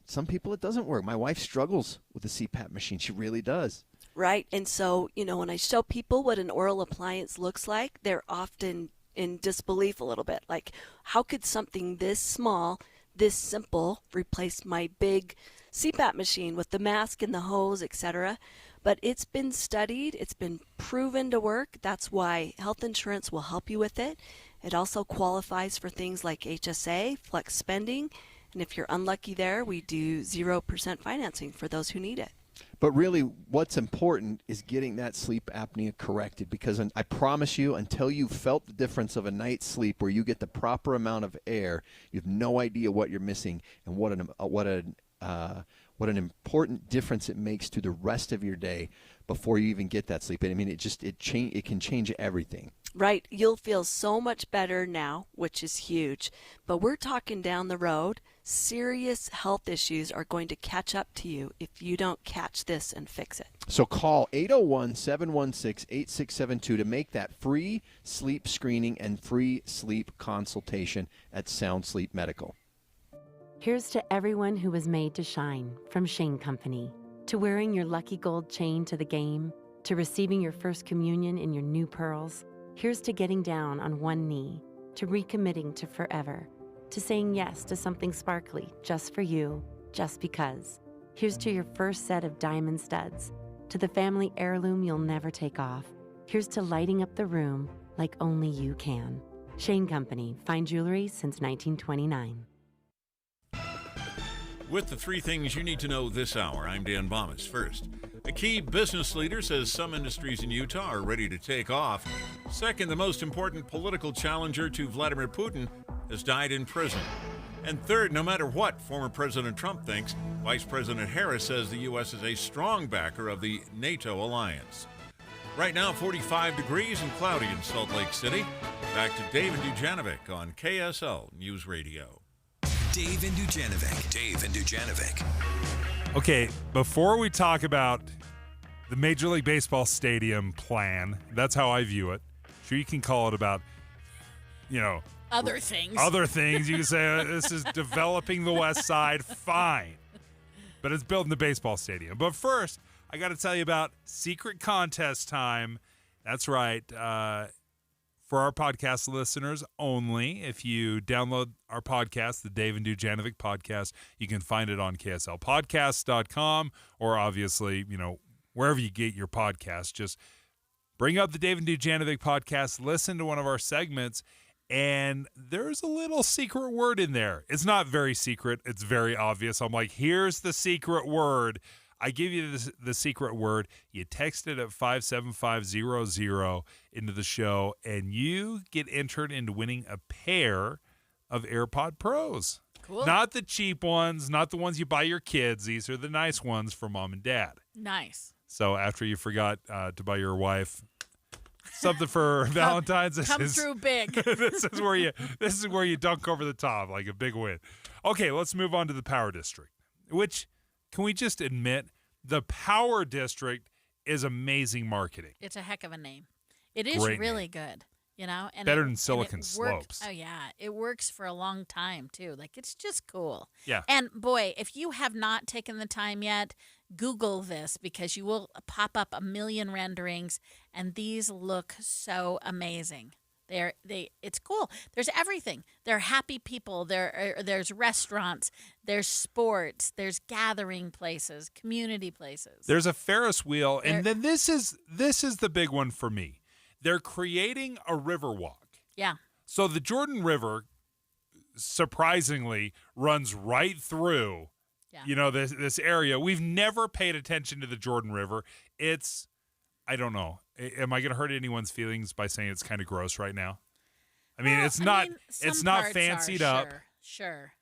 [SPEAKER 29] it doesn't work. My wife struggles with the CPAP machine. She really does.
[SPEAKER 31] Right. And so, when I show people what an oral appliance looks like, they're often in disbelief a little bit. Like, how could something this small, this simple, replace my big CPAP machine with the mask and the hose, etc.? But it's been studied. It's been proven to work. That's why health insurance will help you with it. It also qualifies for things like HSA, flex spending. And if you're unlucky there, we do 0% financing for those who need it.
[SPEAKER 29] But really, what's important is getting that sleep apnea corrected, because I promise you, until you've felt the difference of a night's sleep where you get the proper amount of air, you have no idea what you're missing and what an important difference it makes to the rest of your day before you even get that sleep. I mean, it can change everything.
[SPEAKER 31] Right. You'll feel so much better now, which is huge. But we're talking down the road. Serious health issues are going to catch up to you if you don't catch this and fix it.
[SPEAKER 29] So call 801-716-8672 to make that free sleep screening and free sleep consultation at Sound Sleep Medical.
[SPEAKER 15] Here's to everyone who was made to shine from Shane Company, to wearing your lucky gold chain to the game, to receiving your first communion in your new pearls. Here's to getting down on one knee, to recommitting to forever, to saying yes to something sparkly just for you, just because. Here's to your first set of diamond studs, to the family heirloom you'll never take off. Here's to lighting up the room like only you can. Shane Company, fine jewelry since 1929.
[SPEAKER 1] With the three things you need to know this hour, I'm Dan Bomas. First, a key business leader says some industries in Utah are ready to take off. Second, the most important political challenger to Vladimir Putin has died in prison. And third, no matter what former President Trump thinks, Vice President Harris says the U.S. is a strong backer of the NATO alliance. Right now, 45 degrees and cloudy in Salt Lake City. Back to Dave and Dujanovic on KSL News Radio.
[SPEAKER 10] Dave and Dujanovic.
[SPEAKER 11] Okay, before we talk about the Major League Baseball stadium plan, that's how I view it. Sure, you can call it about,
[SPEAKER 12] other things.
[SPEAKER 11] Other things. You can say this is developing the West Side. Fine. But it's building the baseball stadium. But first, I got to tell you about secret contest time. That's right. For our podcast listeners only, if you download our podcast, the Dave and Dujanovic podcast, you can find it on kslpodcast.com or obviously, wherever you get your podcast. Just bring up the Dave and Dujanovic podcast, listen to one of our segments, and there's a little secret word in there. It's not very secret. It's very obvious. I'm like, here's the secret word. I give you the secret word. You text it at 57500 into the show, and you get entered into winning a pair of AirPod Pros.
[SPEAKER 12] Cool.
[SPEAKER 11] Not the cheap ones, not the ones you buy your kids. These are the nice ones for mom and dad.
[SPEAKER 12] Nice.
[SPEAKER 11] So after you forgot to buy your wife something for Valentine's,
[SPEAKER 12] come through big.
[SPEAKER 11] this is where you dunk over the top like a big win. Okay, let's move on to the Power District, which, can we just admit, the Power District is amazing marketing.
[SPEAKER 12] It's a heck of a name. It is
[SPEAKER 11] Great
[SPEAKER 12] really
[SPEAKER 11] name.
[SPEAKER 12] good, and
[SPEAKER 11] better than Silicon
[SPEAKER 12] works.
[SPEAKER 11] Slopes.
[SPEAKER 12] Oh yeah, it works for a long time too. Like, it's just cool.
[SPEAKER 11] Yeah.
[SPEAKER 12] And boy, if you have not taken the time yet, Google this, because you will pop up a million renderings, and these look so amazing. It's cool. There's everything. There are happy people. There's restaurants. There's sports. There's gathering places, community places.
[SPEAKER 11] There's a Ferris wheel, and then this is the big one for me. They're creating a river walk.
[SPEAKER 12] Yeah.
[SPEAKER 11] So the Jordan River, surprisingly, runs right through, this area. We've never paid attention to the Jordan River. I don't know. Am I going to hurt anyone's feelings by saying it's kind of gross right now? I mean, it's not fancied up.
[SPEAKER 12] Sure.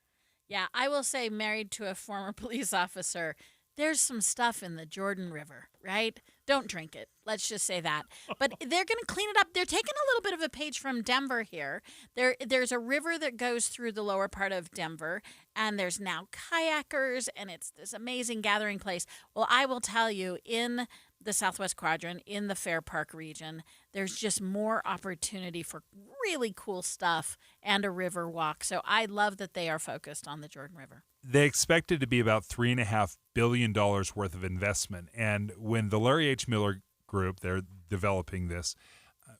[SPEAKER 12] Yeah, I will say, married to a former police officer, there's some stuff in the Jordan River, right? Don't drink it. Let's just say that. But they're going to clean it up. They're taking a little bit of a page from Denver here. There's a river that goes through the lower part of Denver, and there's now kayakers, and it's this amazing gathering place. Well, I will tell you, in the Southwest Quadrant, in the Fair Park region, there's just more opportunity for really cool stuff and a river walk. So I love that they are focused on the Jordan River.
[SPEAKER 11] They expected to be about $3.5 billion worth of investment. And when the Larry H. Miller Group, they're developing this,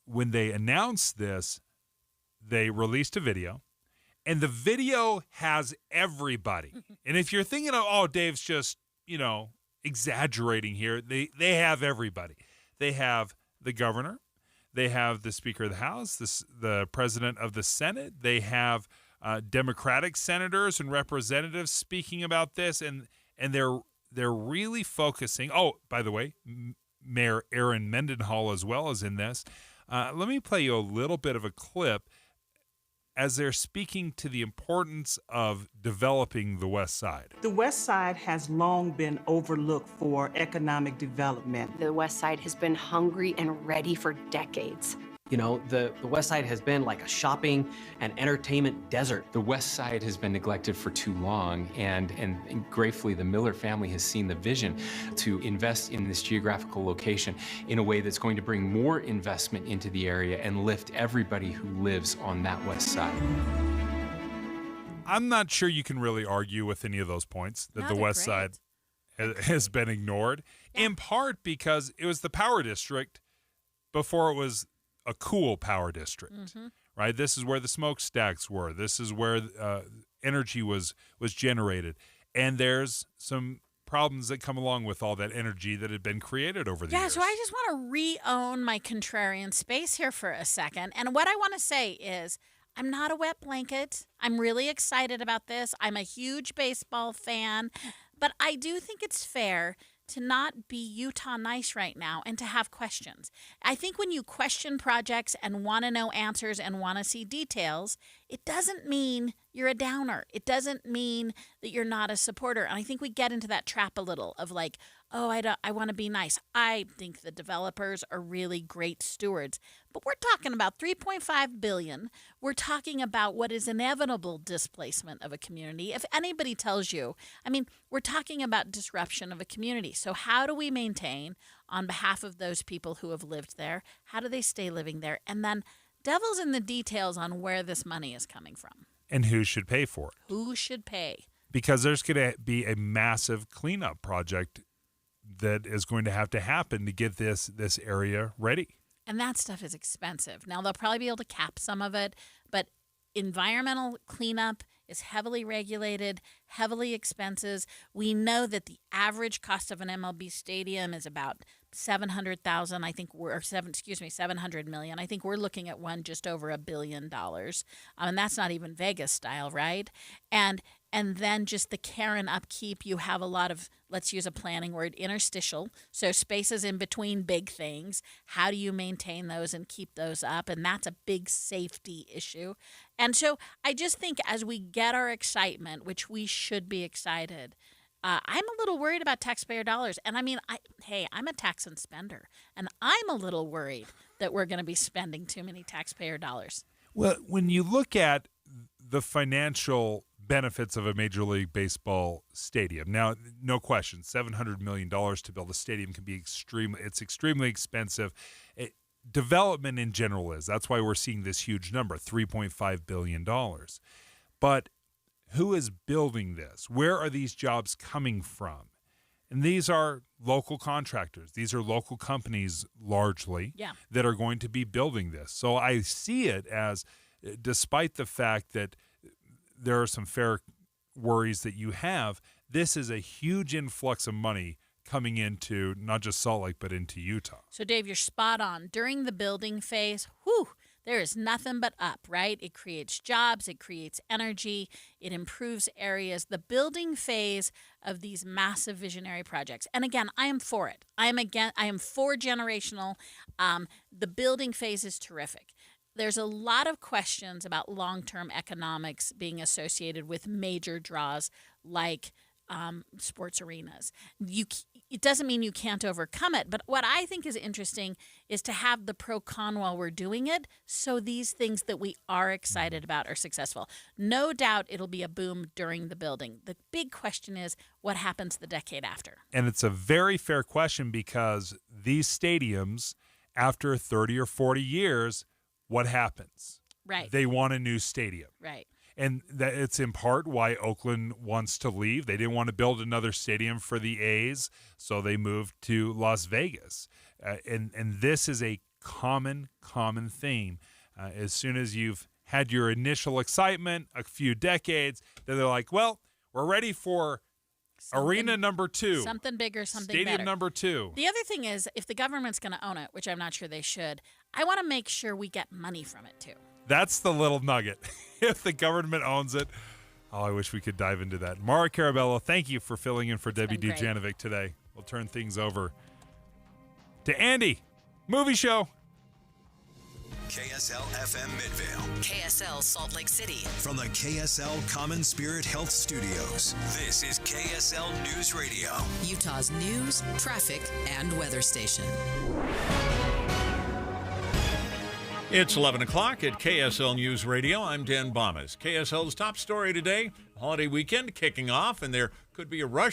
[SPEAKER 11] when they announced this, they released a video. And the video has everybody. And if you're thinking, oh, Dave's just, exaggerating here, they have everybody. They have the governor. They have the Speaker of the House, the President of the Senate. They have Democratic senators and representatives speaking about this, and they're really focusing. Oh, by the way, Mayor Aaron Mendenhall as well is in this. Let me play you a little bit of a clip as they're speaking to the importance of developing the West Side.
[SPEAKER 16] The West Side has long been overlooked for economic development.
[SPEAKER 18] The West Side has been hungry and ready for decades.
[SPEAKER 19] The West Side has been like a shopping and entertainment desert.
[SPEAKER 20] The West Side has been neglected for too long, and gratefully the Miller family has seen the vision to invest in this geographical location in a way that's going to bring more investment into the area and lift everybody who lives on that West Side.
[SPEAKER 11] I'm not sure you can really argue with any of those points that the West Side has been ignored, in part because it was the power district before it was a cool power district, right? This is where the smokestacks were. This is where energy was generated. And there's some problems that come along with all that energy that had been created over the years.
[SPEAKER 12] Yeah, so I just want to re-own my contrarian space here for a second. And what I want to say is I'm not a wet blanket. I'm really excited about this. I'm a huge baseball fan. But I do think it's fair to not be Utah nice right now and to have questions. I think when you question projects and want to know answers and want to see details, it doesn't mean you're a downer. It doesn't mean that you're not a supporter. And I think we get into that trap a little of like, oh, I want to be nice. I think the developers are really great stewards. But we're talking about $3.5 billion. We're talking about what is inevitable displacement of a community. If anybody tells you, we're talking about disruption of a community. So how do we maintain on behalf of those people who have lived there? How do they stay living there? And then devil's in the details on where this money is coming from.
[SPEAKER 11] And who should pay for it?
[SPEAKER 12] Who should pay?
[SPEAKER 11] Because there's going to be a massive cleanup project that is going to happen to get this area ready.
[SPEAKER 12] And that stuff is expensive. Now, they'll probably be able to cap some of it, but environmental cleanup is heavily regulated, heavily expensive. We know that the average cost of an MLB stadium is about $700,000. I think $700 million. I think we're looking at one just over $1 billion. And that's not even Vegas style, right? And then just the care and upkeep, you have a lot of, let's use a planning word, interstitial. So spaces in between big things. How do you maintain those and keep those up? And that's a big safety issue. And so I just think as we get our excitement, which we should be excited, I'm a little worried about taxpayer dollars. And I'm a tax and spender. And I'm a little worried that we're going to be spending too many taxpayer dollars.
[SPEAKER 11] Well, when you look at the financial benefits of a Major League Baseball stadium. Now, no question, $700 million to build a stadium can be extremely expensive. Development in general is. That's why we're seeing this huge number, $3.5 billion. But who is building this? Where are these jobs coming from? And these are local contractors. These are local companies largely that are going to be building this. So I see it as, despite the fact that there are some fair worries that you have, this is a huge influx of money coming into not just Salt Lake, but into Utah.
[SPEAKER 12] So, Dave, you're spot on. During the building phase, there is nothing but up, right? It creates jobs, it creates energy, it improves areas. The building phase of these massive visionary projects. And again, I am for it. I am for generational. The building phase is terrific. There's a lot of questions about long-term economics being associated with major draws like sports arenas. It doesn't mean you can't overcome it, but what I think is interesting is to have the pro-con while we're doing it, so these things that we are excited about are successful. No doubt it'll be a boom during the building. The big question is what happens the decade after.
[SPEAKER 11] And it's a very fair question, because these stadiums, after 30 or 40 years, what happens?
[SPEAKER 12] Right.
[SPEAKER 11] They want a new stadium.
[SPEAKER 12] Right.
[SPEAKER 11] And that it's in part why Oakland wants to leave. They didn't want to build another stadium for the A's, so they moved to Las Vegas. And this is a common theme. As soon as you've had your initial excitement, a few decades, then they're like, well, we're ready for arena number 2.
[SPEAKER 12] Something bigger, something
[SPEAKER 11] Stadium
[SPEAKER 12] better.
[SPEAKER 11] number 2.
[SPEAKER 12] The other thing is, if the government's going to own it, which I'm not sure they should, I want to make sure we get money from it too.
[SPEAKER 11] That's the little nugget. If the government owns it, I wish we could dive into that. Mara Carabello, thank you for filling in for Debbie Dujanovic today. We'll turn things over to Andy. Movie show.
[SPEAKER 10] KSL FM Midvale.
[SPEAKER 4] KSL Salt Lake City.
[SPEAKER 10] From the KSL Common Spirit Health Studios, this is KSL News Radio.
[SPEAKER 4] Utah's news, traffic, and weather station.
[SPEAKER 1] It's 11 o'clock at KSL News Radio. I'm Dan Bomas. KSL's top story today, holiday weekend kicking off, and there could be a rush